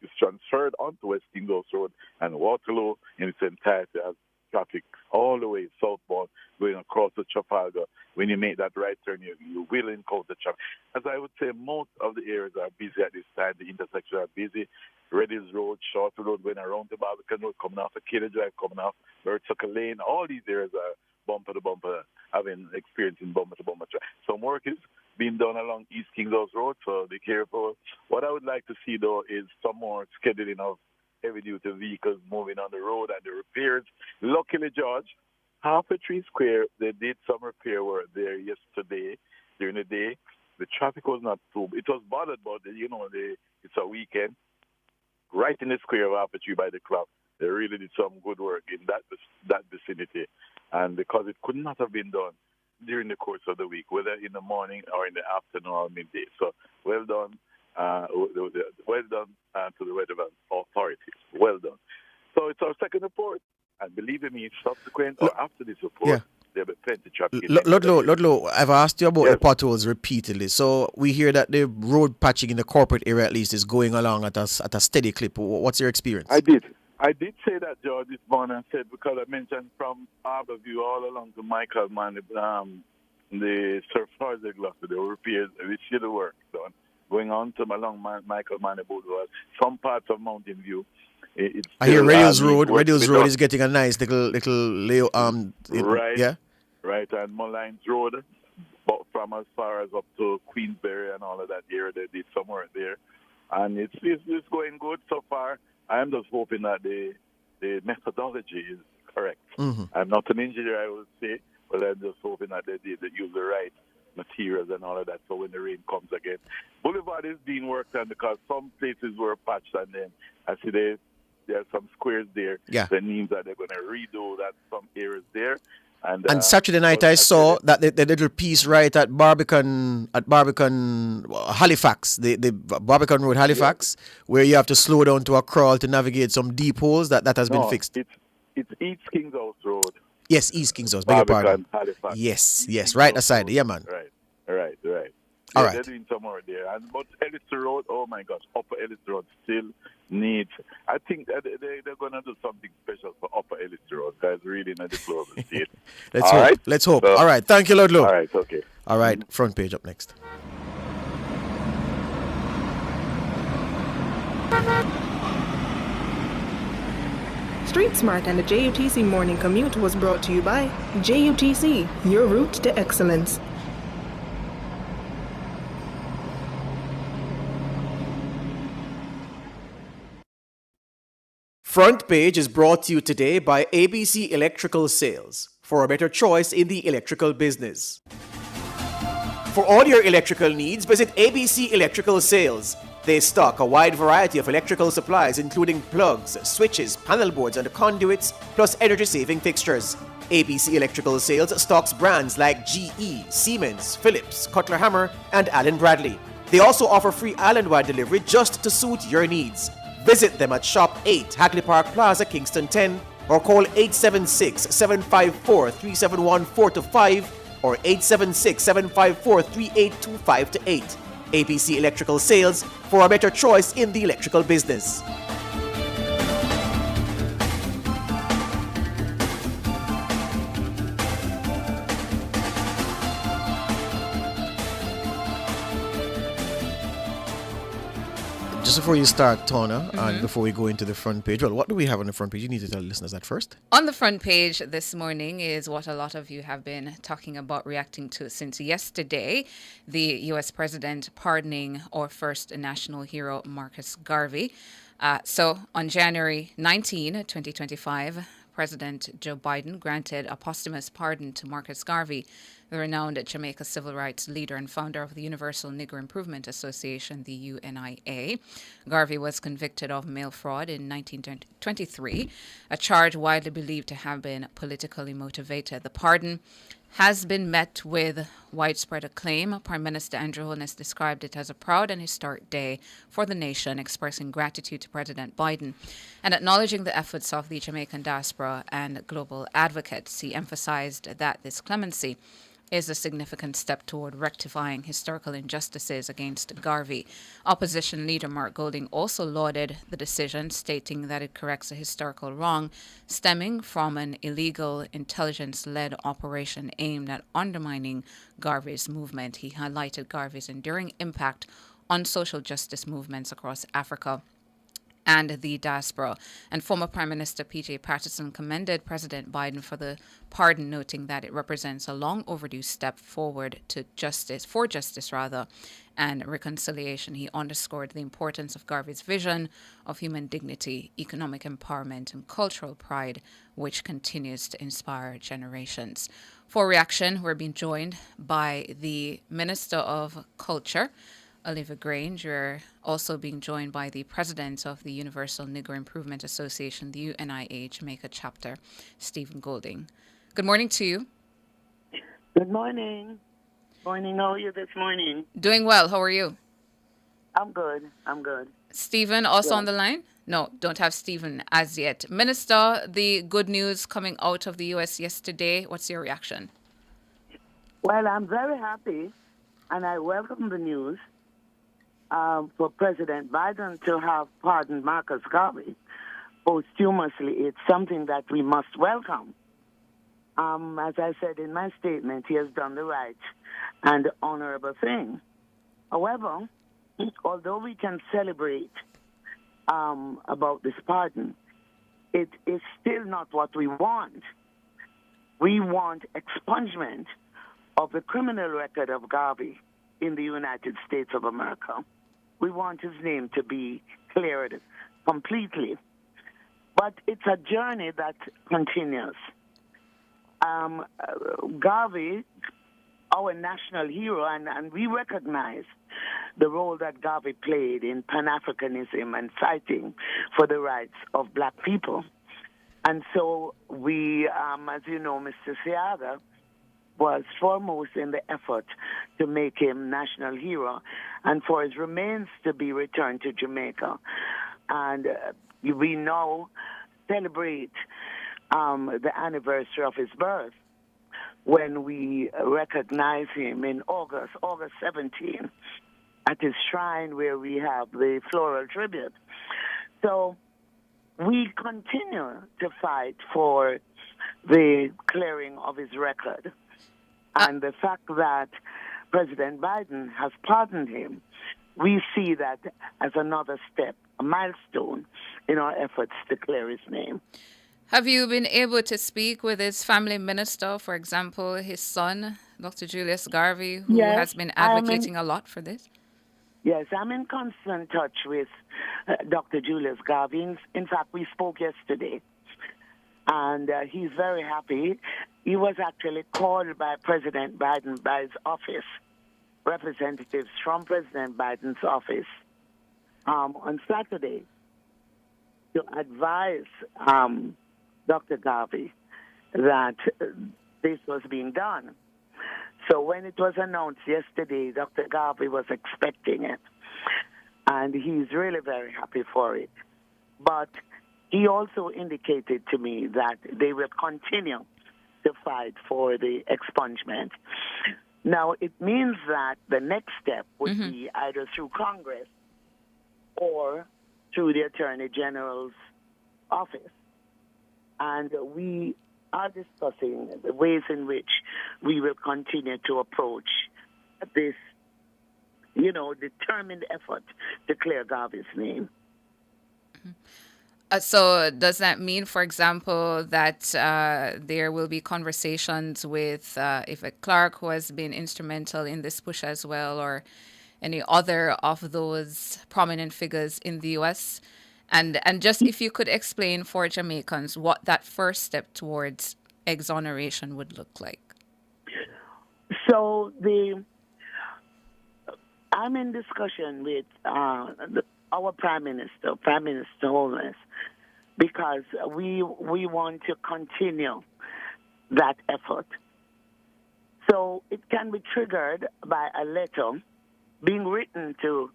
is transferred onto West Kings House Road, and Waterloo in its entirety has traffic all the way southbound going across the Trafalgar. When you make that right turn, you will encounter traffic. As I would say, most of the areas are busy at this time. The intersections are busy. Reddy's Road, Short Road, going around the Barbican Road, coming off the Katy Drive, coming off Bird-Sucker Lane. All these areas are bumper to bumper, having experiencing bumper to bumper traffic. Some work is being done along East Kings House Road, so be careful. What I would like to see, though, is some more scheduling of heavy-duty vehicles moving on the road and the repairs. Luckily, George, Half a Tree Square, they did some repair work there yesterday during the day. The traffic was not too... It was bothered, but, it's a weekend. Right in the square of Half a Tree by the club, they really did some good work in that vicinity. And because it could not have been done during the course of the week, whether in the morning or in the afternoon or midday. So, well done. Well done to the weather authorities. Well done. So it's our second report. And believe me, subsequent or after this report, there'll be plenty of traffic. Ludlow, I've asked you about the potholes repeatedly. So we hear that the road patching in the corporate area at least is going along at a steady clip. What's your experience? I did say that, George, this morning. I said because I mentioned from Harborview all along to Michael Man, the Sir Forza Gloucester, the repairs, we see the work done. Going on to along Michael Mann Boulevard, some parts of Mountain View. I hear Radio's Road. Radio's Road is getting a nice little layout. Right. Yeah. Right, and Mullines Road, but from as far as up to Queensberry and all of that area, they did some work there. And it's going good so far. I am just hoping that the methodology is correct. Mm-hmm. I'm not an engineer, I would say, but I'm just hoping that they use the right materials and all of that, so when the rain comes again. Boulevard is being worked on because some places were patched, and then I see there are some squares there. Yeah. That means that they're going to redo that some areas there. And Saturday night I saw that the little piece right at Barbican Halifax, the Barbican Road Halifax, where you have to slow down to a crawl to navigate some deep holes, that has been fixed. It's East Kings House Road. Yes, East Kings House, beg your pardon. Halifax. Yes, right aside, yeah man. Right. All right. They're doing some more there. But Ellis Road, oh my gosh, Upper Ellis Road still needs. I think that they're going to do something special for Upper Ellis Road, guys, really in a deplorable state. Let's hope. All right, thank you, Lord Low. All right, okay. All right, front page up next. Street Smart and the JUTC Morning Commute was brought to you by JUTC, your route to excellence. Front page is brought to you today by ABC Electrical Sales, for a better choice in the electrical business. For all your electrical needs, visit ABC Electrical Sales. They stock a wide variety of electrical supplies, including plugs, switches, panel boards, and conduits, plus energy-saving fixtures. ABC Electrical Sales stocks brands like GE, Siemens, Philips, Cutler Hammer, and Allen Bradley. They also offer free island-wide delivery just to suit your needs. Visit them at Shop 8, Hagley Park Plaza, Kingston 10, or call 876-754-3714-5 or 876-754-3825-8. ABC Electrical Sales, for a better choice in the electrical business. Just before you start, Tona, and before we go into the front page, well, what do we have on the front page? You need to tell the listeners that first. On the front page this morning is what a lot of you have been talking about, reacting to since yesterday. The U.S. president pardoning our first national hero, Marcus Garvey. So on January 19, 2025, President Joe Biden granted a posthumous pardon to Marcus Garvey, the renowned Jamaica civil rights leader and founder of the Universal Negro Improvement Association, the UNIA. Garvey was convicted of mail fraud in 1923, a charge widely believed to have been politically motivated. The pardon has been met with widespread acclaim. Prime Minister Andrew Holness described it as a proud and historic day for the nation, expressing gratitude to President Biden and acknowledging the efforts of the Jamaican diaspora and global advocates. He emphasized that this clemency is a significant step toward rectifying historical injustices against Garvey. Opposition leader Mark Golding also lauded the decision, stating that it corrects a historical wrong stemming from an illegal intelligence-led operation aimed at undermining Garvey's movement. He highlighted Garvey's enduring impact on social justice movements across Africa and the diaspora. And former Prime Minister P.J. Patterson commended President Biden for the pardon, noting that it represents a long overdue step forward to justice and reconciliation. He underscored the importance of Garvey's vision of human dignity, economic empowerment, and cultural pride, which continues to inspire generations. For reaction, we're being joined by the Minister of Culture, Olivia Grange. You're also being joined by the president of the Universal Negro Improvement Association, the UNIA Jamaica chapter, Stephen Golding. Good morning to you. Good morning. Morning. How are you this morning? Doing well. How are you? I'm good. Stephen, also on the line? No, don't have Stephen as yet. Minister, the good news coming out of the U.S. yesterday. What's your reaction? Well, I'm very happy, and I welcome the news. For President Biden to have pardoned Marcus Garvey posthumously, it's something that we must welcome. As I said in my statement, he has done the right and honorable thing. However, although we can celebrate about this pardon, it is still not what we want. We want expungement of the criminal record of Garvey in the United States of America. we want his name to be cleared completely. But it's a journey that continues. Garvey, our national hero, and we recognize the role that Garvey played in Pan-Africanism and fighting for the rights of black people. And so we, as you know, Mr. Seaga was foremost in the effort to make him national hero and for his remains to be returned to Jamaica. And we now celebrate the anniversary of his birth when we recognize him in August 17, at his shrine where we have the floral tribute. So we continue to fight for the clearing of his record. And the fact that President Biden has pardoned him, we see that as another step, a milestone in our efforts to clear his name. Have you been able to speak with his family minister, for example, his son, Dr. Julius Garvey, who has been advocating a lot for this? Yes, I'm in constant touch with Dr. Julius Garvey. In fact, we spoke yesterday, and he's very happy. He was actually called by President Biden, by his office, representatives from President Biden's office, on Saturday to advise Dr. Garvey that this was being done. So when it was announced yesterday, Dr. Garvey was expecting it, and he's really very happy for it. But he also indicated to me that they will continue to fight for the expungement. Now, it means that the next step would be either through Congress or through the Attorney General's office. And we are discussing the ways in which we will continue to approach this, determined effort to clear Garvey's name. So does that mean, for example, that there will be conversations with Yvette Clarke, who has been instrumental in this push as well, or any other of those prominent figures in the U.S.? And just if you could explain for Jamaicans what that first step towards exoneration would look like. So I'm in discussion with our Prime Minister Holness, because we want to continue that effort. So it can be triggered by a letter being written to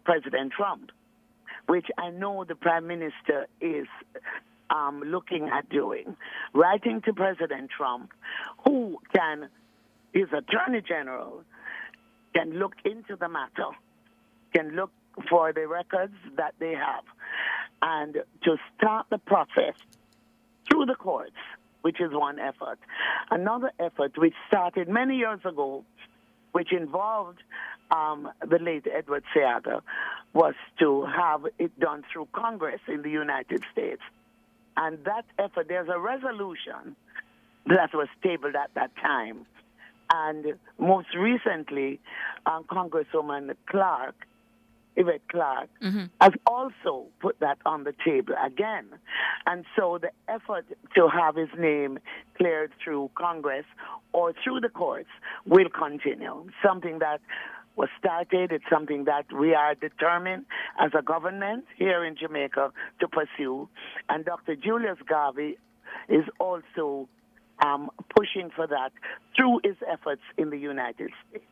President Trump, which I know the Prime Minister is looking at doing, writing to President Trump, who his Attorney General, can look into the matter, can look for the records that they have, and to start the process through the courts, which is one effort. Another effort, which started many years ago, which involved the late Edward Seaga, was to have it done through Congress in the United States. And that effort, there's a resolution that was tabled at that time. And most recently, Congresswoman Yvette Clarke, has also put that on the table again. And so the effort to have his name cleared through Congress or through the courts will continue. Something that was started, it's something that we are determined as a government here in Jamaica to pursue. And Dr. Julius Garvey is also pushing for that through his efforts in the United States.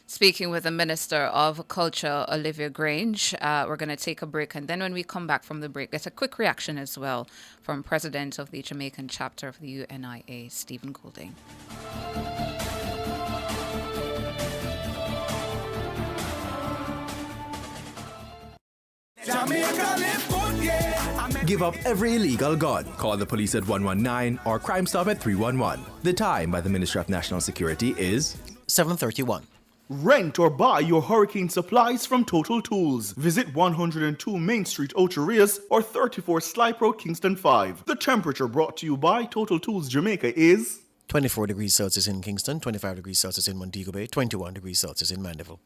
Speaking with the Minister of Culture, Olivia Grange, we're going to take a break. And then when we come back from the break, get a quick reaction as well from President of the Jamaican chapter of the UNIA, Stephen Goulding. Give up every illegal gun. Call the police at 119 or Crime Stop at 311. The time by the Ministry of National Security is 7:31. Rent or buy your hurricane supplies from Total Tools. Visit 102 Main Street, Ocho Rios, or 34 Slipe Road, Kingston 5. The temperature brought to you by Total Tools Jamaica is 24 degrees Celsius in Kingston, 25 degrees Celsius in Montego Bay, 21 degrees Celsius in Mandeville.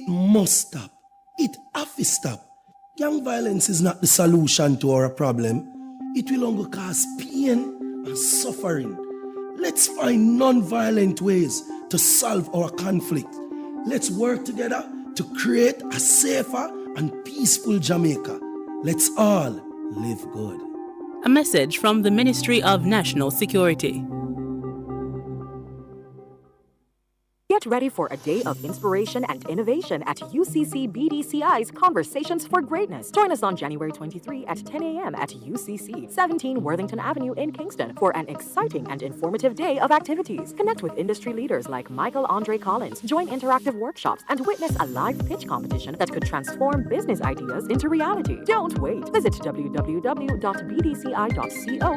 It must stop. It have to stop. Gang violence is not the solution to our problem. It will only cause pain and suffering. Let's find non-violent ways to solve our conflict. Let's work together to create a safer and peaceful Jamaica. Let's all live good. A message from the Ministry of National Security. Get ready for a day of inspiration and innovation at UCC BDCI's Conversations for Greatness. Join us on January 23 at 10 a.m. at UCC, 17 Worthington Avenue in Kingston for an exciting and informative day of activities. Connect with industry leaders like Michael Andre Collins, join interactive workshops, and witness a live pitch competition that could transform business ideas into reality. Don't wait. Visit www.bdci.co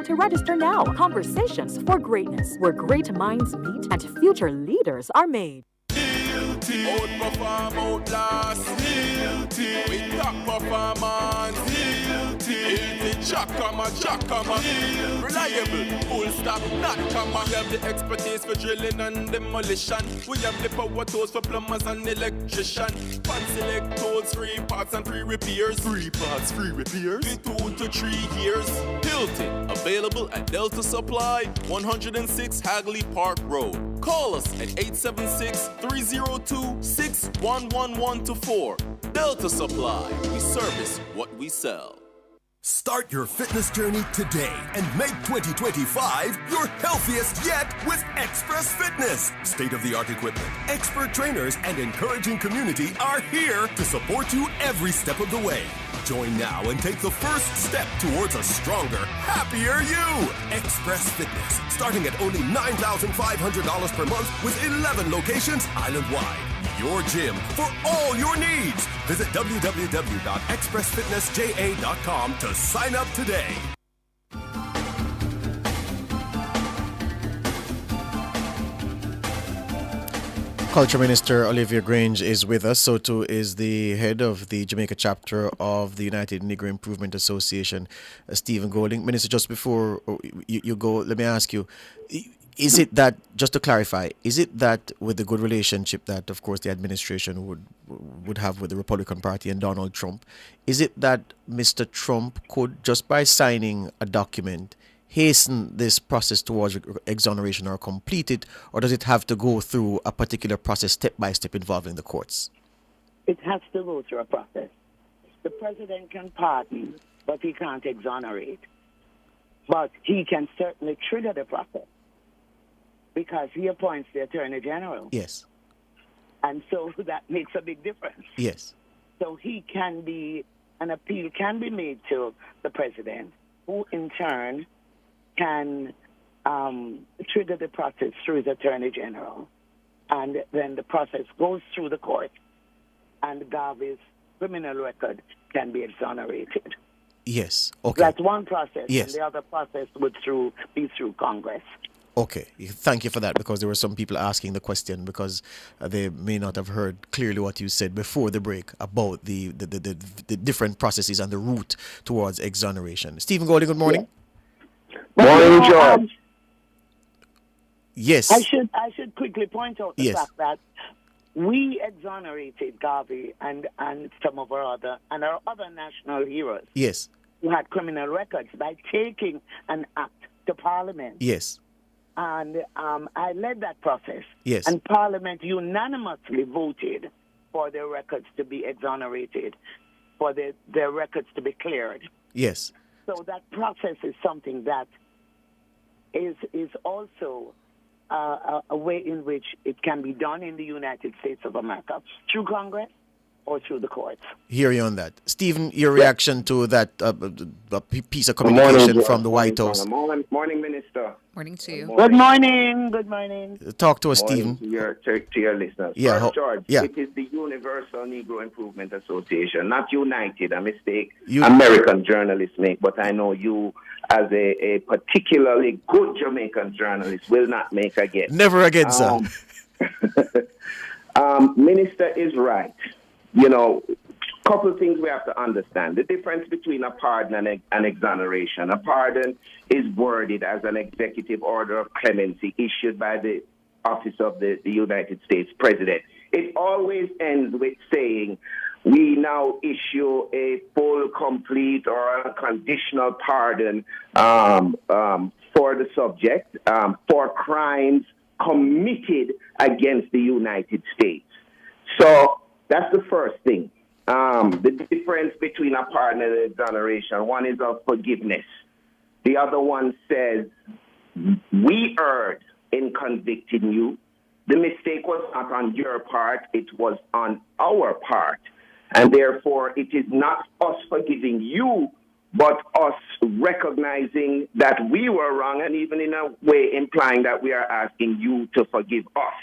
to register now. Conversations for Greatness, where great minds meet and future leaders are made. Outperform, outlast. We top performance. Jackama. Reliable, full stop, not comma. We have the expertise for drilling and demolition. We have the power tools for plumbers and electricians. Fancy select tools, free parts and free repairs. 3 parts, free repairs. 2 to 3 years. Hilton, available at Delta Supply, 106 Hagley Park Road. Call us at 876-302-61114. Delta Supply, we service what we sell. Start your fitness journey today and make 2025 your healthiest yet with Express Fitness. State-of-the-art equipment, expert trainers, and encouraging community are here to support you every step of the way. Join now and take the first step towards a stronger, happier you. Express Fitness, starting at only $9,500 per month with 11 locations island-wide. Your gym for all your needs. Visit www.expressfitnessja.com to sign up today. Culture Minister Olivia Grange is with us. So too is the head of the Jamaica chapter of the United Negro Improvement Association, Stephen Golding. Minister, just before you go, let me ask you, is it that, just to clarify, is it that with the good relationship that, of course, the administration would have with the Republican Party and Donald Trump, is it that Mr. Trump could, just by signing a document, hasten this process towards exoneration or complete it, or does it have to go through a particular process step by step involving the courts? It has to go through a process. The president can pardon, but he can't exonerate. But he can certainly trigger the process, because he appoints the Attorney General. Yes. And so that makes a big difference. Yes. So he can be, an appeal can be made to the president, who in turn can trigger the process through his Attorney General. And then the process goes through the court, and Garvey's criminal record can be exonerated. Yes. Okay. That's one process. Yes. And the other process would be through Congress. Okay, thank you for that, because there were some people asking the question because they may not have heard clearly what you said before the break about the different processes and the route towards exoneration. Stephen Golding, good morning. Morning, George. Yes. I should quickly point out the fact that we exonerated Garvey and some of our other national heroes. Yes. Who had criminal records by taking an act to Parliament. Yes. And I led that process. Yes. And Parliament unanimously voted for their records to be exonerated, for their records to be cleared. Yes. So that process is something that is also a way in which it can be done in the United States of America, through Congress or through the courts. Hear you on that. Stephen, your reaction to that piece of communication from the White House. Morning, Minister. Morning to you. Good morning. Good morning. Talk to us, Stephen. To your listeners. Yeah, First, George, yeah. It is the Universal Negro Improvement Association, not United, a mistake You- American journalists make, but I know you, as a particularly good Jamaican journalist, will not make again. Never again, sir. Minister is right. You know, couple things we have to understand. The difference between a pardon and an exoneration. A pardon is worded as an executive order of clemency issued by the office of the United States President. it always ends with saying, we now issue a full, complete, or unconditional pardon for the subject for crimes committed against the United States. So that's the first thing. The difference between a pardon and an exoneration, one is of forgiveness. The other one says, we erred in convicting you. The mistake was not on your part, it was on our part. And therefore, it is not us forgiving you, but us recognizing that we were wrong, and even in a way implying that we are asking you to forgive us,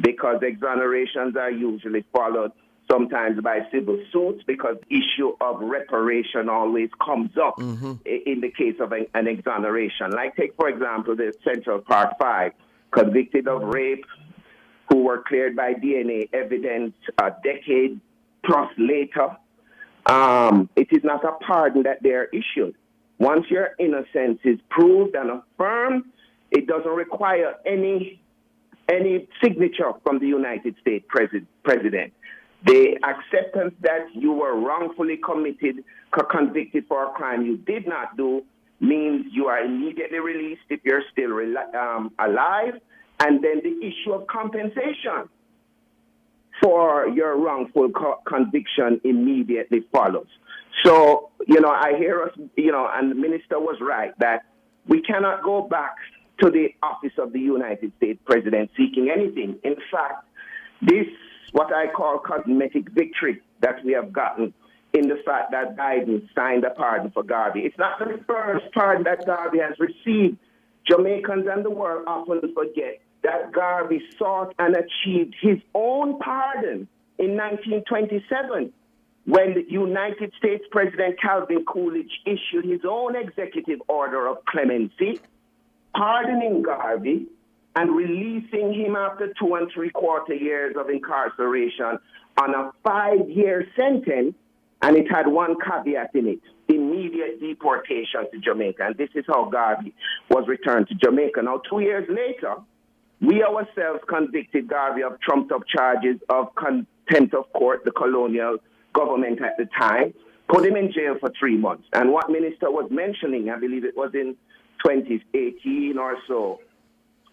because exonerations are usually followed sometimes by civil suits, because the issue of reparation always comes up in the case of an exoneration. Like, take, for example, the Central Park 5, convicted of rape, who were cleared by DNA evidence a decade plus later. It is not a pardon that they are issued. Once your innocence is proved and affirmed, it doesn't require any signature from the United States president. The acceptance that you were wrongfully convicted for a crime you did not do means you are immediately released if you're still alive, and then the issue of compensation for your wrongful conviction immediately follows. So, I hear us, and the minister was right, that we cannot go back to the office of the United States president seeking anything. In fact, this, what I call cosmetic victory that we have gotten in the fact that Biden signed a pardon for Garvey. It's not the first pardon that Garvey has received. Jamaicans and the world often forget that Garvey sought and achieved his own pardon in 1927 when the United States President Calvin Coolidge issued his own executive order of clemency, pardoning Garvey and releasing him after 2 3/4 years of incarceration on a 5-year sentence, and it had one caveat in it: immediate deportation to Jamaica. And this is how Garvey was returned to Jamaica. Now, 2 years later, we ourselves convicted Garvey of trumped-up charges of contempt of court, the colonial government at the time, put him in jail for 3 months. And what minister was mentioning, I believe it was in 2018 or so,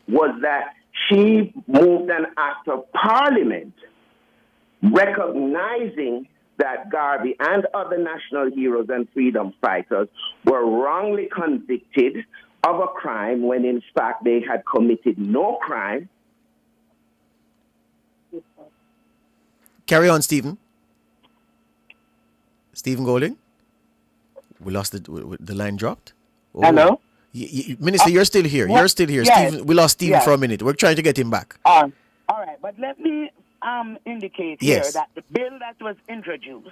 was that she moved an act of parliament recognizing that Garvey and other national heroes and freedom fighters were wrongly convicted of a crime when in fact they had committed no crime. Carry on, Stephen. Stephen Golding? We lost the line dropped? Oh. Hello? Minister, you're still here. You're still here. Yes. Stephen, we lost Stephen for a minute. We're trying to get him back. All right, but let me indicate here Yes. that the bill that was introduced,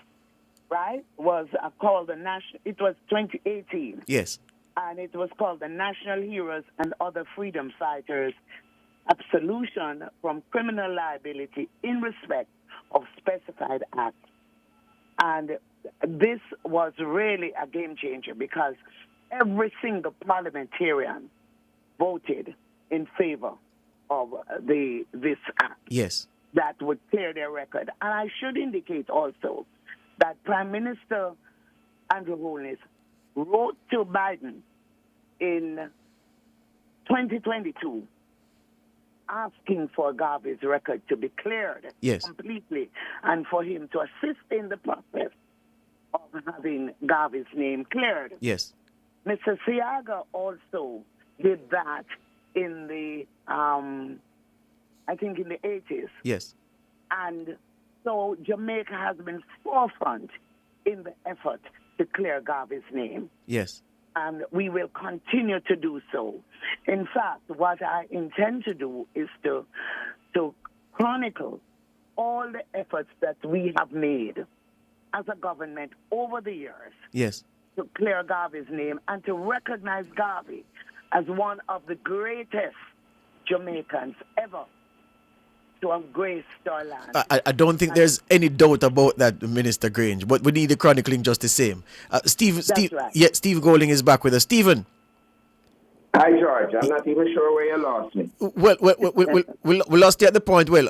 right, was called the national. It was 2018. Yes. And it was called the National Heroes and Other Freedom Fighters Absolution from Criminal Liability in Respect of Specified Acts. And this was really a game changer because every single parliamentarian voted in favor of this act. Yes. That would clear their record. And I should indicate also that Prime Minister Andrew Holness wrote to Biden in 2022 asking for Garvey's record to be cleared completely and for him to assist in the process of having Garvey's name cleared. Yes. Mr. Seaga also did that in the, I think in the 80s. Yes. And so Jamaica has been forefront in the effort to clear Garvey's name. Yes. And we will continue to do so. In fact, what I intend to do is to chronicle all the efforts that we have made as a government over the years. Yes. To clear Garvey's name and to recognize Garvey as one of the greatest Jamaicans ever to have graced our land. I don't think there's any doubt about that, Minister Grange, but we need the chronicling just the same. Steve right. Steve Golding is back with us. Stephen. Hi, George. I'm not even sure where you lost me. Well, we lost you at the point. Well,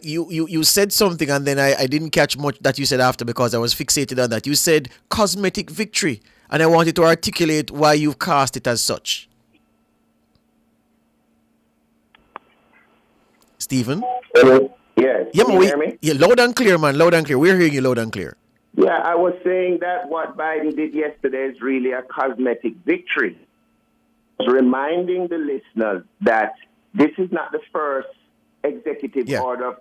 you said something, and then I didn't catch much that you said after because I was fixated on that. You said cosmetic victory, and I wanted to articulate why you've cast it as such. Stephen? Yes. Yeah, Can you hear me? Yeah, loud and clear, man. Loud and clear. We're hearing you loud and clear. Yeah, I was saying that what Biden did yesterday is really a cosmetic victory. Reminding the listeners that this is not the first executive order.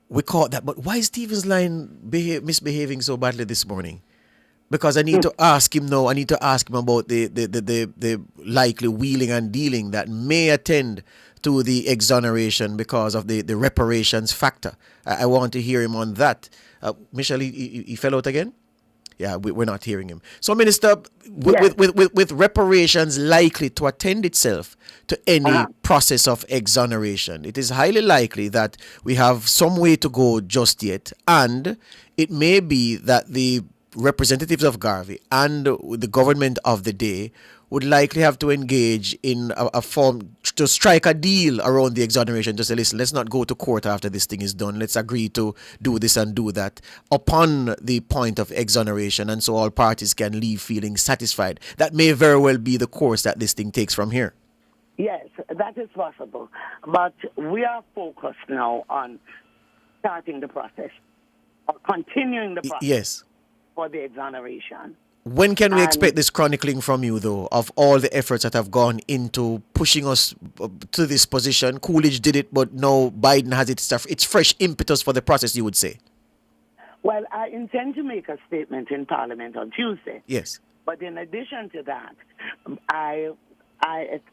We caught that, but why is Stephen's line misbehaving so badly this morning? Because I need to ask him now. I need to ask him about the likely wheeling and dealing that may attend to the exoneration because of the reparations factor. I want to hear him on that. Michelle, he fell out again? Yeah, we're not hearing him. So, Minister, with reparations likely to attend itself to any process of exoneration, it is highly likely that we have some way to go just yet. And it may be that the representatives of Garvey and the government of the day would likely have to engage in a form to strike a deal around the exoneration. To say, listen, let's not go to court after this thing is done. Let's agree to do this and do that upon the point of exoneration, and so all parties can leave feeling satisfied. That may very well be the course that this thing takes from here. Yes, that is possible. But we are focused now on starting the process, or continuing the process for the exoneration. When can we expect this chronicling from you, though, of all the efforts that have gone into pushing us to this position? Coolidge did it, but now Biden has its fresh impetus for the process, you would say. Well, I intend to make a statement in Parliament on Tuesday. Yes. But in addition to that, I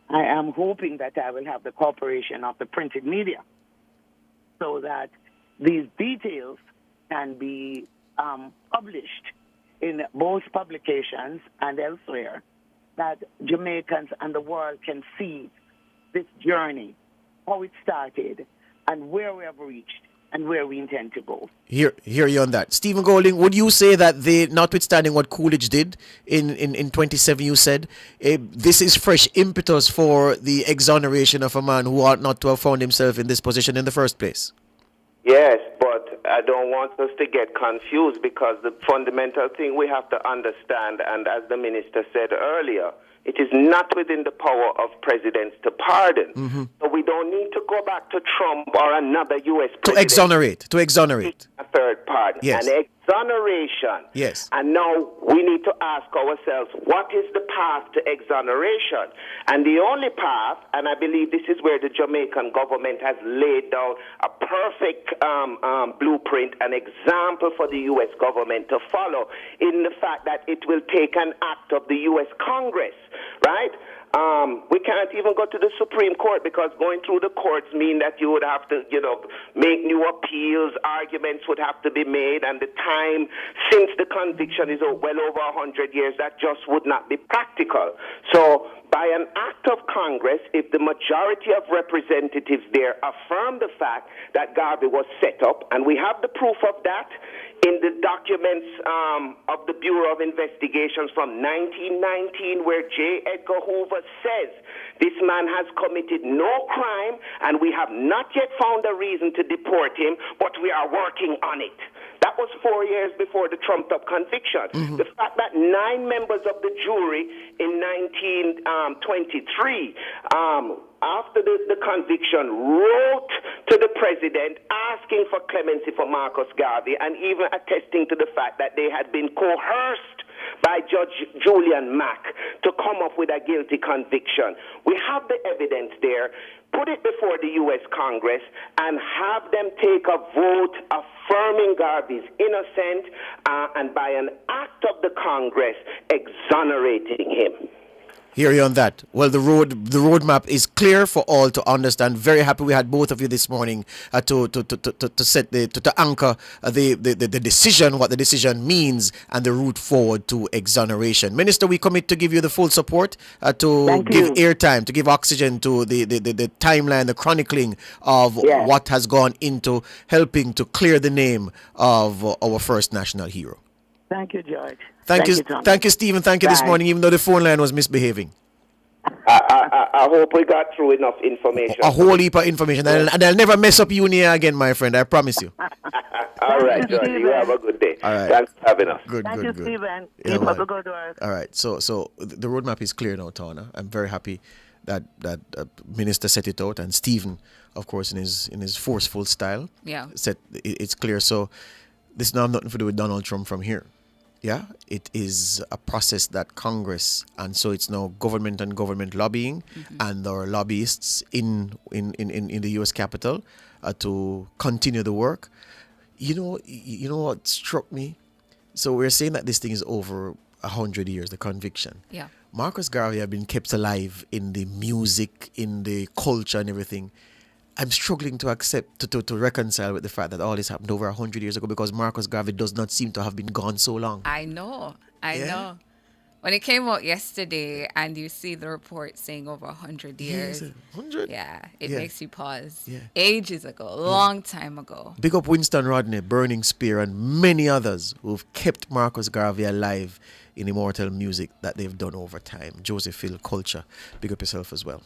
am hoping that I will have the cooperation of the printed media so that these details can be published in both publications and elsewhere, that Jamaicans and the world can see this journey, how it started, and where we have reached, and where we intend to go. Hear you on that. Stephen Golding, would you say that notwithstanding what Coolidge did in 27, you said, this is fresh impetus for the exoneration of a man who ought not to have found himself in this position in the first place? Yes, but I don't want us to get confused, because the fundamental thing we have to understand, and as the minister said earlier, it is not within the power of presidents to pardon. Mm-hmm. So we don't need to go back to Trump or another U.S. president. To exonerate. A third pardon. Yes. An exoneration. Yes. And now we need to ask ourselves, what is the path to exoneration? And the only path, and I believe this is where the Jamaican government has laid down a perfect blueprint, an example for the U.S. government to follow, in the fact that it will take an act of the U.S. Congress, right? We can't even go to the Supreme Court, because going through the courts mean that you would have to, make new appeals, arguments would have to be made, and the time since the conviction is well over 100 years, that just would not be practical. So by an act of Congress, if the majority of representatives there affirm the fact that Garvey was set up, and we have the proof of that in the documents of the Bureau of Investigations from 1919, where J. Edgar Hoover says this man has committed no crime and we have not yet found a reason to deport him, but we are working on it. That was 4 years before the trumped-up conviction. Mm-hmm. The fact that 9 members of the jury in 1923, after the conviction, wrote to the president asking for clemency for Marcus Garvey, and even attesting to the fact that they had been coerced by Judge Julian Mack to come up with a guilty conviction. We have the evidence there. Put it before the U.S. Congress and have them take a vote affirming Garvey's innocent, and by an act of the Congress, exonerating him. Hear you on that. Well, the roadmap is clear for all to understand. Very happy we had both of you this morning to anchor the decision, what the decision means, and the route forward to exoneration. Minister, we commit to give you the full support to give airtime, to give oxygen to the timeline, the chronicling of what has gone into helping to clear the name of our first national hero. Thank you, George. Thank you, Tom. thank you, Stephen. Thank you this Bye. morning, even though the phone line was misbehaving. I hope we got through enough information. A whole heap of information. And I'll never mess up uni again, my friend. I promise you. All right, George. You have a good day. All right. Thanks for having us. Good. Thank you, Stephen. Yeah, Keep up man. the good work. All right. So the roadmap is clear now, Tana. I'm very happy that Minister set it out, and Stephen, of course, in his forceful style, said it's clear. So this now have nothing to do with Donald Trump from here. Yeah, it is a process that Congress, and so it's now government and government lobbying, and our lobbyists in the U.S. Capitol to continue the work. You know what struck me? So we're saying that this thing is over 100 years, the conviction. Yeah. Marcus Garvey have been kept alive in the music, in the culture and everything. I'm struggling to accept, to reconcile with the fact that all this happened over 100 years ago, because Marcus Garvey does not seem to have been gone so long. I know. When it came out yesterday and you see the report saying over 100 years. 100? Yeah, it makes you pause. Yeah. Ages ago, a long time ago. Big up Winston Rodney, Burning Spear, and many others who've kept Marcus Garvey alive in immortal music that they've done over time. Joseph Hill, Culture. Big up yourself as well.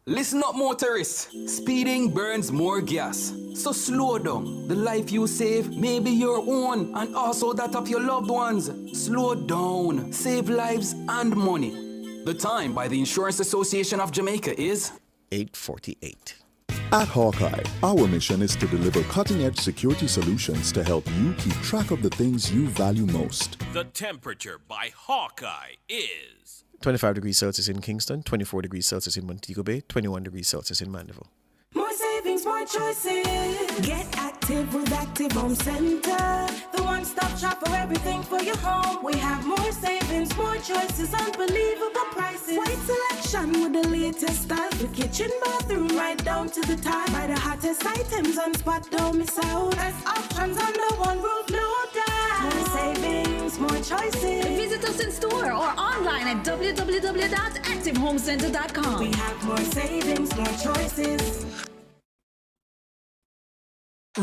Listen up, motorists. Speeding burns more gas. So slow down. The life you save may be your own, and also that of your loved ones. Slow down. Save lives and money. The time by the Insurance Association of Jamaica is 8:48. At Hawkeye, our mission is to deliver cutting-edge security solutions to help you keep track of the things you value most. The temperature by Hawkeye is 25 degrees Celsius in Kingston, 24 degrees Celsius in Montego Bay, 21 degrees Celsius in Mandeville. More savings, more choices. Get active with Active Home Center. The one-stop shop for everything for your home. We have more savings, more choices, unbelievable prices. Wide selection with the latest style. The kitchen, bathroom, right down to the tile. Buy the hottest items on spot, don't miss out. Best options under one roof, no doubt. More savings, more choices. Visit us in store or online at www.activehomecenter.com. We have more savings, more choices.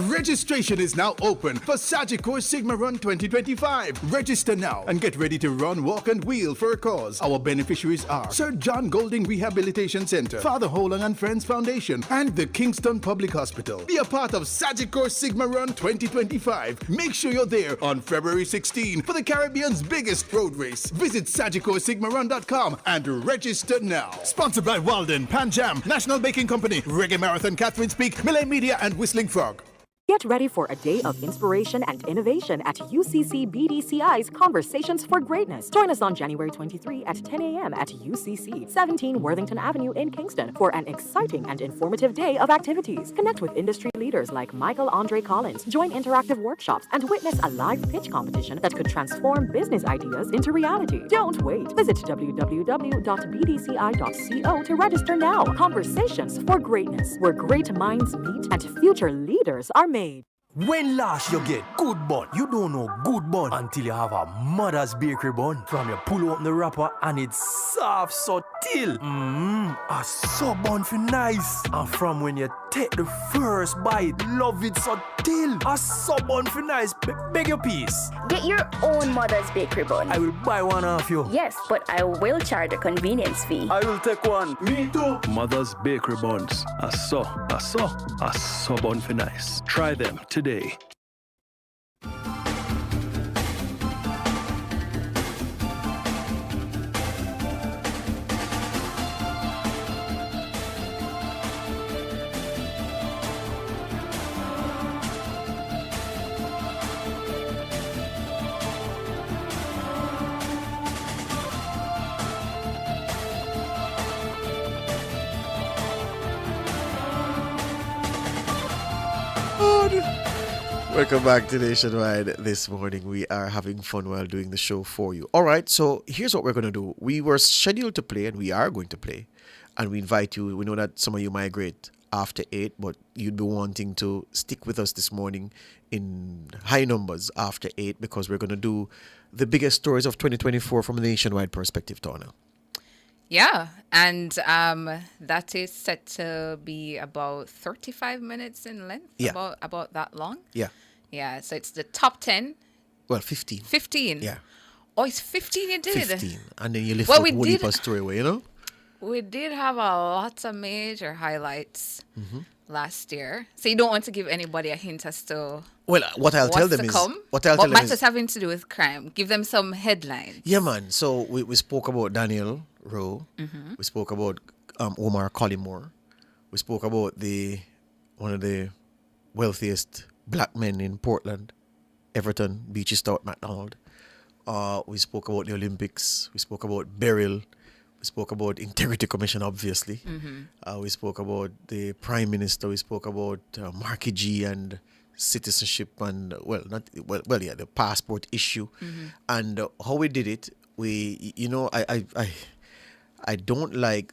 Registration is now open for Sagicor Sigma Run 2025. Register now and get ready to run, walk, and wheel for a cause. Our beneficiaries are Sir John Golding Rehabilitation Center, Father Holang and Friends Foundation, and the Kingston Public Hospital. Be a part of Sagicor Sigma Run 2025. Make sure you're there on February 16 for the Caribbean's biggest road race. Visit SagicorSigmaRun.com and register now. Sponsored by Walden, Pan Jam, National Baking Company, Reggae Marathon, Catherine's Peak, Millet Media, and Whistling Frog. Get ready for a day of inspiration and innovation at UCC BDCI's Conversations for Greatness. Join us on January 23 at 10 a.m. at UCC, 17 Worthington Avenue in Kingston for an exciting and informative day of activities. Connect with industry leaders like Michael Andre Collins, join interactive workshops, and witness a live pitch competition that could transform business ideas into reality. Don't wait. Visit www.bdci.co to register now. Conversations for Greatness, where great minds meet and future leaders are made. When last you get good bun, you don't know good bun until you have a mother's bakery bun. From you pull open the wrapper and it's soft so till. A so bun for nice. And from when you take the first bite, love it so till. A so bun for nice. Beg your piece. Get your own mother's bakery bun. I will buy one off you. Yes, but I will charge a convenience fee. I will take one. Me too. Mother's Bakery Buns. A so bun for nice. Try them today. Welcome back to Nationwide this morning. We are having fun while doing the show for you. All right, so here's what we're going to do. We were scheduled to play, and we are going to play. And we invite you. We know that some of you migrate after 8, but you'd be wanting to stick with us this morning in high numbers after 8, because we're going to do the biggest stories of 2024 from a nationwide perspective, Tona. Yeah, and that is set to be about 35 minutes in length. Yeah. About that long. Yeah. Yeah, so it's the top 10. Well, 15. 15. Yeah. Oh, it's 15 you did. 15. And then you lift Well, up we whole did- heap of story away, you know? We did have a lot of major highlights last year. So you don't want to give anybody a hint as to Well, what I'll tell what's them to is... come? What I'll tell them matters is... having to do with crime? Give them some headlines. Yeah, man. So we spoke about Daniel Rowe. Mhm. We spoke about Omar Collymore. We spoke about one of the wealthiest black men in Portland, Everton, Beachy Stout McDonald. We spoke about the Olympics. We spoke about Beryl. We spoke about Integrity Commission, obviously. We spoke about the Prime Minister. We spoke about Marky G and citizenship and, the passport issue. And how we did it, I don't like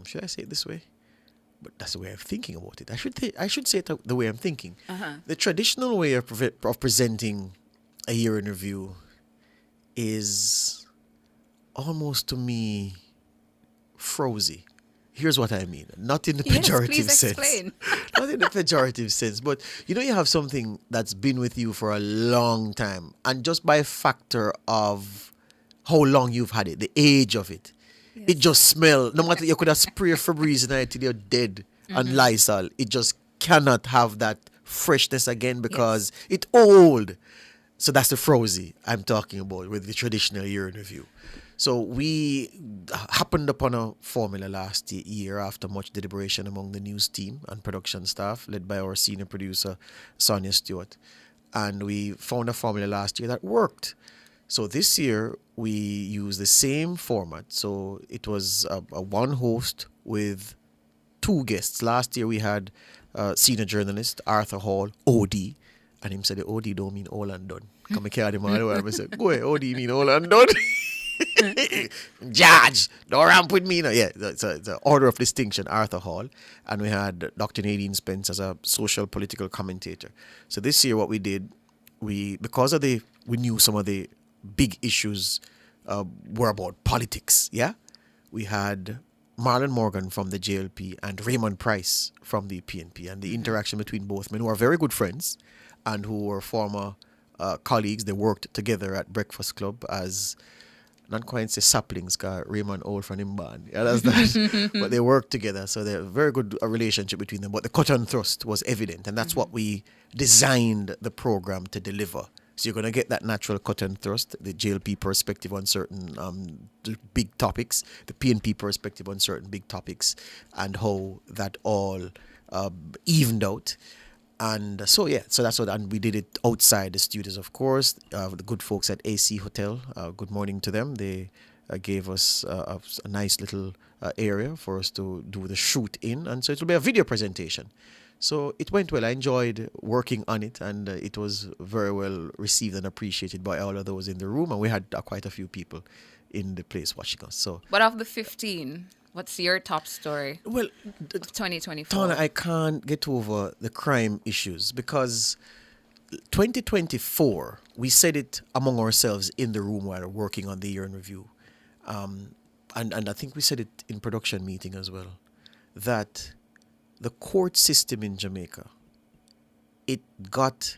should I say it this way? But that's the way I'm thinking about it. I should say it the way I'm thinking. The traditional way of presenting a year in review is almost, to me, frozy. Here's what I mean. Not in the pejorative please sense. explain. Not in the pejorative sense. But you have something that's been with you for a long time. And just by factor of how long you've had it, the age of it, it just smells. No matter, you could have sprayed Febreze in it till you're dead and Lysol. It just cannot have that freshness again because it's old. So that's the frozy I'm talking about with the traditional year in review. So we happened upon a formula last year after much deliberation among the news team and production staff led by our senior producer, Sonia Stewart. And we found a formula last year that worked. So this year we used the same format. So it was a one host with two guests. Last year we had senior journalist Arthur Hall, OD. And him said the OD don't mean all and done. Come and carry him all the way. I said, go ahead, OD mean all and done. Judge, don't ramp with me now. Yeah, it's a order of distinction, Arthur Hall. And we had Dr. Nadine Spence as a social political commentator. So this year what we did, we knew some of the big issues were about politics, yeah? We had Marlon Morgan from the JLP and Raymond Price from the PNP, and the interaction between both men who are very good friends and who were former colleagues. They worked together at Breakfast Club as, not quite say saplings, because Raymond old from him band. Yeah, that's that. But they worked together, so there's a very good relationship between them. But the cut and thrust was evident, and that's what we designed the program to deliver. So you're going to get that natural cut and thrust, the JLP perspective on certain big topics, the PNP perspective on certain big topics, and how that all evened out. And so that's what, and we did it outside the studios, of course. The good folks at AC Hotel, good morning to them. They gave us a nice little area for us to do the shoot in, and so it will be a video presentation. So it went well. I enjoyed working on it, and it was very well received and appreciated by all of those in the room. And we had quite a few people in the place watching us. So, but of the 15, what's your top story? Well, of 2024. Tana, I can't get over the crime issues because 2024, we said it among ourselves in the room while working on the year in review. And I think we said it in production meeting as well, that the court system in Jamaica, it got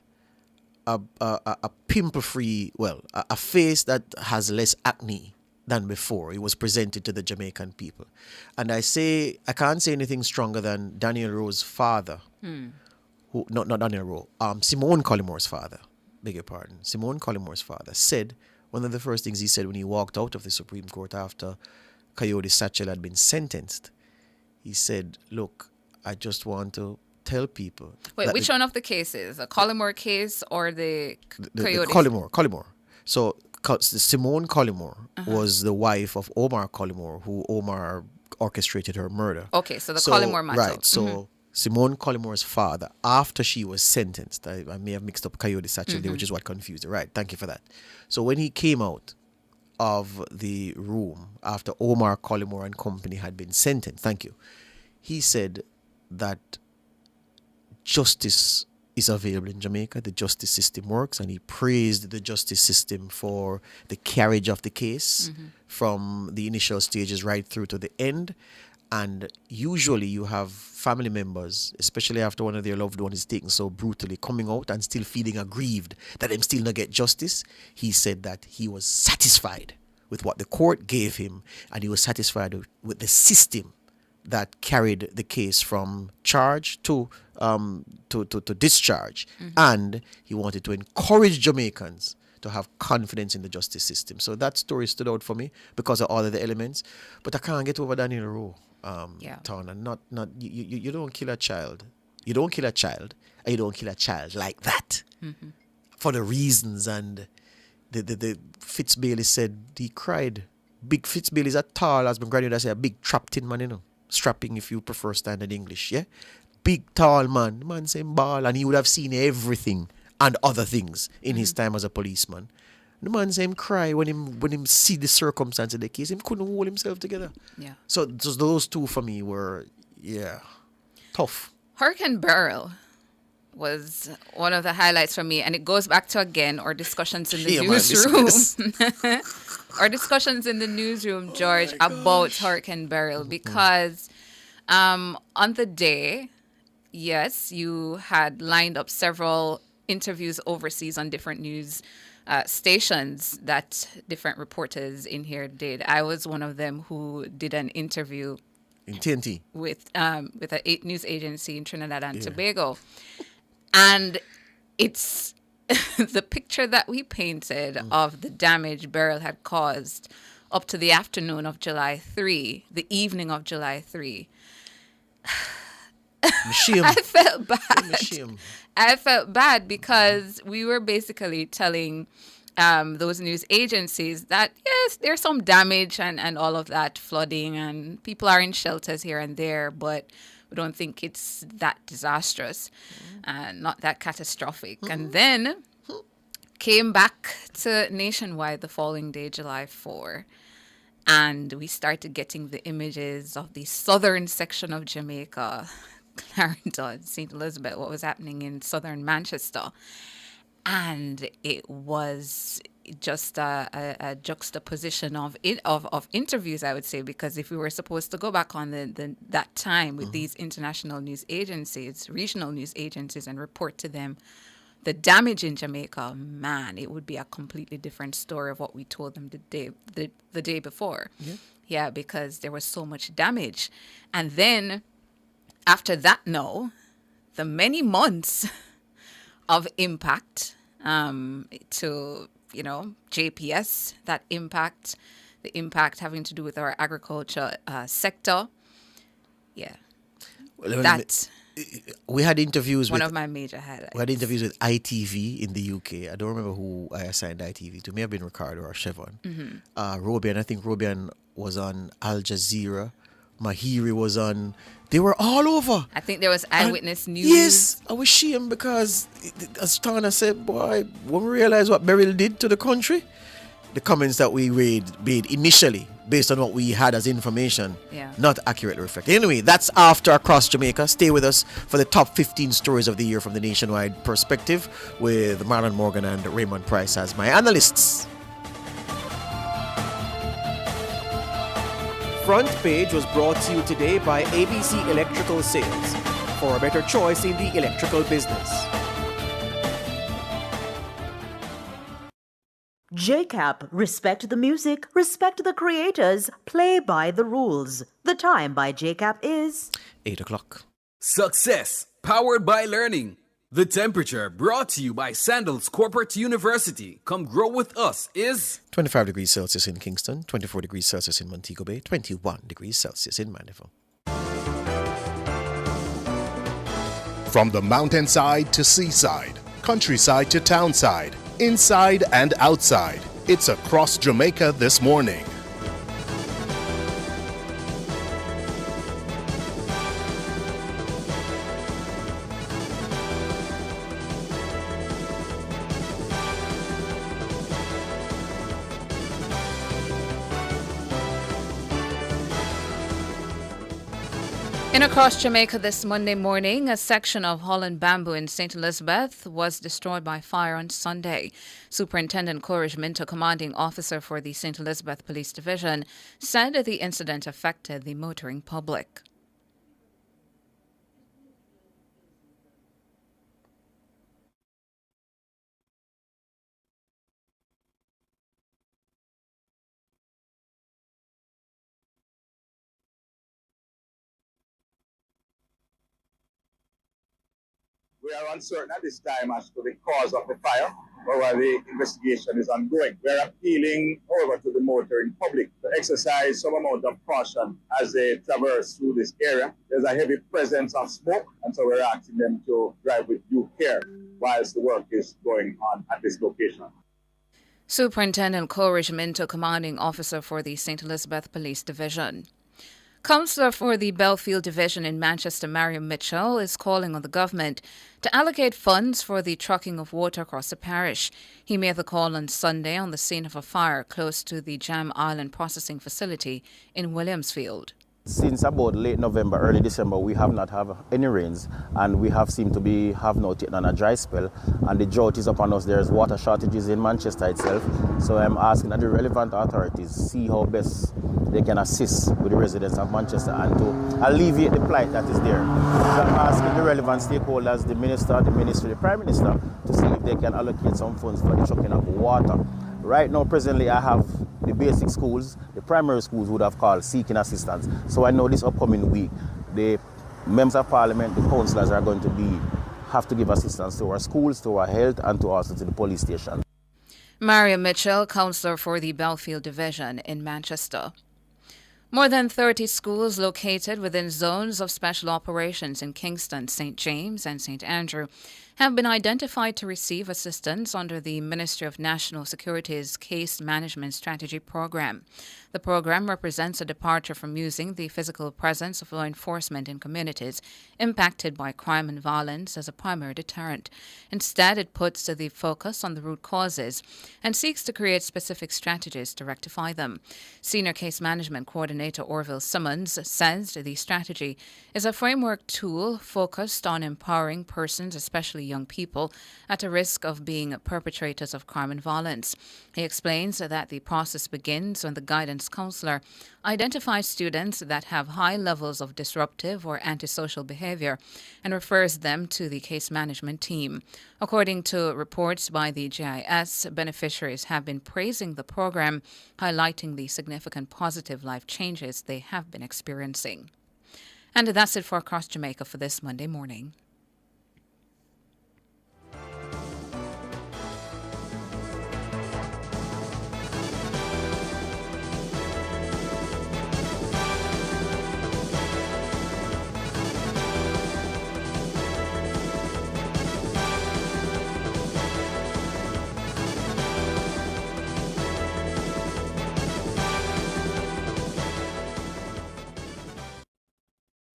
a pimple-free, a face that has less acne than before. It was presented to the Jamaican people. And I can't say anything stronger than Daniel Rowe's father, not Daniel Rowe, Simone Collymore's father, beg your pardon, Simone Collymore's father said, one of the first things he said when he walked out of the Supreme Court after Coyote Satchel had been sentenced, he said, look, I just want to tell people. Wait, which one of the cases? A Collymore case or the Coyote? Collymore. So Simone Collymore was the wife of Omar Collymore, who Omar orchestrated her murder. Okay, so the Collymore matter. Right, so Simone Collymore's father, after she was sentenced, I may have mixed up Coyote Satchel there, which is what confused her. Right, thank you for that. So when he came out of the room after Omar Collymore and company had been sentenced, thank you, he said that justice is available in Jamaica. The justice system works, and he praised the justice system for the carriage of the case from the initial stages right through to the end. And usually you have family members, especially after one of their loved ones is taken so brutally, coming out and still feeling aggrieved that them still not get justice. He said that he was satisfied with what the court gave him, and he was satisfied with the system that carried the case from charge to discharge. And he wanted to encourage Jamaicans to have confidence in the justice system. So that story stood out for me because of all of the elements. But I can't get over Daniel Rowe, Town, and not you don't kill a child. You don't kill a child, and you don't kill a child like that for the reasons. And the Fitzbailey said he cried. Big Fitzbailey is as tall as my granddad said, a big trapped in man, you know. Strapping if you prefer standard English, yeah? Big, tall man. The man saying ball, and he would have seen everything and other things in his time as a policeman. The man saying him cry when him see the circumstance of the case. Him couldn't hold himself together. Yeah. So those two for me were, tough. Hurricane Beryl was one of the highlights for me, and it goes back to, again, our discussions in the newsroom. Our discussions in the newsroom, George, about Hurricane Beryl, because on the day, yes, you had lined up several interviews overseas on different news stations that different reporters in here did. I was one of them who did an interview in TNT with a news agency in Trinidad and Tobago. And it's the picture that we painted of the damage Beryl had caused up to the afternoon of July 3, the evening of July 3. I felt bad. I felt bad because we were basically telling those news agencies that, yes, there's some damage and all of that, flooding, and people are in shelters here and there, but we don't think it's that disastrous and not that catastrophic. And then came back to Nationwide the following day, July 4, and we started getting the images of the southern section of Jamaica, Clarendon, St. Elizabeth, what was happening in southern Manchester. And it was just a juxtaposition of interviews, I would say, because if we were supposed to go back on that time with these international news agencies, regional news agencies, and report to them the damage in Jamaica, man, it would be a completely different story of what we told them the day before. Yeah, because there was so much damage. And then after that, the many months of impact to, JPS, that impact, the impact having to do with our agriculture sector. Yeah. We had interviews one of my major highlights. We had interviews with ITV in the UK. I don't remember who I assigned ITV to. May have been Ricardo or Chevron. Robian, I think Robian was on Al Jazeera. Mahiri was on. They were all over. I think there was Eyewitness News. Yes, I was ashamed because, as Tana said, boy, when we realized what Beryl did to the country, the comments that we made initially, based on what we had as information, not accurately reflected. Anyway, that's after Across Jamaica. Stay with us for the top 15 stories of the year from the Nationwide perspective with Marlon Morgan and Raymond Price as my analysts. Front Page was brought to you today by ABC Electrical Sales, for a better choice in the electrical business. JCAP, respect the music, respect the creators, play by the rules. The time by JCAP is 8 o'clock. Success, powered by learning. The Temperature, brought to you by Sandals Corporate University. Come grow with us, is 25 degrees Celsius in Kingston, 24 degrees Celsius in Montego Bay, 21 degrees Celsius in Mandeville. From the mountainside to seaside, countryside to townside, inside and outside, it's Across Jamaica this morning. In across Jamaica this Monday morning, a section of Holland Bamboo in St. Elizabeth was destroyed by fire on Sunday. Superintendent Coleridge Minto, commanding officer for the St. Elizabeth Police Division, said the incident affected the motoring public. We are uncertain at this time as to the cause of the fire, but while the investigation is ongoing. We are appealing, however, to the motoring public to exercise some amount of caution as they traverse through this area. There's a heavy presence of smoke, and so we're asking them to drive with due care whilst the work is going on at this location. Superintendent Coleridge Minto, commanding officer for the St. Elizabeth Police Division. Councillor for the Belfield Division in Manchester, Mariam Mitchell, is calling on the government to allocate funds for the trucking of water across the parish. He made the call on Sunday on the scene of a fire close to the Jam Island processing facility in Williamsfield. Since about late November, early December, we have not had any rains, and we have seemed to have now taken on a dry spell, and the drought is upon us. There's water shortages in Manchester itself, so I'm asking that the relevant authorities see how best they can assist with the residents of Manchester and to alleviate the plight that is there. So I'm asking the relevant stakeholders, the minister, the ministry, the prime minister, to see if they can allocate some funds for the trucking of water. Right now, presently, I have the basic schools, the primary schools would have called seeking assistance. So I know this upcoming week, the members of parliament, the councillors are going to have to give assistance to our schools, to our health, and to also to the police station. Mariam Mitchell, councillor for the Belfield Division in Manchester. More than 30 schools located within zones of special operations in Kingston, St. James and St. Andrew have been identified to receive assistance under the Ministry of National Security's Case Management Strategy Program. The program represents a departure from using the physical presence of law enforcement in communities impacted by crime and violence as a primary deterrent. Instead, it puts the focus on the root causes and seeks to create specific strategies to rectify them. Senior Case Management Coordinator Orville Simmons says the strategy is a framework tool focused on empowering persons, especially young people, at a risk of being perpetrators of crime and violence. He explains that the process begins when the guidance counselor identifies students that have high levels of disruptive or antisocial behavior and refers them to the case management team. According to reports by the GIS, beneficiaries have been praising the program, highlighting the significant positive life changes they have been experiencing. And that's it for Across Jamaica for this Monday morning.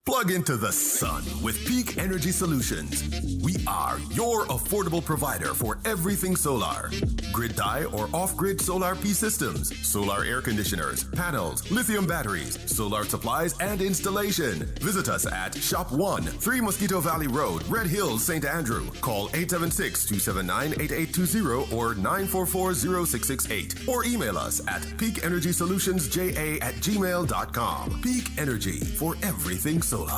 Plug into the sun with Peak Energy Solutions. We are your affordable provider for everything solar. Grid tie or off-grid solar P systems, solar air conditioners, panels, lithium batteries, solar supplies, and installation. Visit us at Shop 1, 3 Mosquito Valley Road, Red Hills, St. Andrew. Call 876-279-8820 or 944-0668. Or email us at peakenergysolutionsja@gmail.com. Peak Energy for everything solar.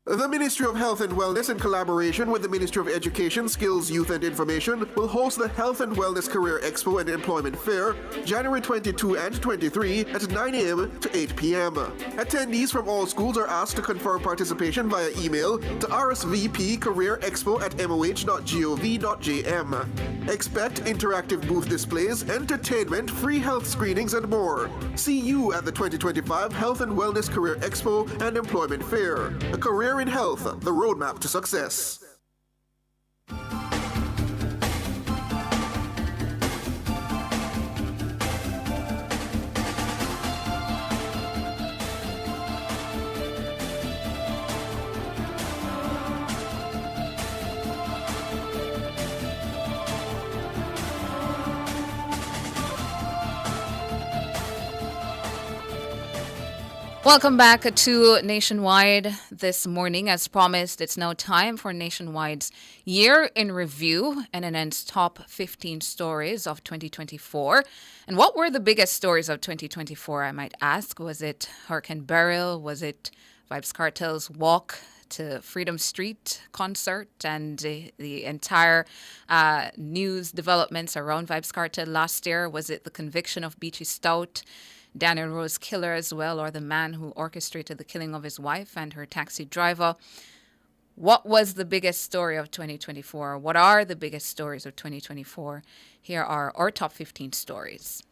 The Ministry of Health and Wellness, in collaboration with the Ministry of Education, Skills, Youth and Information, will host the Health and Wellness Career Expo and Employment Fair, January 22 and 23 at 9 a.m. to 8 p.m. Attendees from all schools are asked to confirm participation via email to rsvpcareerexpo@moh.gov.jm. Expect interactive booth displays, entertainment, free health screenings, and more. See you at the 2025 Health and Wellness Career Expo and Employment Fair. A career in health, the roadmap to success. Welcome back to Nationwide this morning. As promised, it's now time for Nationwide's Year in Review, NNN's top 15 stories of 2024. And what were the biggest stories of 2024, I might ask? Was it Hurricane Beryl? Was it Vybz Kartel's walk to Freedom Street concert and the entire news developments around Vybz Kartel last year? Was it the conviction of Beachy Stout, Daniel Rose killer as well, or the man who orchestrated the killing of his wife and her taxi driver? What was the biggest story of 2024? What are the biggest stories of 2024? Here are our top 15 stories.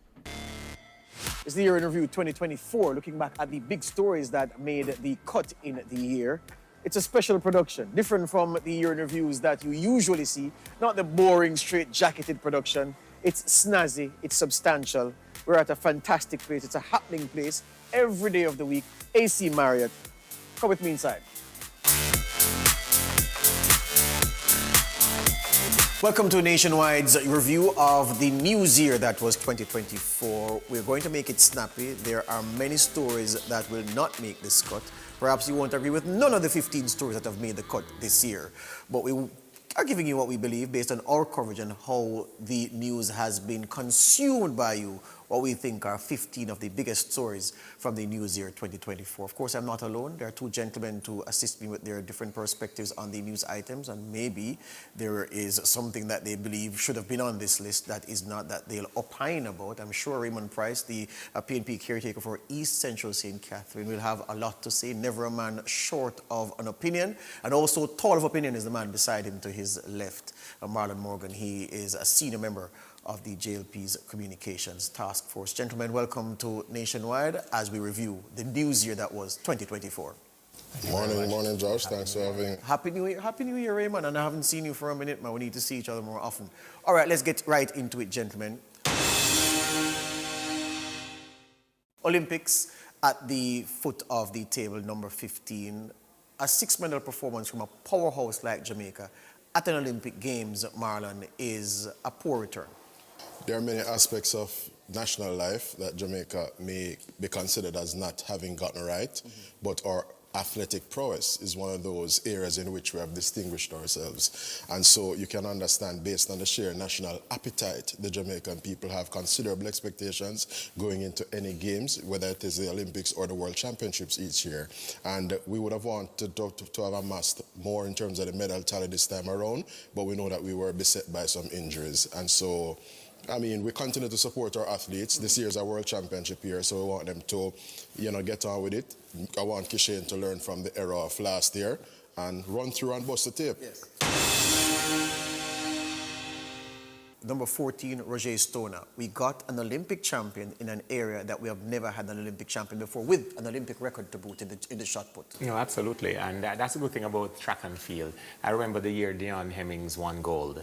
It's the Year in Review 2024, looking back at the big stories that made the cut in the year. It's a special production, different from the Year in Reviews that you usually see, not the boring, straight-jacketed production. It's snazzy, it's substantial. We're at a fantastic place. It's a happening place every day of the week. AC Marriott. Come with me inside. Welcome to Nationwide's review of the news year that was 2024. We're going to make it snappy. There are many stories that will not make this cut. Perhaps you won't agree with none of the 15 stories that have made the cut this year. But we are giving you what we believe based on our coverage and how the news has been consumed by you, what we think are 15 of the biggest stories from the news year 2024. Of course, I'm not alone. There are two gentlemen to assist me with their different perspectives on the news items, and maybe there is something that they believe should have been on this list that is not, that they'll opine about. I'm sure Raymond Price, the PNP caretaker for East Central St. Catherine, will have a lot to say. Never a man short of an opinion, and also tall of opinion is the man beside him to his left, Marlon Morgan. He is a senior member of the JLP's Communications Task Force. Gentlemen, welcome to Nationwide as we review the news year that was 2024. Morning, Josh. Thanks for having me. Happy New Year, Raymond. And I haven't seen you for a minute, man. We need to see each other more often. All right, let's get right into it, gentlemen. Olympics at the foot of the table, number 15. A six-medal performance from a powerhouse like Jamaica at an Olympic Games, Marlon, is a poor return. There are many aspects of national life that Jamaica may be considered as not having gotten right, but our athletic prowess is one of those areas in which we have distinguished ourselves. And so you can understand, based on the sheer national appetite, the Jamaican people have considerable expectations going into any games, whether it is the Olympics or the World Championships each year. And we would have wanted to have amassed more in terms of the medal tally this time around, but we know that we were beset by some injuries. And so, I mean, we continue to support our athletes. This year is our World Championship year, so we want them to, get on with it. I want Kishain to learn from the error of last year and run through and bust the tape. Yes. Number 14, Roger Stoner. We got an Olympic champion in an area that we have never had an Olympic champion before, with an Olympic record to boot in the shot put. No, absolutely, and that's a good thing about track and field. I remember the year Dion Hemmings won gold,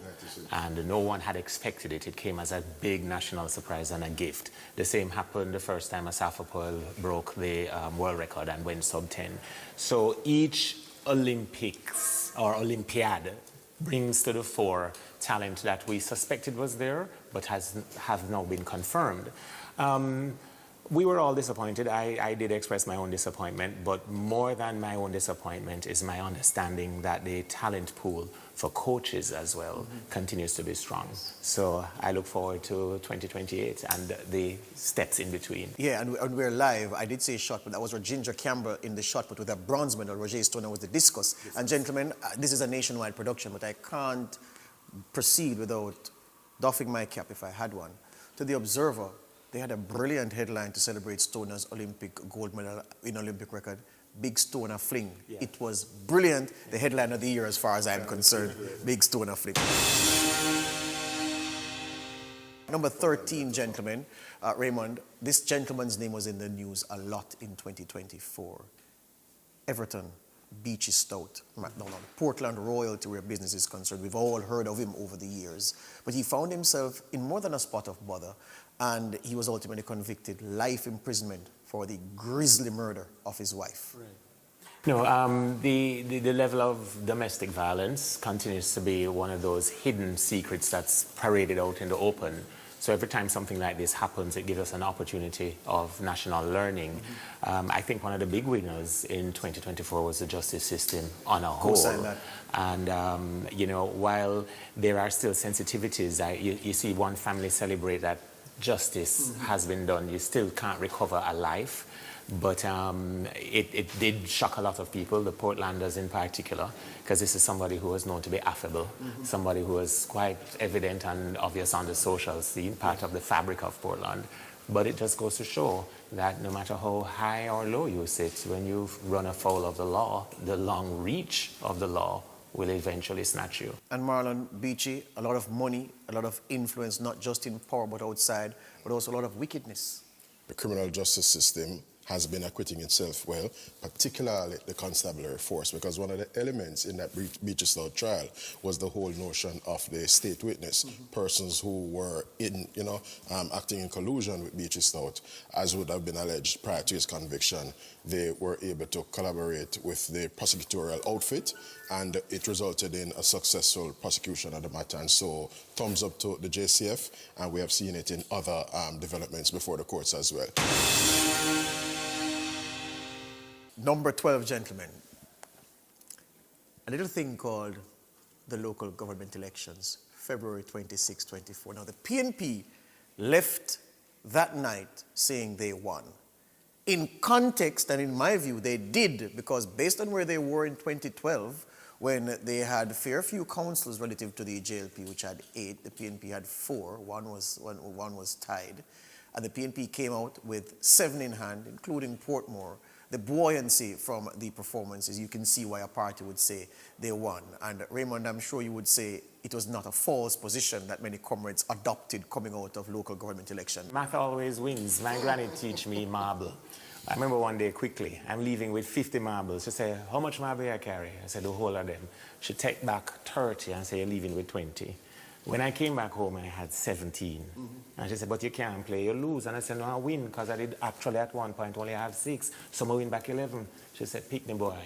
and no one had expected it. It came as a big national surprise and a gift. The same happened the first time Asaf Apol broke the world record and went sub 10. So each Olympics or Olympiad brings to the fore talent that we suspected was there, but have now been confirmed. We were all disappointed. I did express my own disappointment, but more than my own disappointment is my understanding that the talent pool for coaches as well continues to be strong. So I look forward to 2028 and the steps in between. Yeah, and we're live. I did say shot put. That was Ginger Campbell in the shot put with a bronze medal. Roger Stoner with the discus. And gentlemen, this is a nationwide production, but I can't proceed without doffing my cap if I had one. To the Observer, they had a brilliant headline to celebrate Stoner's Olympic gold medal in Olympic record. Big Stoner Fling. Yeah. It was brilliant. The headline of the year as far as I'm concerned. Big Stoner Fling. Number 13, gentlemen. Raymond, this gentleman's name was in the news a lot in 2024. Everton, Beachy Stout, McDonald, Portland royalty where business is concerned. We've all heard of him over the years. But he found himself in more than a spot of bother, and he was ultimately convicted, life imprisonment for the grisly murder of his wife. Right. No, the level of domestic violence continues to be one of those hidden secrets that's paraded out in the open. So every time something like this happens, it gives us an opportunity of national learning. I think one of the big winners in 2024 was the justice system on a whole. that. And, you know, while there are still sensitivities, you see one family celebrate that justice has been done. You still can't recover a life. But it did shock a lot of people, the Portlanders in particular, because this is somebody who was known to be affable, somebody who was quite evident and obvious on the social scene, part of the fabric of Portland. But it just goes to show that no matter how high or low you sit, when you run afoul of the law, the long reach of the law will eventually snatch you. And Marlon Beachy, a lot of money, a lot of influence, not just in power but outside, but also a lot of wickedness. The criminal justice system has been acquitting itself well, particularly the constabulary force, because one of the elements in that Beachistown trial was the whole notion of the state witness, persons who were acting in collusion with Beachistown, as would have been alleged prior to his conviction. They were able to collaborate with the prosecutorial outfit, and it resulted in a successful prosecution of the matter. And so, thumbs up to the JCF, and we have seen it in other developments before the courts as well. Number 12, gentlemen. A little thing called the local government elections, February 26, 24. Now, the PNP left that night saying they won. In context, and in my view, they did, because based on where they were in 2012, when they had fair few councillors relative to the JLP, which had 8, the PNP had 4, one was tied, and the PNP came out with 7 in hand, including Portmore. The buoyancy from the performances, you can see why a party would say they won. And Raymond, I'm sure you would say it was not a false position that many comrades adopted coming out of local government election. Math always wins. My granny teach me marble. I remember one day quickly, I'm leaving with 50 marbles. She said, how much marble I carry? I said, the whole of them. She take back 30 and say, you're leaving with 20. When I came back home, I had 17. And she said, but you can't play, you lose. And I said, no, I win, because I did actually at one point only have 6. So I win back 11. She said, pick me, boy.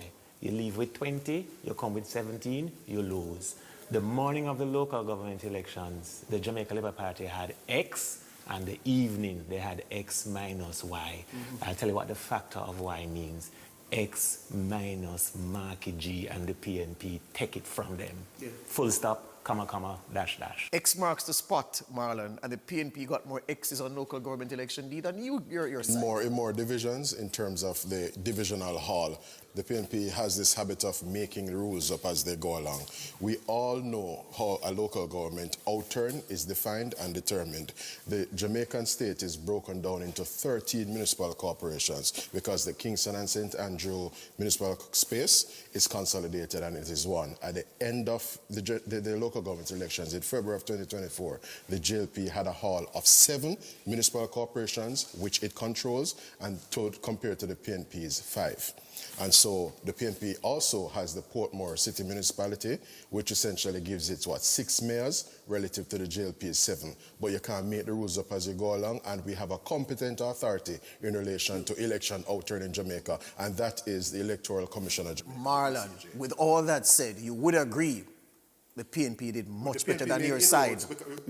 You leave with 20, you come with 17, you lose. The morning of the local government elections, the Jamaica Labour Party had X, and the evening they had X minus Y. I'll tell you what the factor of Y means. X minus Marky G and the PNP, take it from them. Yeah. Full stop. Comma, comma, dash, dash. X marks the spot, Marlon, and the PNP got more X's on local government election lead than your side. More divisions in terms of the divisional hall. The PNP has this habit of making rules up as they go along. We all know how a local government outturn is defined and determined. The Jamaican state is broken down into 13 municipal corporations because the Kingston and St. Andrew municipal space is consolidated and it is one. At the end of the local government elections in February of 2024, the JLP had a hall of 7 municipal corporations, which it controls, and compared to the PNP's 5. And so the PNP also has the Portmore City Municipality, which essentially gives it, 6 mayors relative to the JLP's 7. But you can't make the rules up as you go along, and we have a competent authority in relation to election outturn in Jamaica, and that is the Electoral Commission of Jamaica. Marlon, with all that said, you would agree the PNP did much better than your side.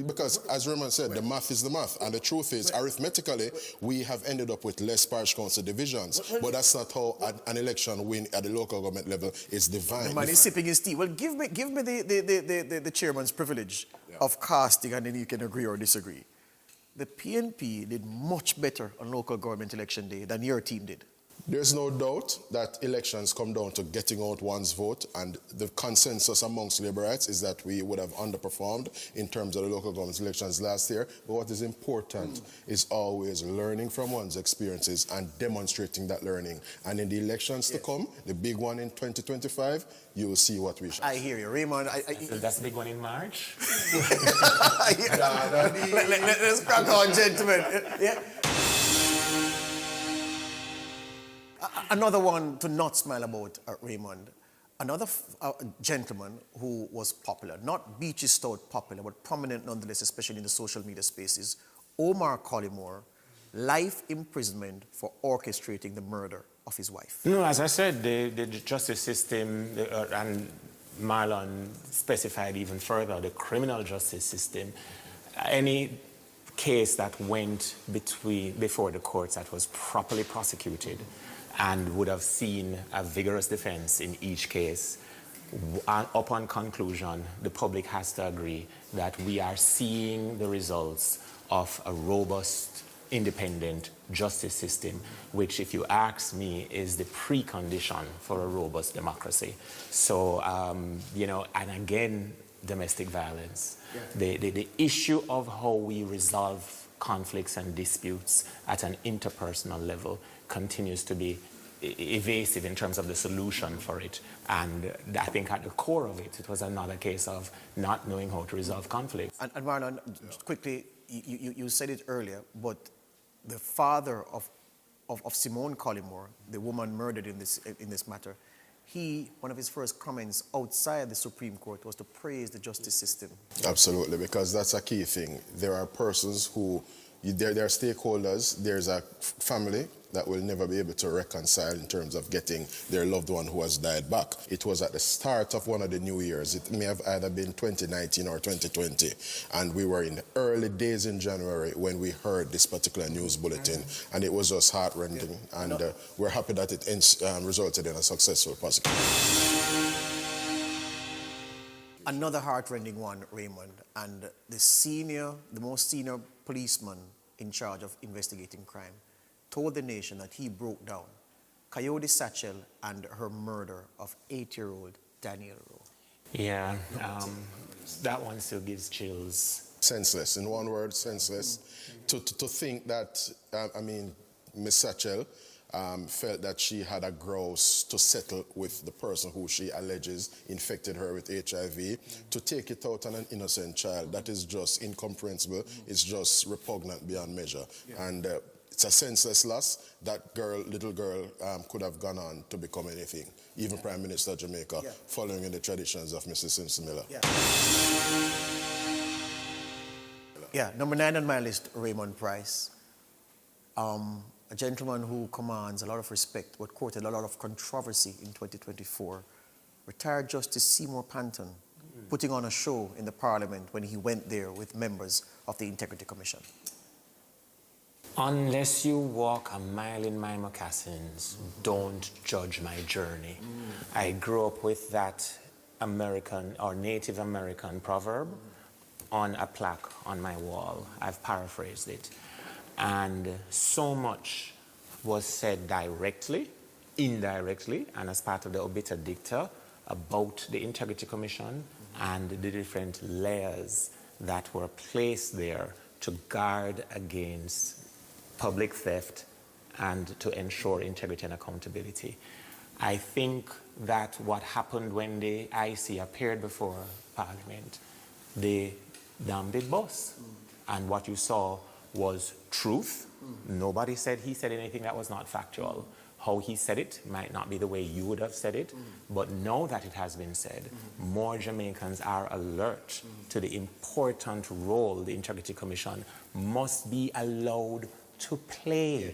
Because, as Raymond said, the math is the math. And the truth is, arithmetically, we have ended up with less parish council divisions. But that's not how an election win at the local government level is defined. The man is sipping his tea. Well, give me the chairman's privilege of casting, and then you can agree or disagree. The PNP did much better on local government election day than your team did. There's no doubt that elections come down to getting out one's vote, and the consensus amongst Laborites is that we would have underperformed in terms of the local government elections last year. But what is important is always learning from one's experiences and demonstrating that learning. And in the elections to come, the big one in 2025, you will see what we shall. I hear you, Raymond. That's the big one in March? Let's crack on, gentlemen. Yeah. Another one to not smile about, Raymond. Another gentleman who was popular, not Beachistown popular, but prominent nonetheless, especially in the social media spaces, Omar Collymore, life imprisonment for orchestrating the murder of his wife. No, as I said, the justice system, and Marlon specified even further, the criminal justice system, any case that went before the courts that was properly prosecuted and would have seen a vigorous defense in each case, upon conclusion, the public has to agree that we are seeing the results of a robust, independent justice system, which, if you ask me, is the precondition for a robust democracy. So, and again, domestic violence. Yeah. The issue of how we resolve conflicts and disputes at an interpersonal level continues to be evasive in terms of the solution for it. And I think at the core of it, it was another case of not knowing how to resolve conflicts. And Marlon, quickly, you said it earlier, but the father of Simone Collymore, the woman murdered in this matter, one of his first comments outside the Supreme Court was to praise the justice system. Absolutely, because that's a key thing. There are persons who, they're stakeholders, there's a family that will never be able to reconcile in terms of getting their loved one who has died back. It was at the start of one of the new years. It may have either been 2019 or 2020. And we were in the early days in January when we heard this particular news bulletin. And it was just heart-rending. And we're happy that it resulted in a successful prosecution. Another heart-rending one, Raymond. And the most senior policeman in charge of investigating crime told the nation that he broke down Coyote Satchel and her murder of 8-year-old Daniel Rowe. Yeah, that one still gives chills. Senseless, in one word, senseless. To think that, Miss Satchel felt that she had a grouse to settle with the person who she alleges infected her with HIV, to take it out on an innocent child, that is just incomprehensible. It's just repugnant beyond measure. And it's a senseless loss. That little girl could have gone on to become anything, even Prime Minister of Jamaica, following in the traditions of Mrs. Simpson Miller. Yeah, number 9 on my list, Raymond Price. A gentleman who commands a lot of respect, but quoted a lot of controversy in 2024. Retired Justice Seymour Panton, putting on a show in the Parliament when he went there with members of the Integrity Commission. Unless you walk a mile in my moccasins, don't judge my journey. I grew up with that American or Native American proverb on a plaque on my wall. I've paraphrased it. And so much was said directly, indirectly, and as part of the obiter dicta about the Integrity Commission and the different layers that were placed there to guard against public theft and to ensure integrity and accountability. I think that what happened when the IC appeared before Parliament, they did bust. And what you saw was truth. Nobody said he said anything that was not factual. How he said it might not be the way you would have said it, but now that it has been said, more Jamaicans are alert to the important role the Integrity Commission must be allowed to play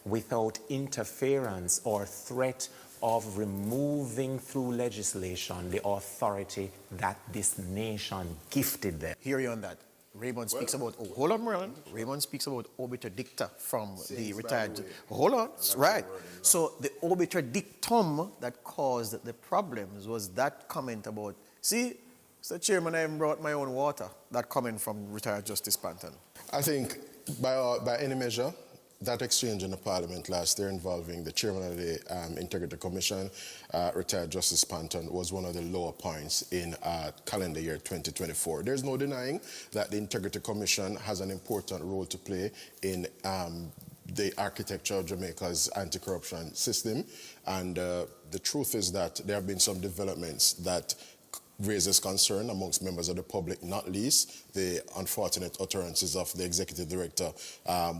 without interference or threat of removing through legislation the authority that this nation gifted them. Hear you on that. Raymond speaks about, hold on, Merlin. Raymond speaks about obiter dicta from the retired. Hold on, right. So the obiter dictum that caused the problems was that comment about, see, Mr. Chairman, I even brought my own water. That comment from retired Justice Panton. I think by any measure, that exchange in the Parliament last year involving the chairman of the Integrity Commission, retired Justice Panton, was one of the lower points in calendar year 2024. There's no denying that the Integrity Commission has an important role to play in the architecture of Jamaica's anti-corruption system. And the truth is that there have been some developments that raises concern amongst members of the public, not least the unfortunate utterances of the executive director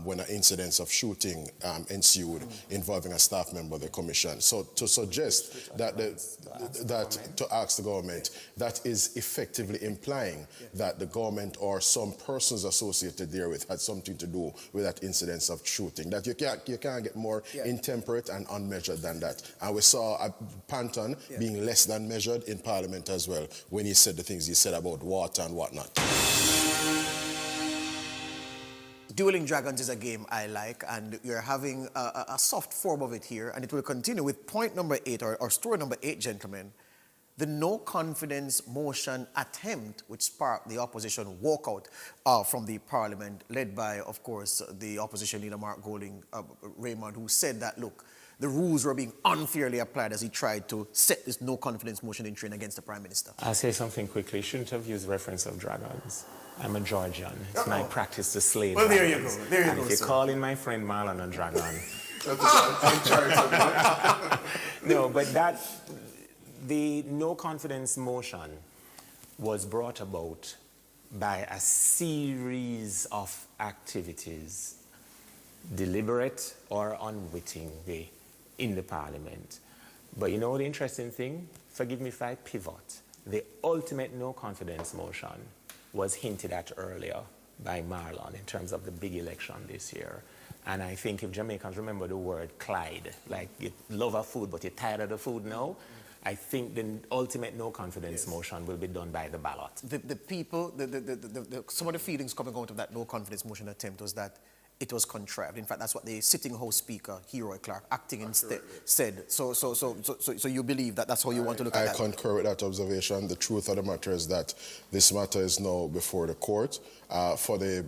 when an incident of shooting ensued involving a staff member of the commission. So to suggest that to ask the government, that is effectively implying that the government or some persons associated therewith had something to do with that incident of shooting. That you can't get more intemperate and unmeasured than that. And we saw Panton being less than measured in Parliament as well, when he said the things he said about water and whatnot. Dueling Dragons is a game I like, and you're having a soft form of it here, and it will continue with point number 8, or story number 8, gentlemen. The no confidence motion attempt, which sparked the opposition walkout from the parliament, led by, of course, the opposition leader Mark Golding, Raymond, who said that, look, the rules were being unfairly applied as he tried to set this no confidence motion in train against the Prime Minister. I'll say something quickly. Shouldn't have used reference of dragons. I'm a Georgian. It's my practice to slay Well, there you dragons. go. There you and go, if you're sir. calling my friend Marlon a dragon. No, but the no confidence motion was brought about by a series of activities, deliberate or unwittingly, in the parliament. But you know the interesting thing? Forgive me if I pivot. The ultimate no confidence motion was hinted at earlier by Marlon in terms of the big election this year. And I think if Jamaicans remember the word Clyde, like you love our food but you're tired of the food now, I think the ultimate no confidence motion will be done by the ballot. The people, some of the feelings coming out of that no confidence motion attempt was that it was contrived. In fact, that's what the sitting House Speaker, Hero Clark, acting instead, said. So you believe that that's how you want to look at that? I concur with that observation. The truth of the matter is that this matter is now before the court. For the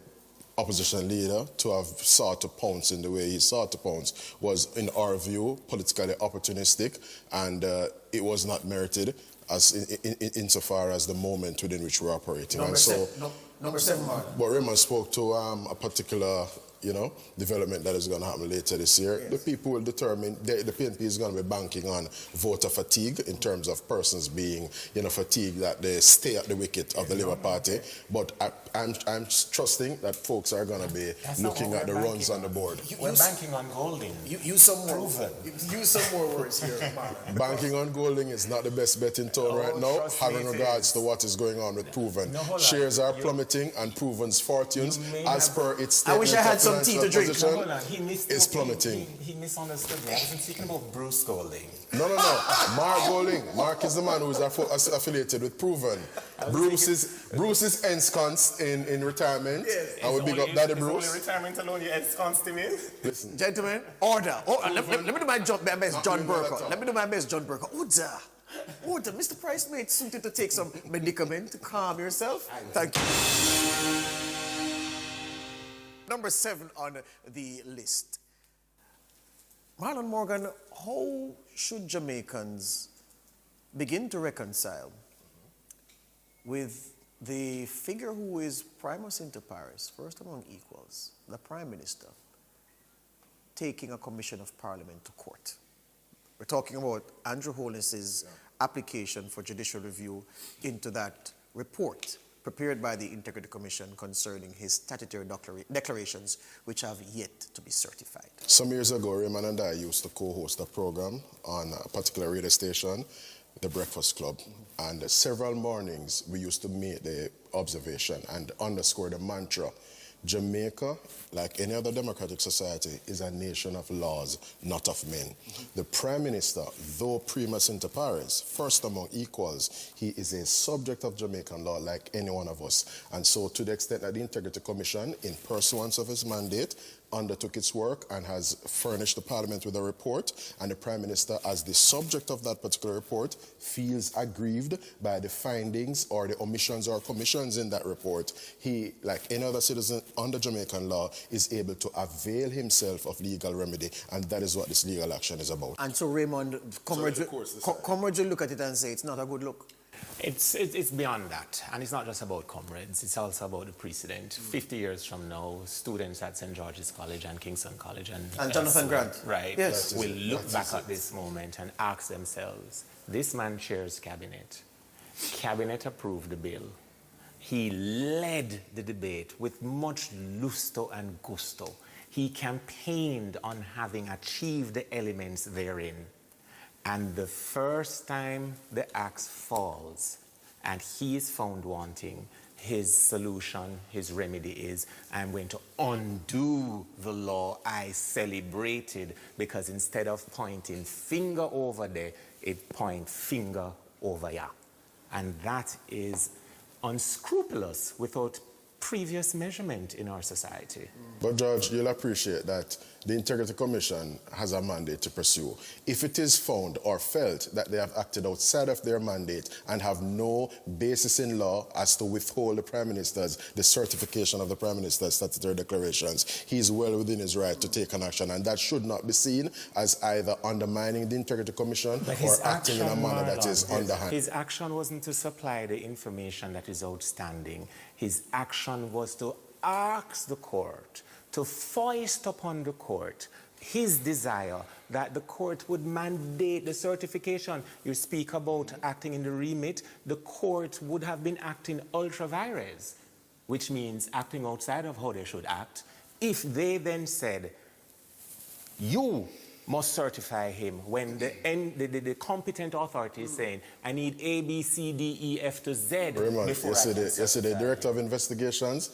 opposition leader to have sought to pounce in the way he sought to pounce was, in our view, politically opportunistic, and it was not merited as insofar as the moment within which we're operating. Number seven. But Raymond spoke to a particular, development that is going to happen later this year. Yes. The people will determine, the PNP is going to be banking on voter fatigue in terms of persons being, fatigued that they stay at the wicket of the Labour Party. But I'm trusting that folks are going to be looking at the runs on the board. We're banking on Golding. Use some more words here, Marlon. Banking on Golding is not the best bet in town right now, having regards to what is going on with Proven. Shares are plummeting, and Proven's fortunes, as per its statement, I wish I had some tea to drink. Is plummeting. He misunderstood me. I wasn't speaking about Bruce Golding. No. Mark Golding. Mark is the man who is affiliated with Proven. Bruce is ensconced in retirement. Yes. I would big up Daddy Bruce. Only retirement alone you ensconced him in? Listen. Gentlemen, order. Let me do my best, John Burke. Order. Mr. Price made suited to take some medicament to calm yourself. Thank you. Number 7 on the list. Marlon Morgan, how should Jamaicans begin to reconcile with the figure who is primus inter pares, first among equals, the Prime Minister, taking a commission of Parliament to court? We're talking about Andrew Holness's application for judicial review into that report prepared by the Integrity Commission concerning his statutory declarations, which have yet to be certified. Some years ago, Raymond and I used to co-host a program on a particular radio station, The Breakfast Club. And several mornings, we used to make the observation and underscore the mantra: Jamaica, like any other democratic society, is a nation of laws, not of men. The Prime Minister, though primus inter pares, first among equals, he is a subject of Jamaican law like any one of us. And so to the extent that the Integrity Commission, in pursuance of his mandate, undertook its work and has furnished the Parliament with a report, and the Prime Minister, as the subject of that particular report, feels aggrieved by the findings or the omissions or commissions in that report, he, like any other citizen under Jamaican law, is able to avail himself of legal remedy, and that is what this legal action is about. And so, Raymond, comrades will look at it and say it's not a good look. It's beyond that, and it's not just about comrades, it's also about the precedent. 50 years from now, students at St. George's College and Kingston College and Jonathan Grant, right, yes, will look back at this moment and ask themselves, this man chairs cabinet. Cabinet approved the bill. He led the debate with much lusto and gusto. He campaigned on having achieved the elements therein. And the first time the axe falls and he is found wanting, his solution, his remedy is, I'm going to undo the law I celebrated, because instead of pointing finger over there, it point finger over here. And that is unscrupulous without previous measurement in our society. But Judge, you'll appreciate that the Integrity Commission has a mandate to pursue. If it is found or felt that they have acted outside of their mandate and have no basis in law as to withhold the certification of the Prime Minister's statutory declarations, he is well within his right to take an action, and that should not be seen as either undermining the Integrity Commission or acting in a manner that is underhand. His action wasn't to supply the information that is outstanding. His action was to ask the court, to foist upon the court his desire that the court would mandate the certification. You speak about acting in the remit. The court would have been acting ultra vires, which means acting outside of how they should act, if they then said, you must certify him, when the competent authority is saying, I need A, B, C, D, E, F to Z before Yesterday, Director of Investigations,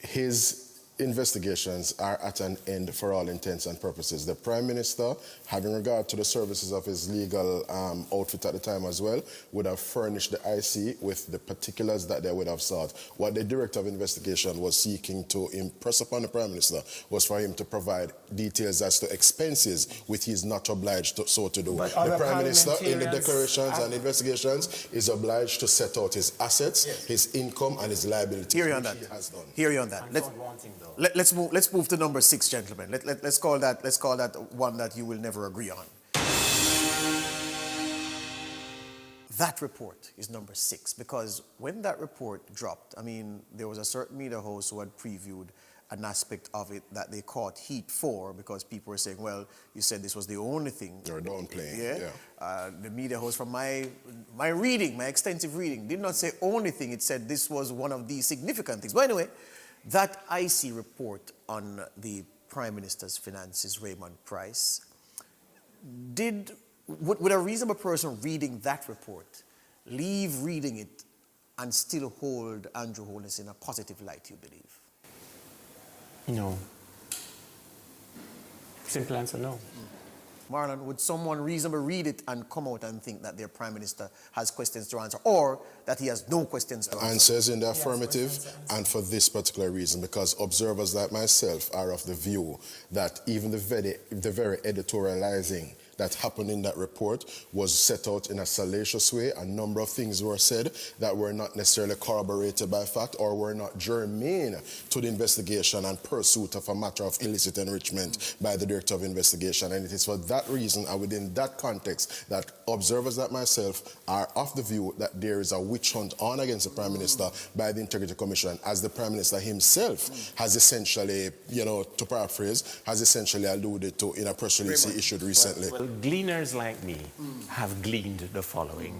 his investigations are at an end for all intents and purposes. The Prime Minister, having regard to the services of his legal outfit at the time as well, would have furnished the IC with the particulars that they would have sought. What the Director of Investigation was seeking to impress upon the Prime Minister was for him to provide details as to expenses which he is not obliged to, so to do. But the Prime Minister, in the declarations and investigations, is obliged to set out his assets, his income, and his liabilities. Hear you on that. Hear you on that. Let's move to number 6, gentlemen. Let's call that one that you will never agree on. That report is number 6, because when that report dropped, I mean, there was a certain media host who had previewed an aspect of it that they caught heat for, because people were saying, well, you said this was the only thing. You're downplaying. The media host, from my reading, my extensive reading, did not say only thing. It said this was one of the significant things. But anyway, that IC report on the Prime Minister's finances, Raymond Price, would a reasonable person reading that report leave reading it and still hold Andrew Holness in a positive light, you believe? No. Simple answer, no. Marlon, would someone reasonably read it and come out and think that their Prime Minister has questions to answer, or that he has no questions to answer? Answers in the affirmative, and for this particular reason, because observers like myself are of the view that even the very editorializing that happened in that report was set out in a salacious way. A number of things were said that were not necessarily corroborated by fact or were not germane to the investigation and pursuit of a matter of illicit enrichment by the Director of Investigation. And it is for that reason and within that context that observers like myself are of the view that there is a witch hunt on against the Prime Minister by the Integrity Commission, as the Prime Minister himself has essentially, to paraphrase, has essentially alluded to in a press release he issued recently. Well, gleaners like me have gleaned the following.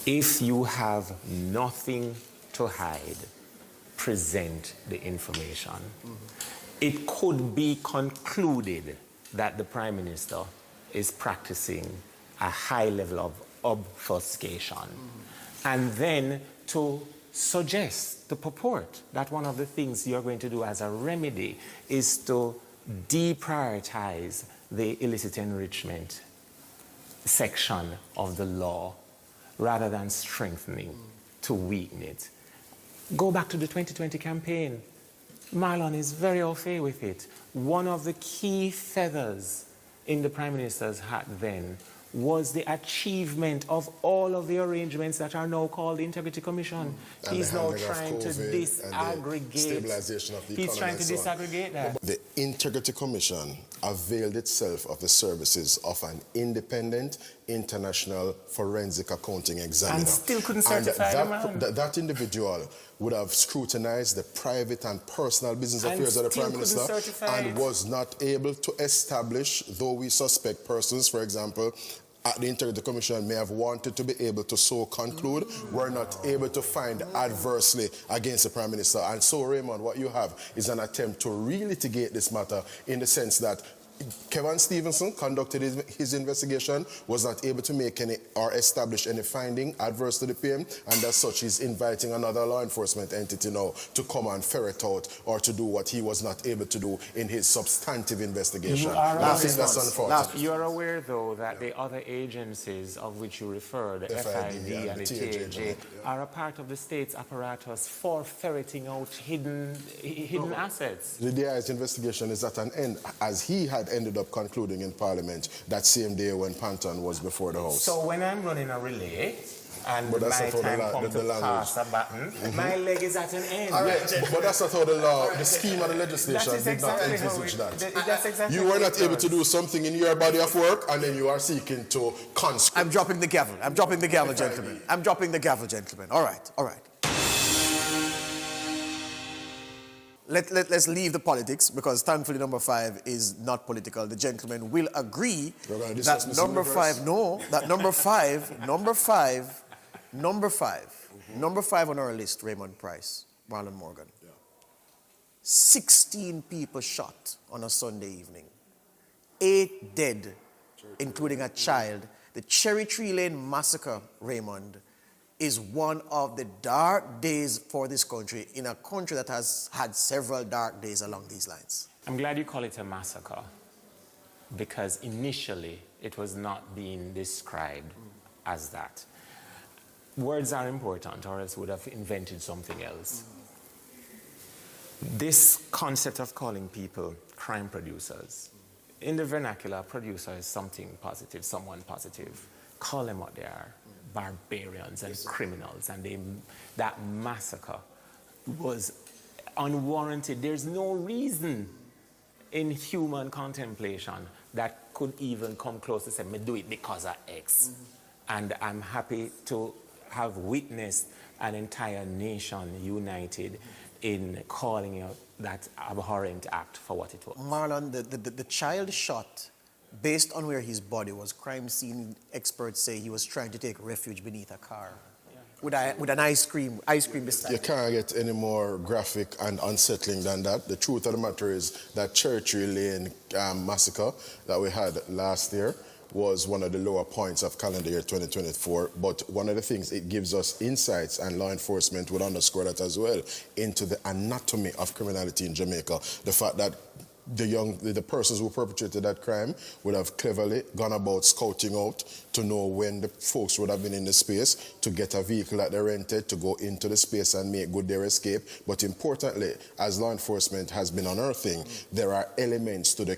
If you have nothing to hide, present the information. It could be concluded that the Prime Minister is practicing a high level of obfuscation. And then to suggest, to purport that one of the things you're going to do as a remedy is to deprioritize the illicit enrichment section of the law rather than strengthening, to weaken it. Go back to the 2020 campaign. Marlon is very au fait with it. One of the key feathers in the Prime Minister's hat then was the achievement of all of the arrangements that are now called the Integrity Commission. He's now trying to disaggregate. Stabilization of the He's trying to disaggregate that. The Integrity Commission availed itself of the services of an independent international forensic accounting examiner. And still couldn't certify the man. That individual would have scrutinized the private and personal business affairs of the Prime Minister and was not able to establish, though we suspect persons, for example, at the Integrity Commission may have wanted to be able to so conclude, were not able to find adversely against the Prime Minister. And so, Raymond, what you have is an attempt to relitigate this matter in the sense that Kevin Stevenson conducted his investigation, was not able to make any or establish any finding adverse to the PM, and as such he's inviting another law enforcement entity now to come and ferret out or to do what he was not able to do in his substantive investigation. I think that's unfortunate. You are aware, though, that the other agencies of which you refer, the FID and the TAJ, are a part of the state's apparatus for ferreting out hidden assets. The DI's investigation is at an end, as he had ended up concluding in Parliament that same day when Panton was before the House. So when I'm running a relay and my time comes to pass a button, my leg is at an end. All right, but that's not how the law, the scheme of the legislation did not envisage that. That's exactly you were not able to do something in your body of work, and then you are seeking to conscript. I'm dropping the gavel. I'm dropping the gavel, gentlemen. I'm dropping the gavel, gentlemen. All right, all right. Let's leave the politics, because thankfully number 5 is not political. The gentleman will agree that number 5 on our list, Raymond Price, Marlon Morgan. 16 people shot on a Sunday evening. 8 dead, including a child. The Cherry Tree Lane massacre, Raymond, is one of the dark days for this country, in a country that has had several dark days along these lines. I'm glad you call it a massacre, because initially it was not being described as that. Words are important, or else would have invented something else. This concept of calling people crime producers, in the vernacular, producer is something positive, someone positive. Call them what they are. Barbarians and criminals, and that massacre was unwarranted. There's no reason in human contemplation that could even come close to say, me do it because of X. And I'm happy to have witnessed an entire nation united in calling out that abhorrent act for what it was. Marlon, the child shot, based on where his body was, crime scene experts say he was trying to take refuge beneath a car with an ice cream beside. You can't get any more graphic and unsettling than that. The truth of the matter is that Cherry Lane massacre that we had last year was one of the lower points of calendar year 2024. But one of the things, it gives us insights, and law enforcement would underscore that as well, into the anatomy of criminality in Jamaica. The fact that the persons who perpetrated that crime would have cleverly gone about scouting out to know when the folks would have been in the space, to get a vehicle that they rented, to go into the space and make good their escape. But importantly, as law enforcement has been unearthing, there are elements to the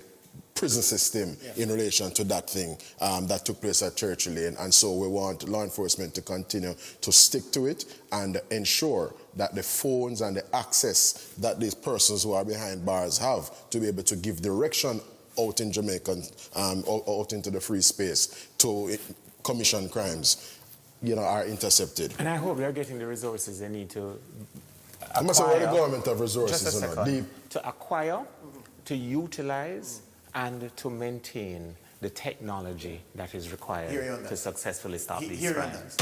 prison system in relation to that thing that took place at Cherry Lane. And so we want law enforcement to continue to stick to it and ensure that the phones and the access that these persons who are behind bars have to be able to give direction out in Jamaica, out into the free space to commission crimes, are intercepted. And I hope they're getting the resources they need to acquire. I must say, the government have resources. Just a second. To acquire, to utilize, and to maintain the technology that is required to successfully stop these crimes.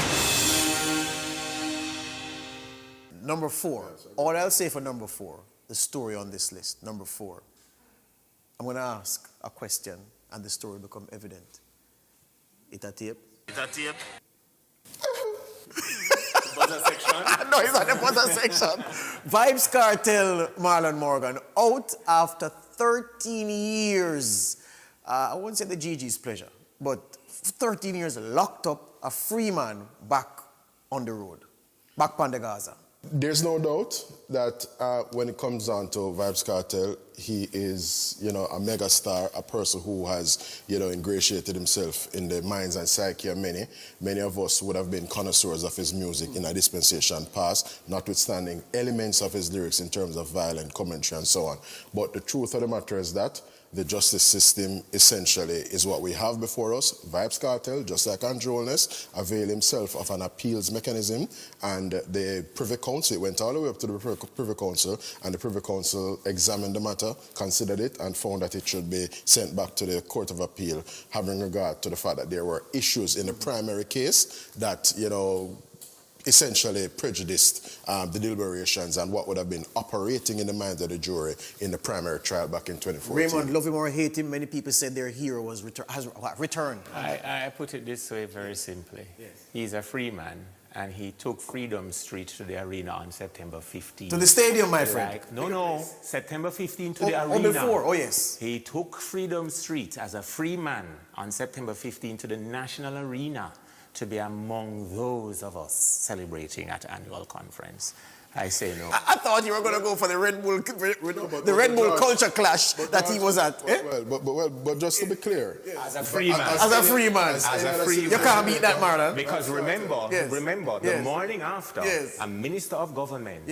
Number 4, all I'll say for number 4, the story on this list, number 4. I'm going to ask a question and the story will become evident. It a tape? It a tape? Buzzer section? No, it's not the buzzer section. Vybz Kartel, Marlon Morgan, out after 13 years. I won't say the GG's pleasure, but 13 years locked up, a free man back on the road, back on the Gaza. There's no doubt that when it comes down to Vybz Kartel, he is, a mega star, a person who has, ingratiated himself in the minds and psyche of many. Many of us would have been connoisseurs of his music in a dispensation past, notwithstanding elements of his lyrics in terms of violent commentary and so on. But the truth of the matter is that the justice system essentially is what we have before us. Vybz Kartel, just like Andrew Holness, availed himself of an appeals mechanism, and the Privy Council went all the way up to the Privy Council, and the Privy Council examined the matter, considered it, and found that it should be sent back to the Court of Appeal, having regard to the fact that there were issues in the primary case that, essentially prejudiced the deliberations and what would have been operating in the minds of the jury in the primary trial back in 2014. Raymond, love him or hate him, many people said their hero has returned. I put it this way very simply. Yes. He's a free man, and he took Freedom Street to the arena on September 15th. To the stadium, my friend? No, September 15th to the arena. Oh, before, oh yes. He took Freedom Street as a free man on September 15th to the National Arena to be among those of us celebrating at the annual conference. I say no. I thought you were going to go for the Red Bull culture clash that he was at. But just to be clear. As a free man. As a free man. You can't beat that, Marlon. Because remember, the morning after, a minister of government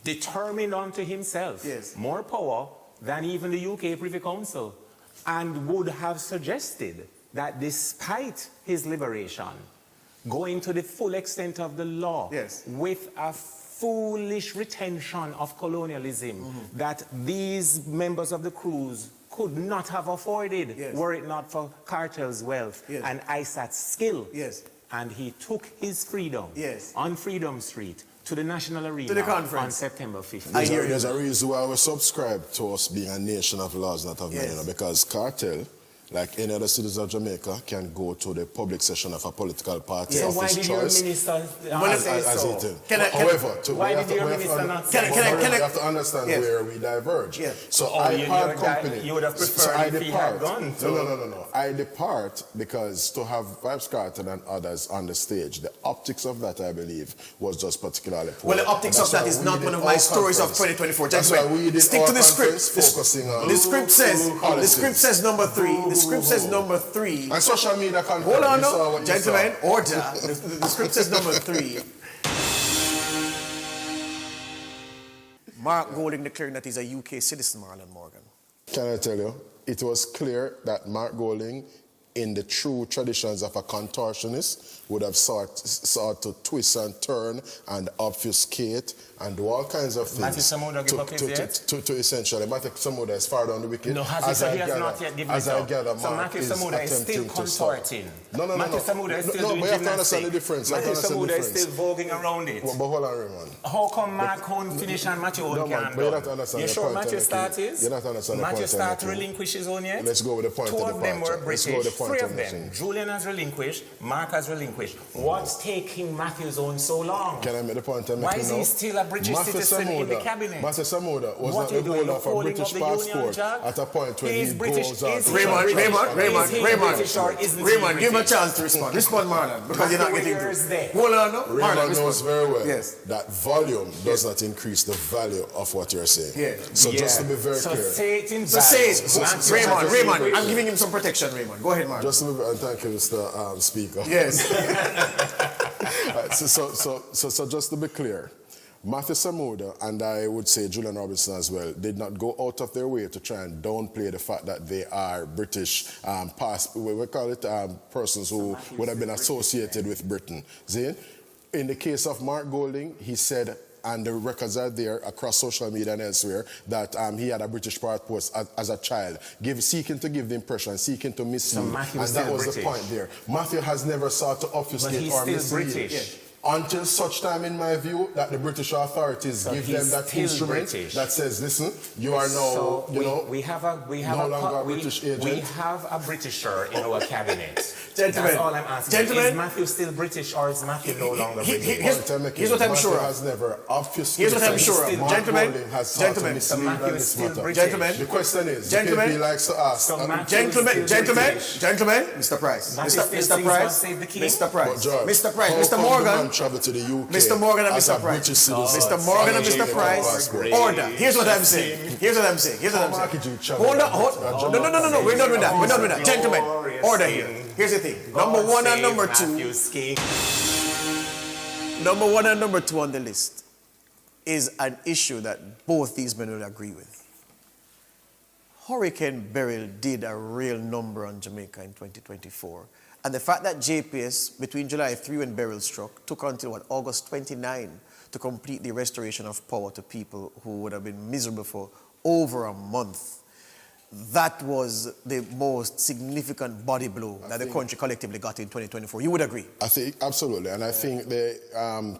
determined unto himself more power than even the UK Privy Council, and would have suggested that despite his liberation, going to the full extent of the law with a foolish retention of colonialism that these members of the crews could not have afforded were it not for Cartel's wealth and ISAT's skill. And he took his freedom on Freedom Street to the National Arena to the conference on September 15th. There's a reason why we subscribe to us being a nation of laws, not of men, because Cartel, like any other citizen of Jamaica, can go to the public session of a political party of his choice. So why did your minister say so? However, why did your minister not say so? We have to understand where we diverge. So I part company. You would have preferred if he had gone to... No. I depart because to have Vybz Kartel and others on the stage, the optics of that, I believe, was just particularly poor. Well, the optics of that is not one of my stories of 2024. That's why we did stick to the script. Focusing on the script says number 3. The script says number 3. And social media content. Hold on, no. Gentlemen, order. The script says number 3. Mark Golding declaring that he's a UK citizen, Marlon Morgan. Can I tell you? It was clear that Mark Golding, in the true traditions of a contortionist, would have sought to twist and turn and obfuscate and do all kinds of things. Matthew Samuda give up his yet? To essentially, Matthew Samuda is far down the wicket. No, he has not yet given it up. So Matthew Samuda is still contorting. No. Matthew Samuda is still doing but you have to understand the difference. Matthew Samuda is still voguing around it. But hold on, Raymond. How come Mark Horn finish and Matthew Horn can't do? You sure Matthew Start is? You're not understanding the point. Matthew Start to relinquish his own yet? Let's go with the point. 2 of them were British, 3 of them. Julian has relinquished, Mark has relinquished. What's taking Matthew's own so long? Can I make the point I'm making now? Why is he still a British citizen in the cabinet? Matthew Samuda was not the holder of a British passport at a point when he goes out. Raymond, give him a chance to respond. Respond, Marlon, because you're not getting through. Hold on, no? Raymond knows very well that volume does not increase the value of what you're saying. So just to be very clear. Say it in value. Raymond, I'm giving him some protection, Raymond. Go ahead, Marlon. Just to be, and thank you, Mr. Speaker. Yes. So just to be clear, Matthew Samuda, and I would say Julian Robinson as well, did not go out of their way to try and downplay the fact that they are British we call it persons who would have been associated with Britain. Zane, in the case of Mark Golding, he said, and the records are there across social media and elsewhere, that he had a British passport as a child, seeking to give the impression, seeking to mislead, and that was the point there. Matthew has never sought to obfuscate or mislead. Until such time, in my view, that the British authorities give them that instrument that says, listen, you are now, we have a Britisher in our cabinet. Gentlemen, that's all I'm asking. Is Matthew still British or is Matthew no longer British? Here's what I'm sure of. Has never obfuscated. Here's what I'm sure of. Gentlemen, the question is, he likes to ask. Gentlemen, Mr. Price. Mr. Mr. Morgan. Travel to the UK Mr. Morgan and Mr. Price. Mr. Morgan and Mr. Price. Order. Here's what I'm saying. Hold on. No. We're done with that. Gentlemen, order here. Here's the thing. Number 1 and number 2. Number 1 and number 2 on the list is an issue that both these men will agree with. Hurricane Beryl did a real number on Jamaica in 2024. And the fact that JPS, between July 3 when Beryl struck, took until, August 29 to complete the restoration of power to people who would have been miserable for over a month. that was the most significant body blow that the country collectively got in 2024. You would agree? I think, absolutely. And I think the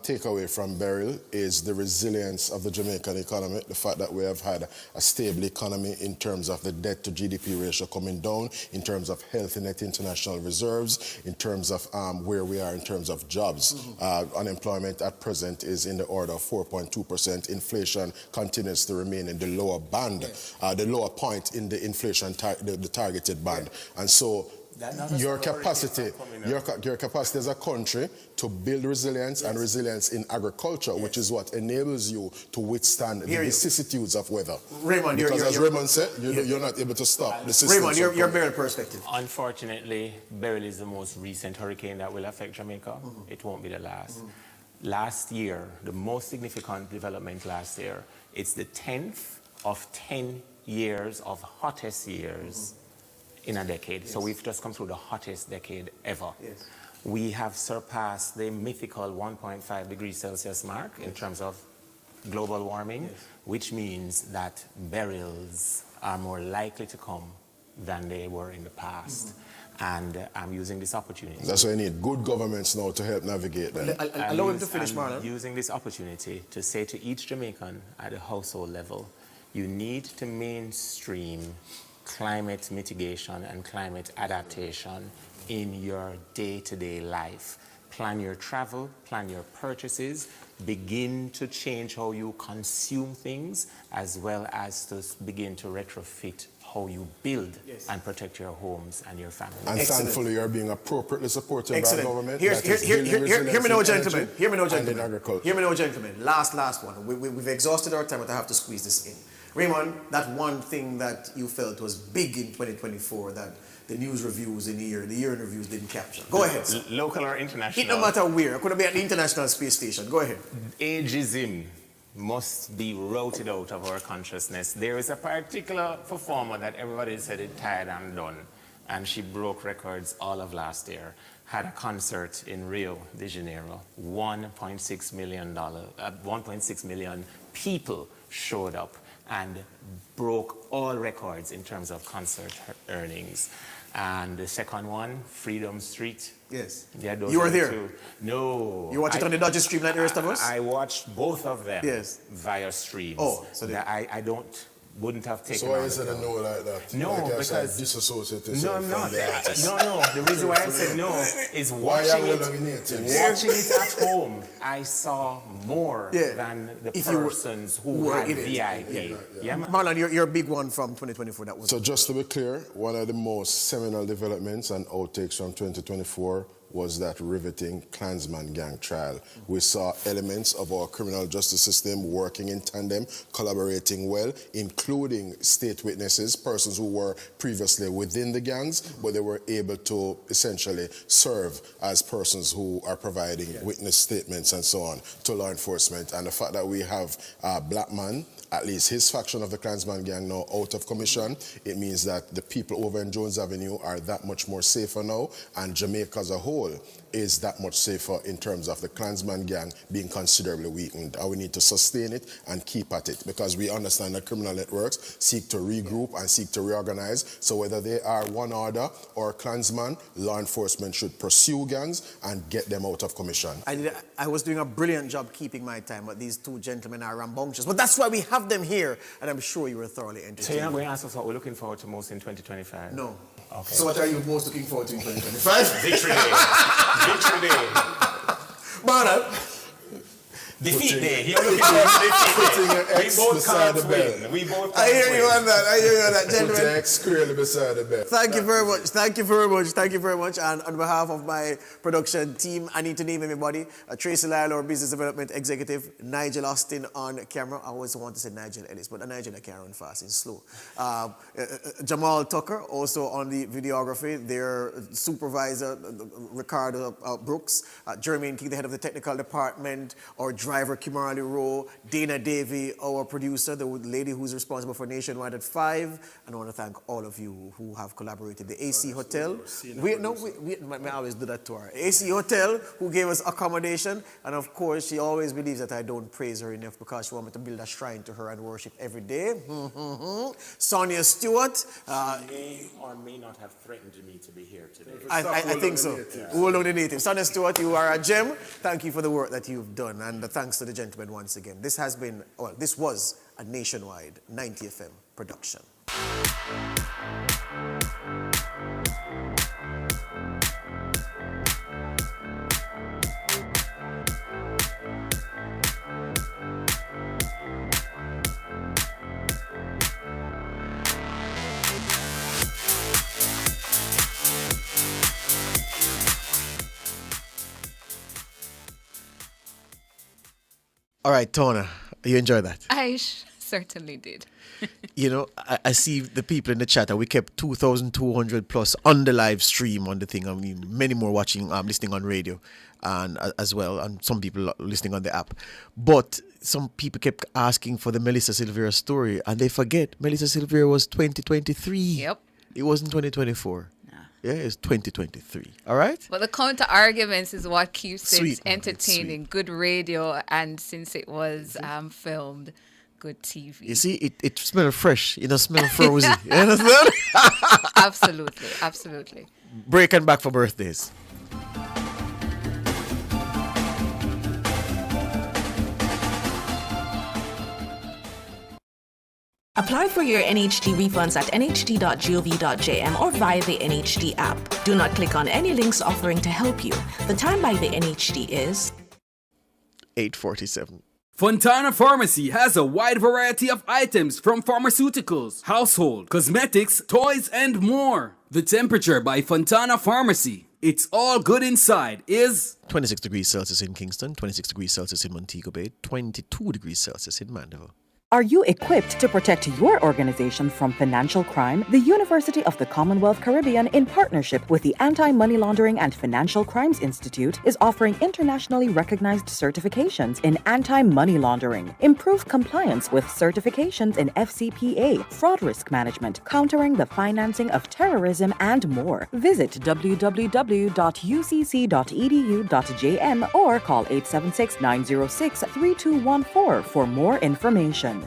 takeaway from Beryl is the resilience of the Jamaican economy, the fact that we have had a stable economy in terms of the debt to GDP ratio coming down, in terms of healthy net international reserves, in terms of where we are in terms of jobs. Unemployment at present is in the order of 4.2%. Inflation continues to remain in the lower band, the lower point in the inflation, the targeted band. And so your capacity as a country to build resilience and resilience in agriculture, which is what enables you to withstand the vicissitudes of weather. Raymond, because as Raymond said, you're not able to stop the system. Raymond, your Beryl perspective. Unfortunately, Beryl is the most recent hurricane that will affect Jamaica. It won't be the last. Last year, the most significant development last year, it's the 10th of 10 years of hottest years in a decade. So we've just come through the hottest decade ever. We have surpassed the mythical 1.5 degrees Celsius mark in terms of global warming, which means that Beryls are more likely to come than they were in the past. And I'm using this opportunity. That's why you need good governments now to help navigate that. Allow him to finish, Marlon. I'm using this opportunity to say to each Jamaican at a household level, you need to mainstream climate mitigation and climate adaptation in your day-to-day life. Plan your travel, plan your purchases, begin to change how you consume things, as well as to begin to retrofit how you build and protect your homes and your family. And thankfully, you're being appropriately supported by the government. Hear me now, gentlemen. Hear me now, gentlemen. Agriculture. Hear me now, gentlemen. Last one. We've exhausted our time, but I have to squeeze this in. Raymond, that one thing that you felt was big in 2024 that the news reviews in the year in reviews didn't capture. Go ahead, sir. Local or international? It no matter where. It could be at the International Space Station. Go ahead. Ageism must be routed out of our consciousness. There is a particular performer that everybody said it tired and done, and she broke records all of last year. Had a concert in Rio de Janeiro. $1.6 million people showed up and broke all records in terms of concert earnings. And the second one, Freedom Street. Yes. Yeah, you were there? Two. No. You watched it on the Dodger stream like the rest of us? I watched both of them via streams. Oh, so I wouldn't have taken. So why is it a no like that? No, like because disassociate no, I'm not. No. The reason why I said no is watching it at home. I saw more than the persons who were VIP. Marlon, you're a big one from 2024. That was. So just to be clear, one of the most seminal developments and outtakes from 2024 was that riveting Klansman gang trial. We saw elements of our criminal justice system working in tandem, collaborating well, including state witnesses, persons who were previously within the gangs, but they were able to essentially serve as persons who are providing witness statements and so on to law enforcement. And the fact that we have a black man, at least his faction of the Klansman gang now out of commission, it means that the people over in Jones Avenue are that much more safer now, and Jamaica as a whole is that much safer in terms of the Klansman gang being considerably weakened. And we need to sustain it and keep at it, because we understand that criminal networks seek to regroup and seek to reorganize. So whether they are one order or Klansman, law enforcement should pursue gangs and get them out of commission. I was doing a brilliant job keeping my time, but these two gentlemen are rambunctious. But that's why we have them here, and I'm sure you were thoroughly entertained. So you're not going to ask us what we're looking forward to most in 2025? No. Okay. So what are you most looking forward to in 2025? Victory Day. Victory Day. Marlon. Defeat Day. You're looking forward to defeat day. We both can't win. We both can't I hear you on that, gentlemen. Put the X squarely beside the bed. Thank you very much. And on behalf of my production team, I need to name everybody. Tracy Lyle, our Business Development Executive. Nigel Austin on camera. I always want to say Nigel Ellis, but Nigel I can't run fast, he's slow. Jamal Tucker, also on the videography. Their supervisor, Ricardo Brooks. Jermaine King, the head of the technical department. Our driver Kimberly Rowe, Dana Davey, our producer, the lady who's responsible for Nationwide at 5. And I want to thank all of you who have collaborated. The AC Hotel. I always do that to her. AC Hotel, who gave us accommodation. And of course, she always believes that I don't praise her enough because she wants me to build a shrine to her and worship every day. Sonia Stewart. She may or may not have threatened me to be here today. I think so. Hold on the native. Sonia Stewart, you are a gem. Thank you for the work that you've done. And thanks to the gentlemen once again. This was a Nationwide 90 FM production. All right, Tona, you enjoy that? I certainly did. You know, I see the people in the chat. We kept 2,200 plus on the live stream on the thing. I mean, many more watching, listening on radio, and as well, and some people listening on the app. But some people kept asking for the Melissa Silvera story, and they forget Melissa Silvera was 2023. Yep. It wasn't 2024. Yeah, it's 2023. All right? But the counter arguments is what keeps Sweet, it entertaining. Good radio, and since it was filmed, good TV. You see, it smells fresh. It doesn't smell frozen. You understand? Absolutely, absolutely. Breaking back for birthdays. Apply for your NHD refunds at nhd.gov.jm or via the NHD app. Do not click on any links offering to help you. The time by the NHD is 8:47. Fontana Pharmacy has a wide variety of items from pharmaceuticals, household, cosmetics, toys, and more. The temperature by Fontana Pharmacy. It's all good inside is 26 degrees Celsius in Kingston, 26 degrees Celsius in Montego Bay, 22 degrees Celsius in Mandeville. Are you equipped to protect your organization from financial crime? The University of the Commonwealth Caribbean, in partnership with the Anti-Money Laundering and Financial Crimes Institute, is offering internationally recognized certifications in anti-money laundering, improved compliance with certifications in FCPA, fraud risk management, countering the financing of terrorism, and more. Visit www.ucc.edu.jm or call 876-906-3214 for more information.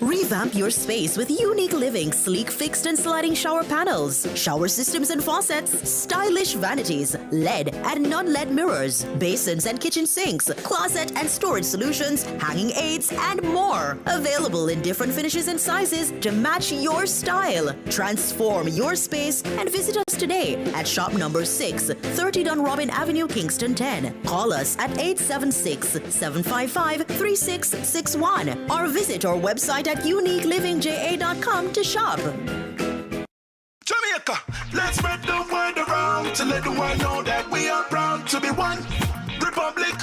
Revamp your space with Unique Living sleek fixed and sliding shower panels, shower systems and faucets, stylish vanities, LED and non-LED mirrors, basins and kitchen sinks, closet and storage solutions, hanging aids, and more. Available in different finishes and sizes to match your style. Transform your space and visit us today at shop number 6, 30 Dunrobin Avenue, Kingston 10. Call us at 876-755-3661 or visit our website at uniquelivingja.com to shop. Jamaica, let's spread the word around to let the world know that we are proud to be one republic.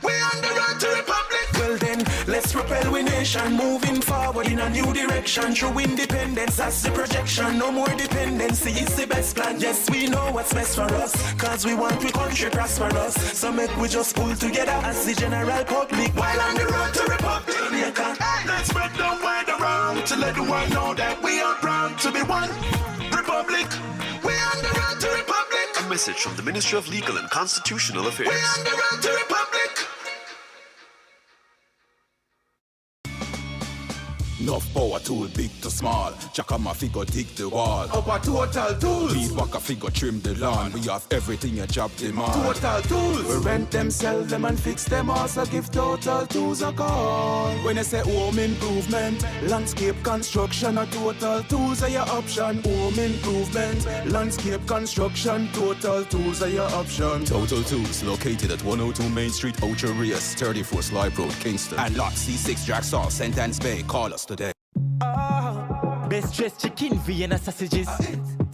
We on the road to republic. Well then, let's propel we nation moving forward in a new direction. True independence, that's the projection. No more dependency, it's the best plan. Yes, we know what's best for us, cause we want we country prosperous. So make we just pull together as the general public while on the road to republic. Jamaica, let's spread the word around to let the world know that we are proud to be one republic. We on the road to republic. A message from the Ministry of Legal and Constitutional Affairs. We on the road to republic. Enough power tool, big to small. Jackama figure dig the wall. Our Total Tools. Beat walker figure trim the lawn. We have everything a job demand. Total Tools. We rent them, sell them and fix them. Also give Total Tools a call. When I say home improvement, landscape construction, a Total Tools are your option. Home improvement, landscape construction, Total Tools are your option. Total Tools, located at 102 Main Street, Ocho Rios, 34 Slipe Road, Kingston. And lot C6 Jacksaw, Sentence Bay. Call us today. Best dressed chicken Vienna sausages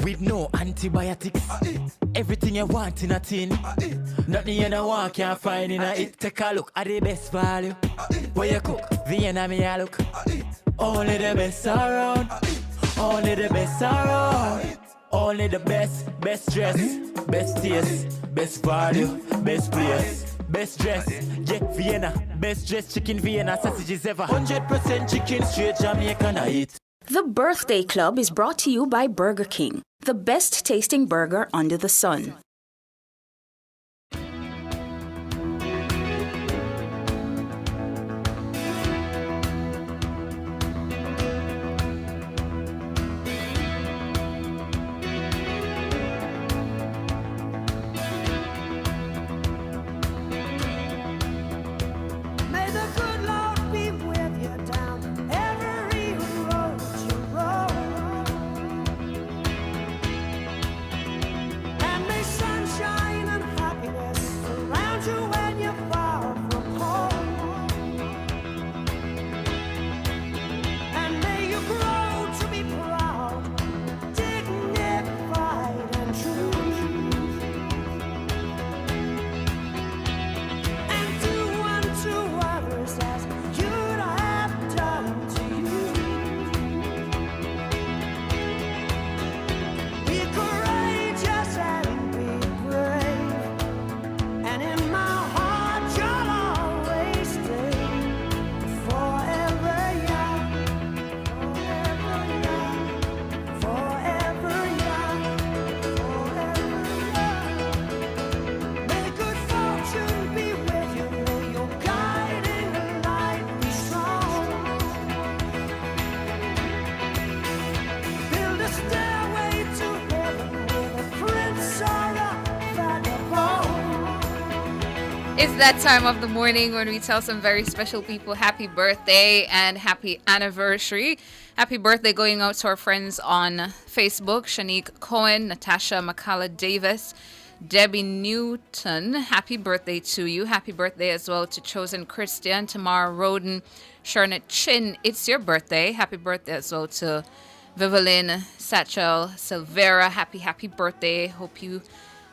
with no antibiotics. Everything you want in a tin. Nothing you don't want can't find in a it. Take a look at the best value. Where you cook Vienna me a look. Only the best around. Only the best around. Only the best dress, best taste, best value, best place, best dress. Yeah, Vienna, best dressed chicken Vienna sausages ever. 100% chicken, straight Jamaican I eat. The Birthday Club is brought to you by Burger King, the best tasting burger under the sun. May the good Lord be with you down every road you roll. And may sunshine and happiness surround you when you're far from home. And may you grow to be proud, dignified and true. And do unto others as you'd have done to you. Be courageous and be brave, and in my heart you'll always stay forever young, forever young, forever young. May good fortune be with you, may your guiding light be strong. Build a stairway to heaven with a prince or a vagabond. It's that time of the morning when we tell some very special people happy birthday and happy anniversary. Happy birthday going out to our friends on Facebook, Shanique Cohen, Natasha McCullough Davis, Debbie Newton. Happy birthday to you. Happy birthday as well to Chosen Christian, Tamara Roden, Sharnett Chin. It's your birthday. Happy birthday as well to Vivalyn Satchel Silvera. Happy birthday. Hope you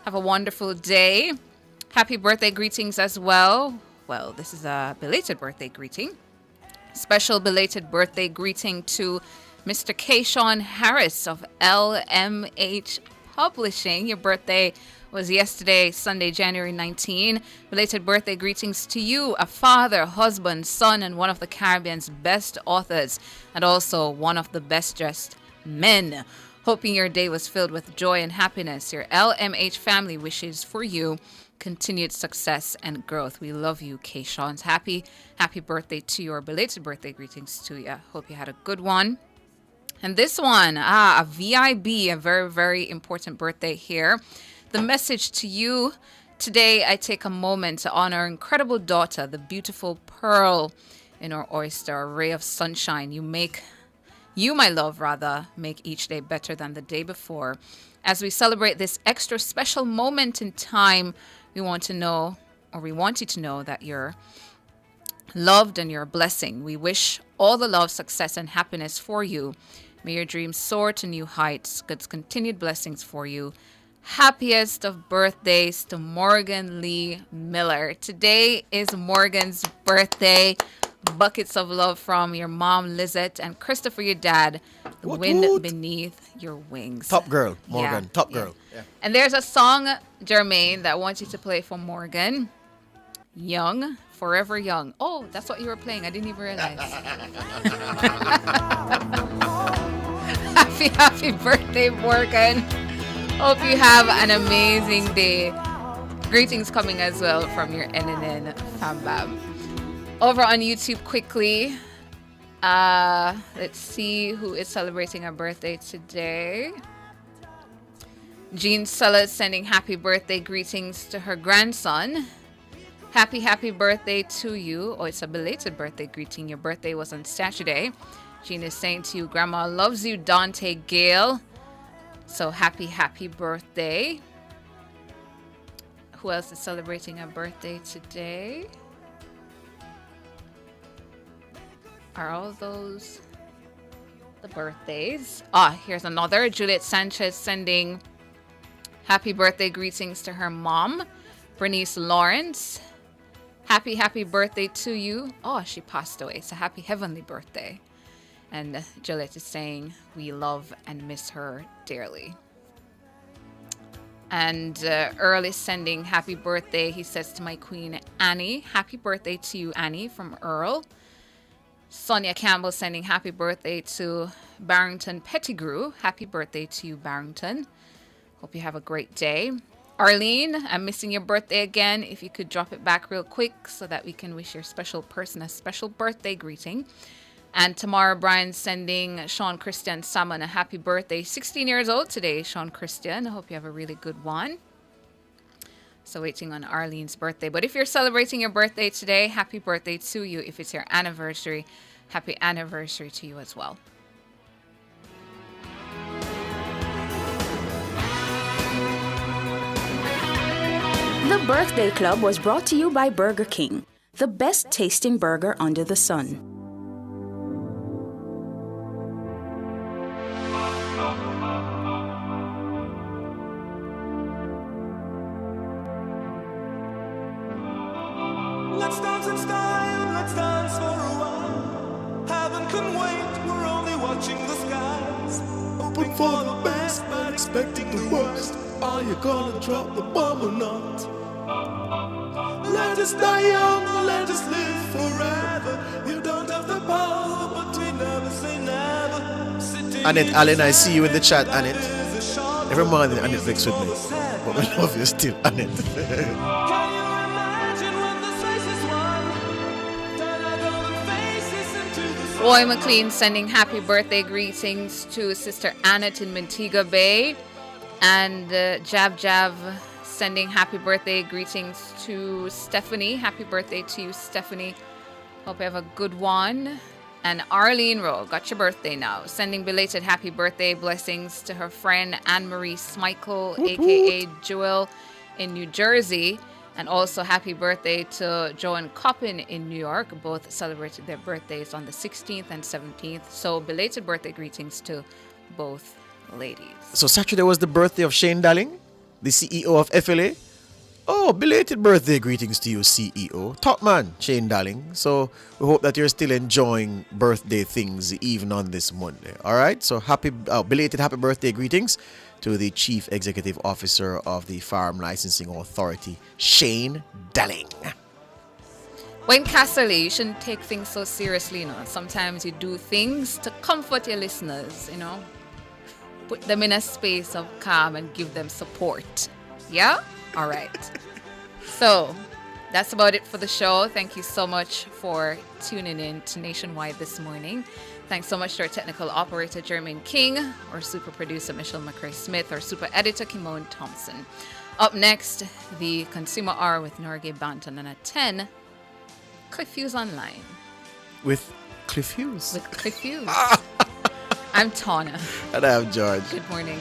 have a wonderful day. Happy birthday greetings as well. Well, this is a belated birthday greeting. Special belated birthday greeting to Mr. Kayshawn Harris of LMH Publishing. Your birthday was yesterday, Sunday, January 19. Belated birthday greetings to you, a father, husband, son, and one of the Caribbean's best authors, and also one of the best dressed men. Hoping your day was filled with joy and happiness. Your LMH family wishes for you continued success and growth. We love you, Kayshawn. Happy birthday to you, or belated birthday greetings to you. Hope you had a good one. And this one, a VIB, a very, very important birthday here. The message to you today, I take a moment to honor our incredible daughter, the beautiful pearl in our oyster, a ray of sunshine. You, my love, make each day better than the day before. As we celebrate this extra special moment in time, we want you to know that you're loved and you're a blessing. We wish all the love, success, and happiness for you. May your dreams soar to new heights. God's continued blessings for you. Happiest of birthdays to Morgan Lee Miller. Today is Morgan's birthday. Buckets of love from your mom, Lizette, and Christopher, your dad. The wind beneath your wings. Top girl, Morgan. Yeah, Top girl. Yeah. And there's a song, Jermaine, that I want you to play for Morgan. Young, Forever Young. Oh, that's what you were playing. I didn't even realize. Happy birthday, Morgan. Hope you have an amazing day. Greetings coming as well from your NNN fam bam. Over on YouTube quickly. Let's see who is celebrating a birthday today. Jean Sulla sending happy birthday greetings to her grandson. Happy birthday to you. Oh, it's a belated birthday greeting. Your birthday was on Saturday. Jean is saying to you, Grandma loves you, Dante Gale. So happy birthday. Who else is celebrating a birthday today? Are all those the birthdays? Here's another. Juliet Sanchez sending happy birthday greetings to her mom, Bernice Lawrence. Happy birthday to you. Oh, she passed away. So happy heavenly birthday. And Juliet is saying we love and miss her dearly. And Earl is sending happy birthday, he says, to my queen, Annie. Happy birthday to you, Annie, from Earl. Sonia Campbell sending happy birthday to Barrington Pettigrew. Happy birthday to you, Barrington. Hope you have a great day. Arlene, I'm missing your birthday again. If you could drop it back real quick so that we can wish your special person a special birthday greeting. And Tamara Bryan sending Sean Christian Salmon a happy birthday. 16 years old today, Sean Christian. I hope you have a really good one. So waiting on Arlene's birthday. But if you're celebrating your birthday today, happy birthday to you. If it's your anniversary, happy anniversary to you as well. The Birthday Club was brought to you by Burger King, the best tasting burger under the sun. Let's dance in style, let's dance for a while. Heaven can wait, we're only watching the skies. Hoping for the best, but expecting the worst. Are you gonna drop the bomb or not? Let us die young, let us live forever. You don't have the power, but we never say never. Sitting Annette Allen, I see you in the chat, Annette. Every morning Annette vex with me. But we love you still, Annette. Roy McLean sending happy birthday greetings to Sister Annette in Montego Bay. And Jab Jab sending happy birthday greetings to Stephanie. Happy birthday to you, Stephanie. Hope you have a good one. And Arlene Rowe, got your birthday now. Sending belated happy birthday blessings to her friend Anne-Marie Smichael, a.k.a. Jewel in New Jersey. And also happy birthday to Joan Coppin in New York. Both celebrated their birthdays on the 16th and 17th. So belated birthday greetings to both ladies. So Saturday was the birthday of Shane Dalling, the CEO of FLA. Oh, belated birthday greetings to you, CEO. Top man, Shane Dalling. So we hope that you're still enjoying birthday things even on this Monday. All right. So belated happy birthday greetings to the Chief Executive Officer of the Farm Licensing Authority, Shane Dalling. When Casserly, you shouldn't take things so seriously, you know. Sometimes you do things to comfort your listeners, you know. Put them in a space of calm and give them support. Yeah? All right. So that's about it for the show. Thank you so much for tuning in to Nationwide this morning. Thanks so much to our technical operator, Jermaine King, our super producer, Michelle McCray Smith, our super editor, Kimone Thompson. Up next, the Consumer Hour with Norgay Banton, and at 10, Cliff Hughes Online. With Cliff Hughes? With Cliff Hughes. I'm Tana. And I'm George. Good morning.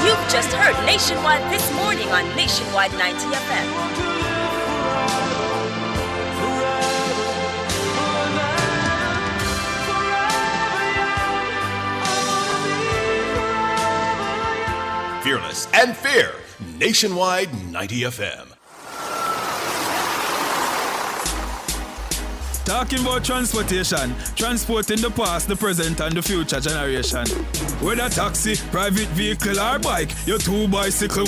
You've just heard Nationwide this morning on Nationwide 90 FM. Fearless and fair. Nationwide 90 FM. Talking about transportation, transporting the past, the present, and the future generation. Whether taxi, private vehicle, or bike, your two bicycle.